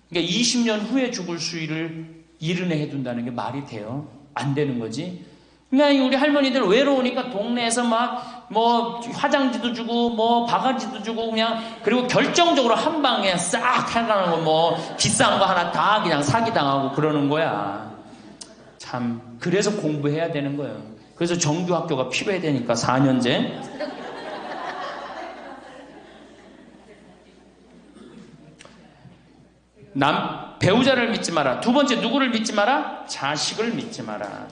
그러니까 20년 후에 죽을 수의를 이른해 해둔다는 게 말이 돼요? 안 되는 거지. 그러니까 우리 할머니들 외로우니까 동네에서 막 뭐 화장지도 주고 뭐 바가지도 주고 그냥. 그리고 결정적으로 한 방에 싹 해가는 거 뭐 비싼 거 하나 다 그냥 사기당하고 그러는 거야. 참 그래서 공부해야 되는 거예요. 그래서 정규학교가 필요해야 되니까 4년제. 배우자를 믿지 마라. 두 번째 누구를 믿지 마라? 자식을 믿지 마라.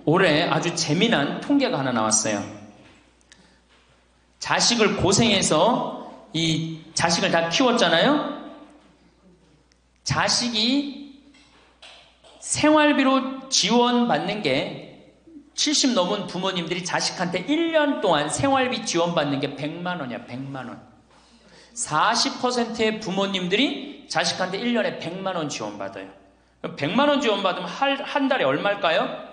올해 아주 재미난 통계가 하나 나왔어요. 자식을 고생해서 이 자식을 다 키웠잖아요. 자식이 생활비로 지원받는 게 70 넘은 부모님들이 자식한테 1년 동안 생활비 지원받는 게 100만 원이야. 100만 원. 40%의 부모님들이 자식한테 1년에 100만 원 지원받아요. 100만 원 지원받으면 한 달에 얼마일까요?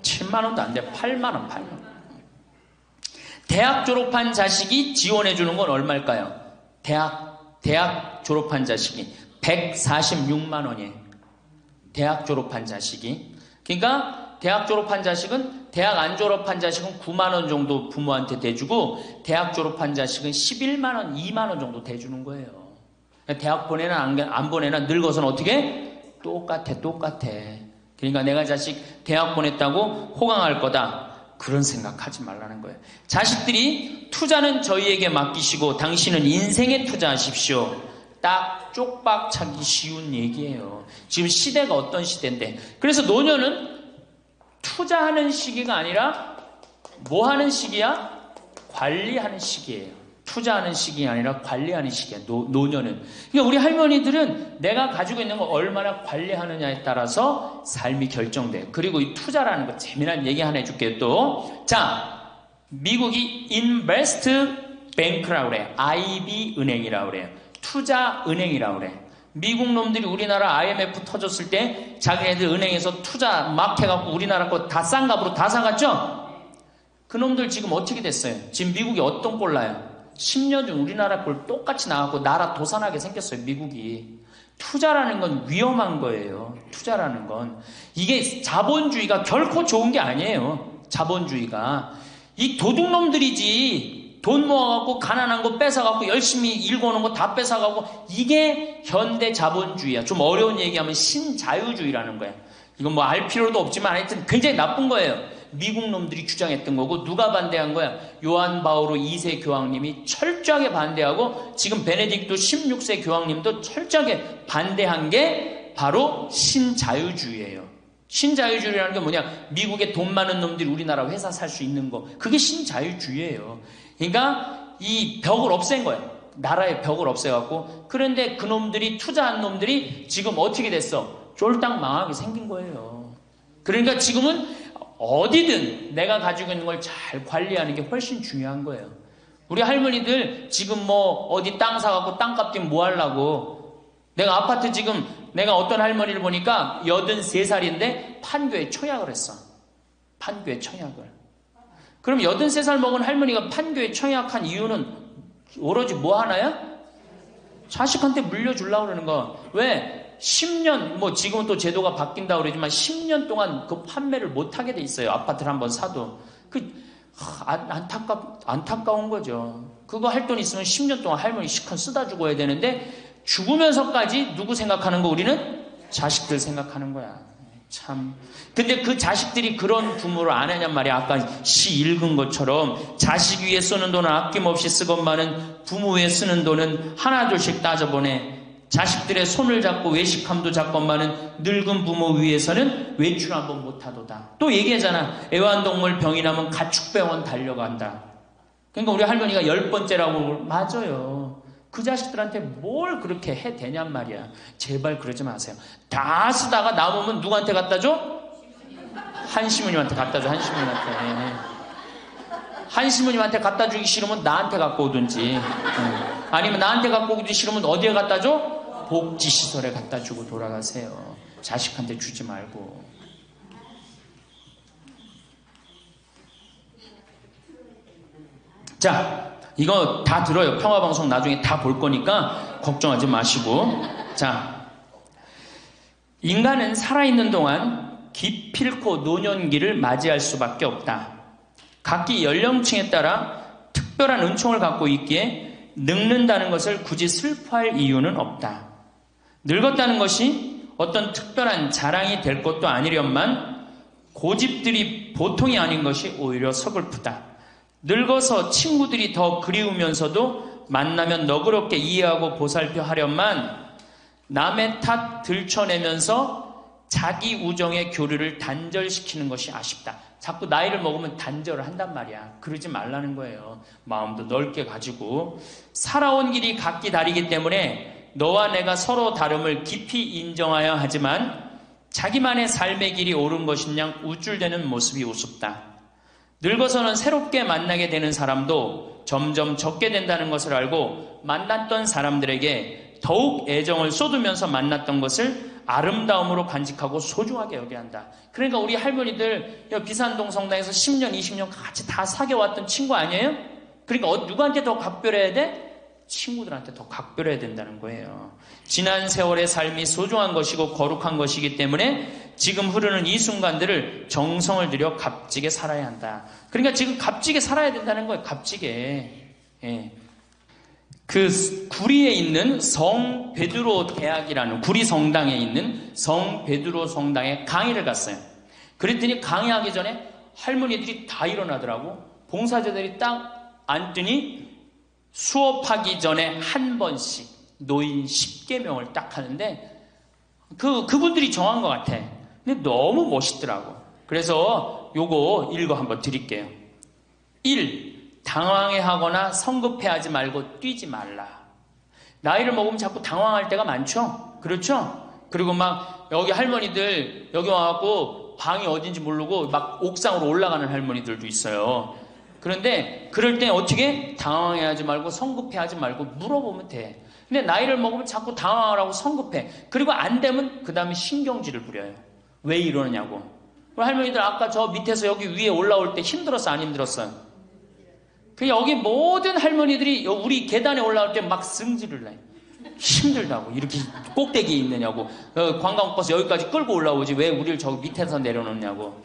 7만 원도 안 돼요. 8만 원, 8만 원. 대학 졸업한 자식이 지원해주는 건 얼마일까요? 대학 졸업한 자식이 146만 원이에요. 대학 졸업한 자식이. 그러니까 대학 졸업한 자식은, 대학 안 졸업한 자식은 9만 원 정도 부모한테 대주고 대학 졸업한 자식은 11만 원, 2만 원 정도 대주는 거예요. 대학 보내나 안 보내나 늙어서는 어떻게? 똑같아. 그러니까 내가 자식 대학 보냈다고 호강할 거다. 그런 생각하지 말라는 거예요. 자식들이 투자는 저희에게 맡기시고 당신은 인생에 투자하십시오. 딱 쪽박 차기 쉬운 얘기예요. 지금 시대가 어떤 시대인데. 그래서 노년은 투자하는 시기가 아니라 뭐 하는 시기야? 관리하는 시기예요. 투자하는 시기가 아니라 관리하는 시기야. 노년은. 그러니까 우리 할머니들은 내가 가지고 있는 걸 얼마나 관리하느냐에 따라서 삶이 결정돼. 그리고 이 투자라는 거 재미난 얘기 하나 해줄게요. 또. 자, 미국이 Invest Bank라고 그래. IB 은행이라고 그래요. 투자 은행이라고 그래. 미국 놈들이 우리나라 IMF 터졌을 때 자기네들 은행에서 투자 막 해갖고 우리나라 거 다 싼 값으로 다 사갔죠? 그 놈들 지금 어떻게 됐어요? 지금 미국이 어떤 꼴 나요? 10년 전 우리나라 꼴 똑같이 나왔고 나라 도산하게 생겼어요. 미국이. 투자라는 건 위험한 거예요. 투자라는 건. 이게 자본주의가 결코 좋은 게 아니에요. 자본주의가. 이 도둑놈들이지. 돈 모아갖고 가난한 거 뺏어갖고 열심히 일궈놓은 거 다 뺏어가고. 이게 현대 자본주의야. 좀 어려운 얘기하면 신자유주의라는 거야. 이건 뭐 알 필요도 없지만 하여튼 굉장히 나쁜 거예요. 미국 놈들이 주장했던 거고. 누가 반대한 거야? 요한 바오로 2세 교황님이 철저하게 반대하고 지금 베네딕토 16세 교황님도 철저하게 반대한 게 바로 신자유주의예요. 신자유주의라는 게 뭐냐? 미국에 돈 많은 놈들이 우리나라 회사 살 수 있는 거. 그게 신자유주의예요. 그러니까 이 벽을 없앤 거예요. 나라의 벽을 없애갖고. 그런데 그 놈들이 투자한 놈들이 지금 어떻게 됐어? 쫄딱 망하게 생긴 거예요. 그러니까 지금은 어디든 내가 가지고 있는 걸 잘 관리하는 게 훨씬 중요한 거예요. 우리 할머니들 지금 뭐 어디 땅 사갖고 땅값 뛰면 뭐 하려고. 내가 아파트 지금 내가 어떤 할머니를 보니까 83살인데 판교에 청약을 했어. 판교에 청약을. 그럼 83살 먹은 할머니가 판교에 청약한 이유는 오로지 뭐 하나야? 자식한테 물려주려고 그러는 거. 왜? 10년, 뭐 지금은 또 제도가 바뀐다고 그러지만 10년 동안 그 판매를 못하게 돼 있어요. 아파트를 한번 사도. 안타까운 거죠. 그거 할 돈 있으면 10년 동안 할머니 시컨 쓰다 죽어야 되는데 죽으면서까지 누구 생각하는 거? 우리는 자식들 생각하는 거야. 참. 근데 그 자식들이 그런 부모를 안 하냔 말이야. 아까 시 읽은 것처럼 자식 위에 쓰는 돈은 아낌없이 쓰건만은 부모 위에 쓰는 돈은 하나둘씩 따져보내. 자식들의 손을 잡고 외식함도 잡건만은 늙은 부모 위해서는 외출 한번 못하도다. 또 얘기하잖아. 애완동물 병이 나면 가축병원 달려간다. 그러니까 우리 할머니가 10번째라고. 맞아요. 그 자식들한테 뭘 그렇게 해 대냔 말이야. 제발 그러지 마세요. 다 쓰다가 남으면 누구한테 갖다 줘? 한시모님한테 갖다 줘. 한시모님한테. 한시모님한테 갖다 주기 싫으면 나한테 갖고 오든지, 아니면 나한테 갖고 오기 싫으면 어디에 갖다 줘? 복지시설에 갖다 주고 돌아가세요. 자식한테 주지 말고. 자, 이거 다 들어요. 평화방송 나중에 다 볼 거니까 걱정하지 마시고. 자, 인간은 살아있는 동안 기필코 노년기를 맞이할 수밖에 없다. 각기 연령층에 따라 특별한 은총을 갖고 있기에 늙는다는 것을 굳이 슬퍼할 이유는 없다. 늙었다는 것이 어떤 특별한 자랑이 될 것도 아니련만 고집들이 보통이 아닌 것이 오히려 서글프다. 늙어서 친구들이 더 그리우면서도 만나면 너그럽게 이해하고 보살펴 하련만 남의 탓 들춰내면서 자기 우정의 교류를 단절시키는 것이 아쉽다. 자꾸 나이를 먹으면 단절을 한단 말이야. 그러지 말라는 거예요. 마음도 넓게 가지고. 살아온 길이 각기 다르기 때문에 너와 내가 서로 다름을 깊이 인정하여야 하지만 자기만의 삶의 길이 옳은 것인양 우쭐대는 모습이 우습다. 늙어서는 새롭게 만나게 되는 사람도 점점 적게 된다는 것을 알고 만났던 사람들에게 더욱 애정을 쏟으면서 만났던 것을 아름다움으로 간직하고 소중하게 여겨야 한다. 그러니까 우리 할머니들 비산동 성당에서 10년, 20년 같이 다 사귀어왔던 친구 아니에요? 그러니까 누구한테 더 각별해야 돼? 친구들한테 더 각별해야 된다는 거예요. 지난 세월의 삶이 소중한 것이고 거룩한 것이기 때문에 지금 흐르는 이 순간들을 정성을 들여 값지게 살아야 한다. 그러니까 지금 값지게 살아야 된다는 거예요. 값지게. 예. 그 구리에 있는 성 베드로 대학이라는 구리 성당에 있는 성 베드로 성당에 강의를 갔어요. 그랬더니 강의하기 전에 할머니들이 다 일어나더라고. 봉사자들이 딱 앉더니 수업하기 전에 한 번씩 노인 10계명을 딱 하는데 그분들이 정한 것 같아. 근데 너무 멋있더라고. 그래서 요거 읽어 한번 드릴게요. 1. 당황해하거나 성급해하지 말고 뛰지 말라. 나이를 먹으면 자꾸 당황할 때가 많죠? 그렇죠? 그리고 막 여기 할머니들 여기 와갖고 방이 어딘지 모르고 막 옥상으로 올라가는 할머니들도 있어요. 그런데 그럴 때 어떻게? 당황해하지 말고 성급해하지 말고 물어보면 돼. 근데 나이를 먹으면 자꾸 당황하라고 성급해. 그리고 안 되면 그 다음에 신경질을 부려요. 왜 이러느냐고. 할머니들 아까 저 밑에서 여기 위에 올라올 때 힘들었어 안 힘들었어요? 그 여기 모든 할머니들이 우리 계단에 올라올 때 막 승질을 내. 힘들다고. 이렇게 꼭대기에 있느냐고. 관광버스 여기까지 끌고 올라오지 왜 우리를 저 밑에서 내려놓냐고.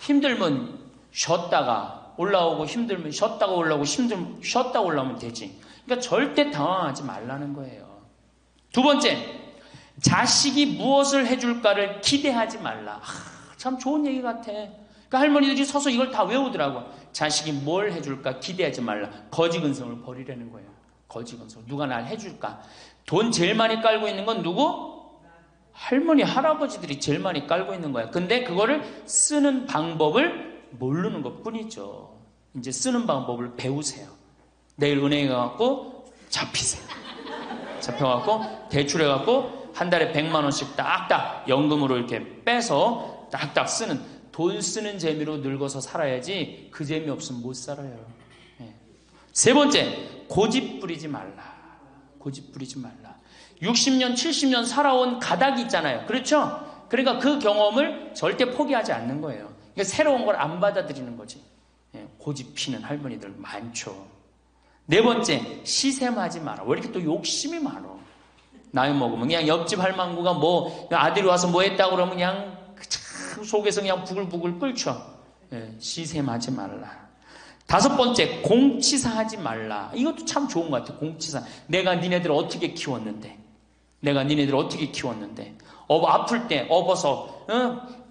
힘들면 쉬었다가 올라오고 힘들면 쉬었다가 올라오고 힘들면 쉬었다가 올라오면 되지. 그러니까 절대 당황하지 말라는 거예요. 두 번째, 자식이 무엇을 해줄까를 기대하지 말라. 참 좋은 얘기 같아. 그러니까 할머니들이 서서 이걸 다 외우더라고. 자식이 뭘 해줄까 기대하지 말라. 거지근성을 버리라는 거예요. 거지근성. 누가 날 해줄까. 돈 제일 많이 깔고 있는 건 누구? 할머니, 할아버지들이 제일 많이 깔고 있는 거야. 근데 그거를 쓰는 방법을 모르는 것 뿐이죠. 이제 쓰는 방법을 배우세요. 내일 은행에 가갖고 잡히세요. 잡혀갖고 대출해갖고 한 달에 100만 원씩 딱딱 연금으로 이렇게 빼서 딱딱 쓰는, 돈 쓰는 재미로 늙어서 살아야지 그 재미 없으면 못 살아요. 세 번째, 고집 부리지 말라. 고집 부리지 말라. 60년, 70년 살아온 가닥이 있잖아요. 그렇죠? 그러니까 그 경험을 절대 포기하지 않는 거예요. 그러니까 새로운 걸 안 받아들이는 거지. 고집 피는 할머니들 많죠. 네 번째, 시샘하지 마라. 왜 이렇게 또 욕심이 많어? 나이 먹으면 그냥 옆집 할망구가 뭐 아들이 와서 뭐 했다고 그러면 그냥 속에서 그냥 부글부글 끓죠. 시샘하지 말라. 다섯 번째, 공치사하지 말라. 이것도 참 좋은 것 같아. 공치사. 내가 니네들 어떻게 키웠는데, 내가 니네들 어떻게 키웠는데, 아플 때 업어서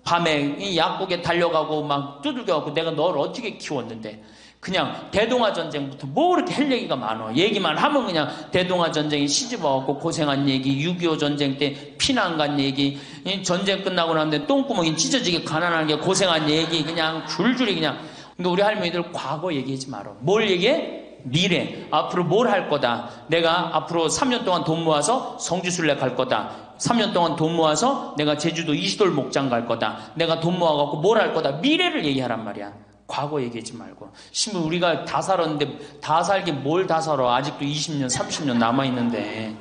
밤에 이 약국에 달려가고 막 두들겨갖고 내가 널 어떻게 키웠는데. 그냥 대동아 전쟁부터 뭐 그렇게 할 얘기가 많아. 얘기만 하면 그냥 대동아 전쟁이 시집와갖고 고생한 얘기, 6.25 전쟁 때 피난 간 얘기, 이 전쟁 끝나고 나면 똥구멍이 찢어지게 가난한 게 고생한 얘기, 그냥 줄줄이 그냥. 근데 우리 할머니들 과거 얘기하지 말아. 뭘 얘기해? 미래. 앞으로 뭘 할 거다. 내가 앞으로 3년 동안 돈 모아서 성지순례 갈 거다. 3년 동안 돈 모아서 내가 제주도 이시돌 목장 갈 거다. 내가 돈 모아갖고 뭘 할 거다. 미래를 얘기하란 말이야. 과거 얘기하지 말고. 심지어 우리가 다 살았는데 다 살긴 뭘 다 살아. 아직도 20년, 30년 남아있는데.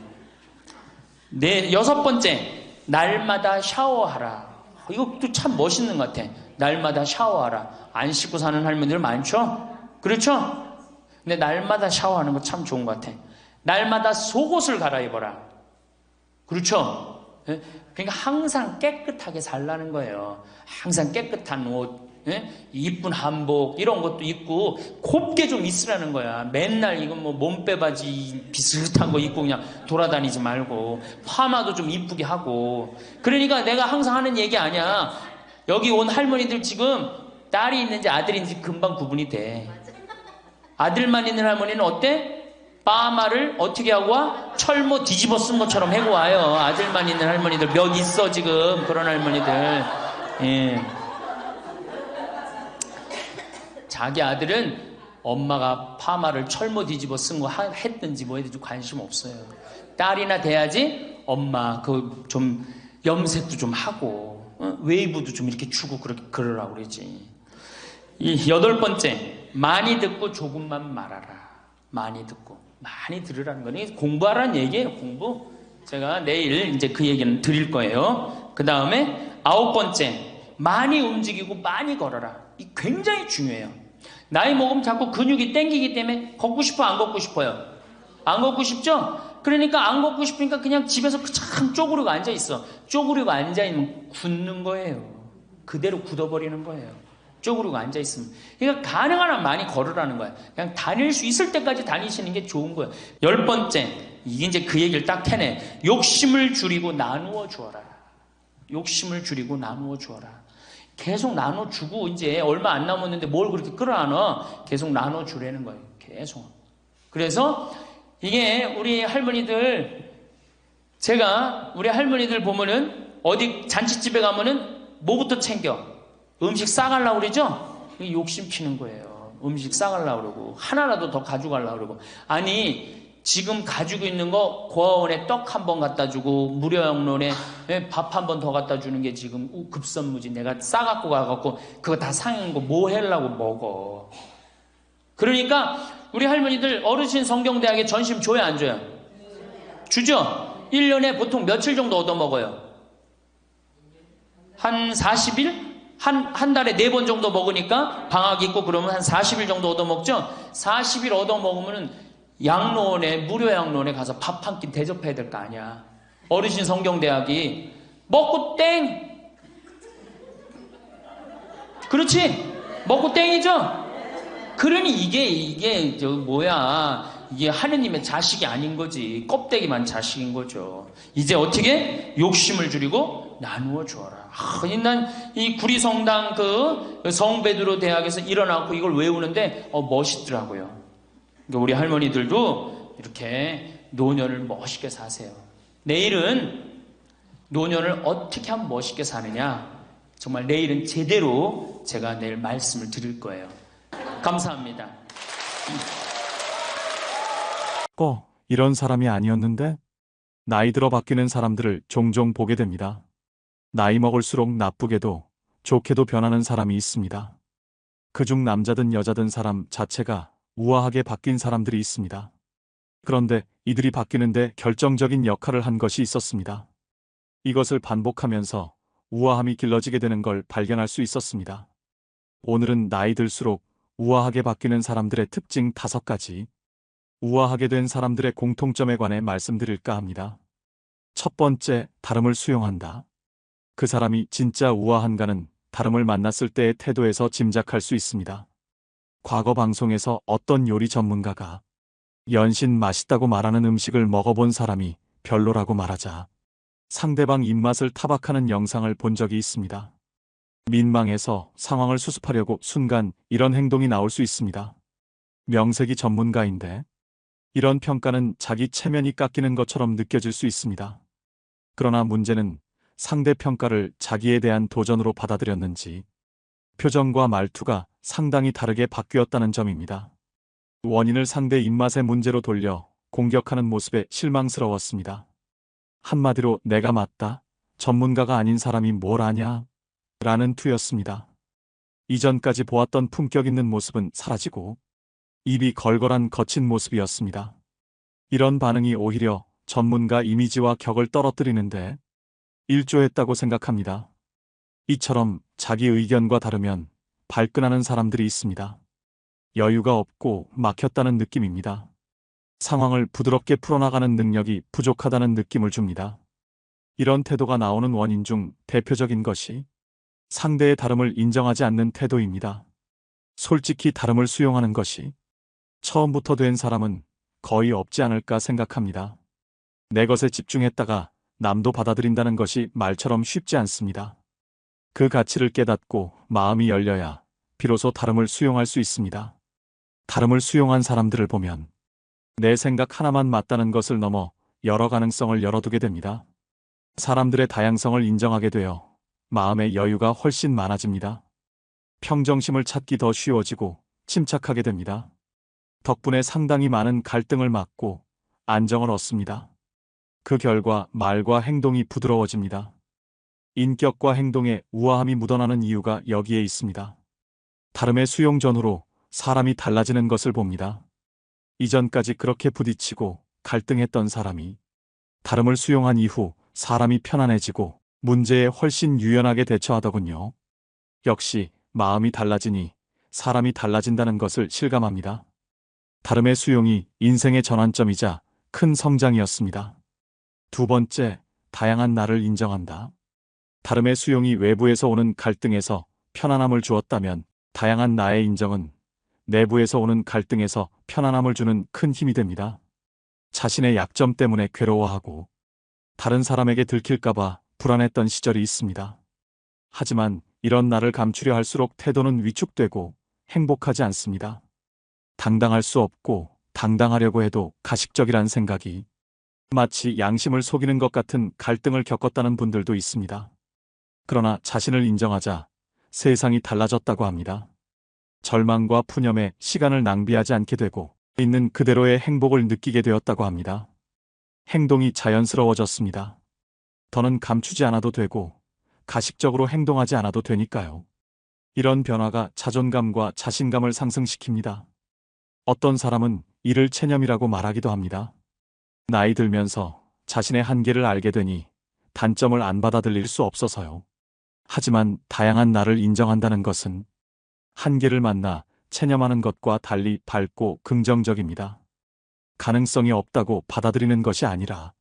여섯 번째, 날마다 샤워하라. 이것도 참 멋있는 것 같아. 날마다 샤워하라. 안 씻고 사는 할머니들 많죠? 그렇죠? 근데 날마다 샤워하는 거 참 좋은 것 같아. 날마다 속옷을 갈아입어라. 그렇죠? 그러니까 항상 깨끗하게 살라는 거예요. 항상 깨끗한 옷, 이쁜 한복 이런 것도 입고 곱게 좀 있으라는 거야. 맨날 이건 뭐 몸빼바지 비슷한 거 입고 그냥 돌아다니지 말고 파마도 좀 이쁘게 하고. 그러니까 내가 항상 하는 얘기 아니야. 여기 온 할머니들 지금 딸이 있는지 아들이 있는지 금방 구분이 돼. 아들만 있는 할머니는 어때? 파마를 어떻게 하고 와? 철모 뒤집어 쓴 것처럼 해고 와요. 아들만 있는 할머니들 몇 있어 지금. 그런 할머니들. 예. 자기 아들은 엄마가 파마를 철모 뒤집어 쓴 거 했든지 뭐 했든지 관심 없어요. 딸이나 돼야지 엄마 그 좀 염색도 좀 하고 웨이브도 좀 이렇게 주고 그러라고 그러지. 이 여덟 번째, 많이 듣고 조금만 말하라. 많이 듣고 많이 들으라는 거는 공부하라는 얘기예요. 공부. 제가 내일 이제 그 얘기는 드릴 거예요. 그 다음에 아홉 번째, 많이 움직이고 많이 걸어라. 이 굉장히 중요해요. 나이 먹으면 자꾸 근육이 땡기기 때문에 걷고 싶어, 안 걷고 싶어요? 안 걷고 싶죠? 그러니까 안 걷고 싶으니까 그냥 집에서 참 쪼그리고 앉아있어. 쪼그리고 앉아있으면 굳는 거예요. 그대로 굳어버리는 거예요. 쪼그리고 앉아있으면. 그러니까 가능한 한 많이 걸으라는 거야. 그냥 다닐 수 있을 때까지 다니시는 게 좋은 거예요. 열 번째, 이게 이제 그 얘기를 딱 해내. 욕심을 줄이고 나누어 주어라. 욕심을 줄이고 나누어 주어라. 계속 나눠주고 이제 얼마 안 남았는데 뭘 그렇게 끌어안아. 계속 나눠주라는 거예요. 계속. 그래서 이게 우리 할머니들, 제가 우리 할머니들 보면은 어디 잔치집에 가면은 뭐부터 챙겨? 음식 싸가려고 그러죠? 이게 욕심 피는 거예요. 음식 싸가려고 그러고 하나라도 더 가져가려고 그러고. 아니 지금 가지고 있는 거 고아원에 떡 한 번 갖다 주고 무료영론에 밥 한 번 더 갖다 주는 게 지금 급선무지. 내가 싸갖고 가갖고 그거 다 상한 거 뭐 하려고 먹어. 그러니까 우리 할머니들 어르신 성경대학에 전심 줘야 안 줘요? 주죠? 1년에 보통 며칠 정도 얻어먹어요? 한 40일? 한 달에 4번 정도 먹으니까 방학 있고 그러면 한 40일 정도 얻어먹죠? 40일 얻어먹으면은 양로원에, 무료 양로원에 가서 밥 한 끼 대접해야 될 거 아니야. 어르신 성경대학이 먹고 땡! 그렇지? 먹고 땡이죠? 그러니 이게 이게 하느님의 자식이 아닌 거지. 껍데기만 자식인 거죠. 이제 어떻게? 욕심을 줄이고 나누어 주어라. 난 이 구리성당 그 성베드로 대학에서 일어나고 이걸 외우는데 멋있더라고요. 우리 할머니들도 이렇게 노년을 멋있게 사세요. 내일은 노년을 어떻게 하면 멋있게 사느냐, 정말 내일은 제대로 제가 내일 말씀을 드릴 거예요. 감사합니다. 이런 사람이 아니었는데? 나이 들어 바뀌는 사람들을 종종 보게 됩니다. 나이 먹을수록 나쁘게도 좋게도 변하는 사람이 있습니다. 그중 남자든 여자든 사람 자체가 우아하게 바뀐 사람들이 있습니다. 그런데 이들이 바뀌는데 결정적인 역할을 한 것이 있었습니다. 이것을 반복하면서 우아함이 길러지게 되는 걸 발견할 수 있었습니다. 오늘은 나이 들수록 우아하게 바뀌는 사람들의 특징 5가지, 우아하게 된 사람들의 공통점에 관해 말씀드릴까 합니다. 첫 번째, 다름을 수용한다. 그 사람이 진짜 우아한가는 다름을 만났을 때의 태도에서 짐작할 수 있습니다. 과거 방송에서 어떤 요리 전문가가 연신 맛있다고 말하는 음식을 먹어본 사람이 별로라고 말하자 상대방 입맛을 타박하는 영상을 본 적이 있습니다. 민망해서 상황을 수습하려고 순간 이런 행동이 나올 수 있습니다. 명색이 전문가인데 이런 평가는 자기 체면이 깎이는 것처럼 느껴질 수 있습니다. 그러나 문제는 상대 평가를 자기에 대한 도전으로 받아들였는지 표정과 말투가 상당히 다르게 바뀌었다는 점입니다. 원인을 상대 입맛의 문제로 돌려 공격하는 모습에 실망스러웠습니다. 한마디로 내가 맞다. 전문가가 아닌 사람이 뭘 아냐? 라는 투였습니다. 이전까지 보았던 품격 있는 모습은 사라지고 입이 걸걸한 거친 모습이었습니다. 이런 반응이 오히려 전문가 이미지와 격을 떨어뜨리는데 일조했다고 생각합니다. 이처럼 자기 의견과 다르면 발끈하는 사람들이 있습니다. 여유가 없고 막혔다는 느낌입니다. 상황을 부드럽게 풀어나가는 능력이 부족하다는 느낌을 줍니다. 이런 태도가 나오는 원인 중 대표적인 것이 상대의 다름을 인정하지 않는 태도입니다. 솔직히 다름을 수용하는 것이 처음부터 된 사람은 거의 없지 않을까 생각합니다. 내 것에 집중했다가 남도 받아들인다는 것이 말처럼 쉽지 않습니다. 그 가치를 깨닫고 마음이 열려야 비로소 다름을 수용할 수 있습니다. 다름을 수용한 사람들을 보면 내 생각 하나만 맞다는 것을 넘어 여러 가능성을 열어두게 됩니다. 사람들의 다양성을 인정하게 되어 마음의 여유가 훨씬 많아집니다. 평정심을 찾기 더 쉬워지고 침착하게 됩니다. 덕분에 상당히 많은 갈등을 막고 안정을 얻습니다. 그 결과 말과 행동이 부드러워집니다. 인격과 행동에 우아함이 묻어나는 이유가 여기에 있습니다. 다름의 수용 전후로 사람이 달라지는 것을 봅니다. 이전까지 그렇게 부딪히고 갈등했던 사람이 다름을 수용한 이후 사람이 편안해지고 문제에 훨씬 유연하게 대처하더군요. 역시 마음이 달라지니 사람이 달라진다는 것을 실감합니다. 다름의 수용이 인생의 전환점이자 큰 성장이었습니다. 두 번째, 다양한 나를 인정한다. 다름의 수용이 외부에서 오는 갈등에서 편안함을 주었다면 다양한 나의 인정은 내부에서 오는 갈등에서 편안함을 주는 큰 힘이 됩니다. 자신의 약점 때문에 괴로워하고 다른 사람에게 들킬까봐 불안했던 시절이 있습니다. 하지만 이런 나를 감추려 할수록 태도는 위축되고 행복하지 않습니다. 당당할 수 없고 당당하려고 해도 가식적이란 생각이 마치 양심을 속이는 것 같은 갈등을 겪었다는 분들도 있습니다. 그러나 자신을 인정하자 세상이 달라졌다고 합니다. 절망과 푸념에 시간을 낭비하지 않게 되고 있는 그대로의 행복을 느끼게 되었다고 합니다. 행동이 자연스러워졌습니다. 더는 감추지 않아도 되고 가식적으로 행동하지 않아도 되니까요. 이런 변화가 자존감과 자신감을 상승시킵니다. 어떤 사람은 이를 체념이라고 말하기도 합니다. 나이 들면서 자신의 한계를 알게 되니 단점을 안 받아들일 수 없어서요. 하지만 다양한 나를 인정한다는 것은 한계를 만나 체념하는 것과 달리 밝고 긍정적입니다. 가능성이 없다고 받아들이는 것이 아니라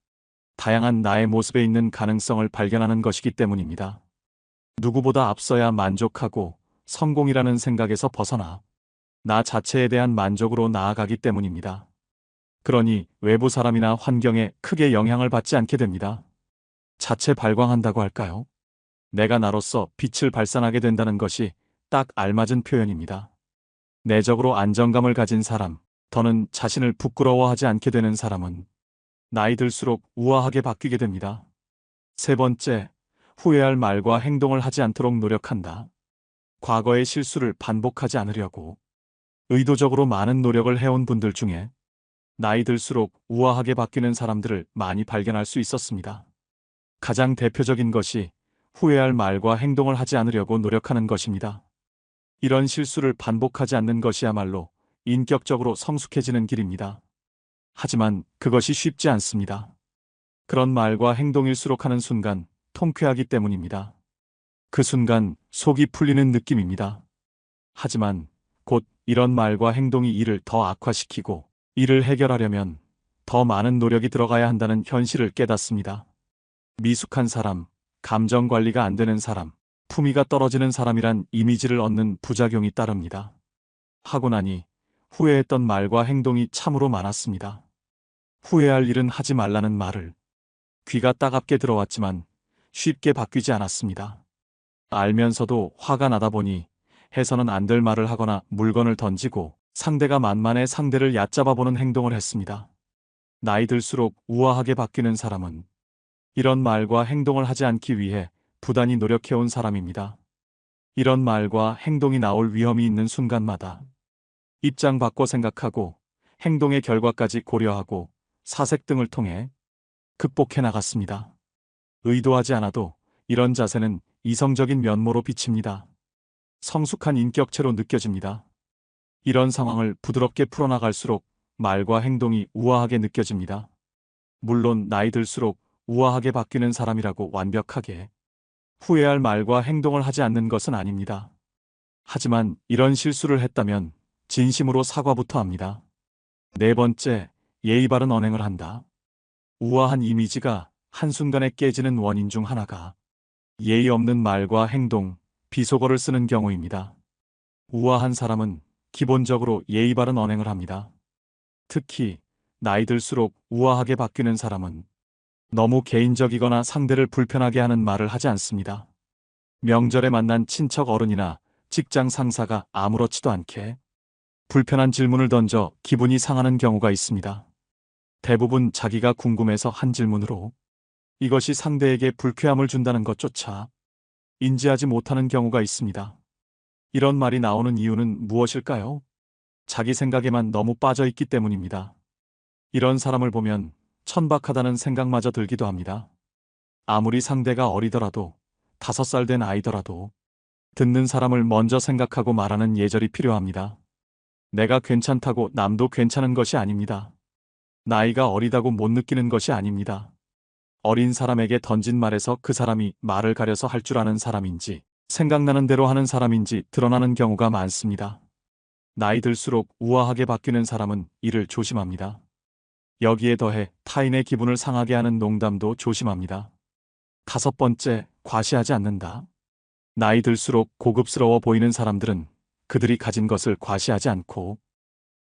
다양한 나의 모습에 있는 가능성을 발견하는 것이기 때문입니다. 누구보다 앞서야 만족하고 성공이라는 생각에서 벗어나 나 자체에 대한 만족으로 나아가기 때문입니다. 그러니 외부 사람이나 환경에 크게 영향을 받지 않게 됩니다. 자체 발광한다고 할까요? 내가 나로서 빛을 발산하게 된다는 것이 딱 알맞은 표현입니다. 내적으로 안정감을 가진 사람, 더는 자신을 부끄러워하지 않게 되는 사람은 나이 들수록 우아하게 바뀌게 됩니다. 세 번째, 후회할 말과 행동을 하지 않도록 노력한다. 과거의 실수를 반복하지 않으려고 의도적으로 많은 노력을 해온 분들 중에 나이 들수록 우아하게 바뀌는 사람들을 많이 발견할 수 있었습니다. 가장 대표적인 것이 후회할 말과 행동을 하지 않으려고 노력하는 것입니다. 이런 실수를 반복하지 않는 것이야말로 인격적으로 성숙해지는 길입니다. 하지만 그것이 쉽지 않습니다. 그런 말과 행동일수록 하는 순간 통쾌하기 때문입니다. 그 순간 속이 풀리는 느낌입니다. 하지만 곧 이런 말과 행동이 일을 더 악화시키고 이를 해결하려면 더 많은 노력이 들어가야 한다는 현실을 깨닫습니다. 미숙한 사람, 감정 관리가 안 되는 사람, 품위가 떨어지는 사람이란 이미지를 얻는 부작용이 따릅니다. 하고 나니 후회했던 말과 행동이 참으로 많았습니다. 후회할 일은 하지 말라는 말을 귀가 따갑게 들어왔지만 쉽게 바뀌지 않았습니다. 알면서도 화가 나다 보니 해서는 안 될 말을 하거나 물건을 던지고 상대가 만만해 상대를 얕잡아 보는 행동을 했습니다. 나이 들수록 우아하게 바뀌는 사람은 이런 말과 행동을 하지 않기 위해 부단히 노력해온 사람입니다. 이런 말과 행동이 나올 위험이 있는 순간마다 입장 바꿔 생각하고 행동의 결과까지 고려하고 사색 등을 통해 극복해 나갔습니다. 의도하지 않아도 이런 자세는 이성적인 면모로 비칩니다. 성숙한 인격체로 느껴집니다. 이런 상황을 부드럽게 풀어나갈수록 말과 행동이 우아하게 느껴집니다. 물론 나이 들수록 우아하게 바뀌는 사람이라고 완벽하게 후회할 말과 행동을 하지 않는 것은 아닙니다. 하지만 이런 실수를 했다면 진심으로 사과부터 합니다. 네 번째, 예의 바른 언행을 한다. 우아한 이미지가 한순간에 깨지는 원인 중 하나가 예의 없는 말과 행동, 비속어를 쓰는 경우입니다. 우아한 사람은 기본적으로 예의 바른 언행을 합니다. 특히 나이 들수록 우아하게 바뀌는 사람은 너무 개인적이거나 상대를 불편하게 하는 말을 하지 않습니다. 명절에 만난 친척 어른이나 직장 상사가 아무렇지도 않게 불편한 질문을 던져 기분이 상하는 경우가 있습니다. 대부분 자기가 궁금해서 한 질문으로 이것이 상대에게 불쾌함을 준다는 것조차 인지하지 못하는 경우가 있습니다. 이런 말이 나오는 이유는 무엇일까요? 자기 생각에만 너무 빠져 있기 때문입니다. 이런 사람을 보면 천박하다는 생각마저 들기도 합니다. 아무리 상대가 어리더라도 5살 된 아이더라도 듣는 사람을 먼저 생각하고 말하는 예절이 필요합니다. 내가 괜찮다고 남도 괜찮은 것이 아닙니다. 나이가 어리다고 못 느끼는 것이 아닙니다. 어린 사람에게 던진 말에서 그 사람이 말을 가려서 할 줄 아는 사람인지 생각나는 대로 하는 사람인지 드러나는 경우가 많습니다. 나이 들수록 우아하게 바뀌는 사람은 이를 조심합니다. 여기에 더해 타인의 기분을 상하게 하는 농담도 조심합니다. 5번째, 과시하지 않는다. 나이 들수록 고급스러워 보이는 사람들은 그들이 가진 것을 과시하지 않고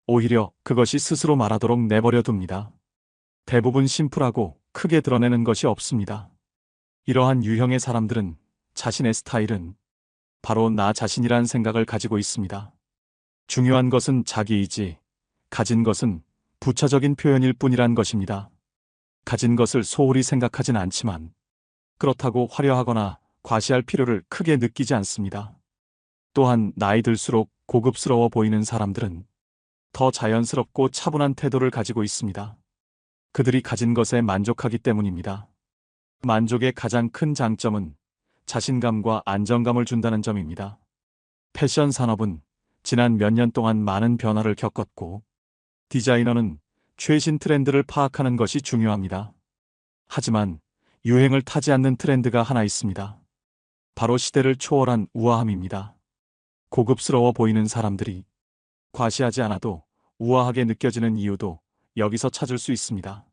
오히려 그것이 스스로 말하도록 내버려 둡니다. 대부분 심플하고 크게 드러내는 것이 없습니다. 이러한 유형의 사람들은 자신의 스타일은 바로 나 자신이란 생각을 가지고 있습니다. 중요한 것은 자기이지 가진 것은 부차적인 표현일 뿐이란 것입니다. 가진 것을 소홀히 생각하진 않지만 그렇다고 화려하거나 과시할 필요를 크게 느끼지 않습니다. 또한 나이 들수록 고급스러워 보이는 사람들은 더 자연스럽고 차분한 태도를 가지고 있습니다. 그들이 가진 것에 만족하기 때문입니다. 만족의 가장 큰 장점은 자신감과 안정감을 준다는 점입니다. 패션 산업은 지난 몇 년 동안 많은 변화를 겪었고 디자이너는 최신 트렌드를 파악하는 것이 중요합니다. 하지만 유행을 타지 않는 트렌드가 하나 있습니다. 바로 시대를 초월한 우아함입니다. 고급스러워 보이는 사람들이 과시하지 않아도 우아하게 느껴지는 이유도 여기서 찾을 수 있습니다.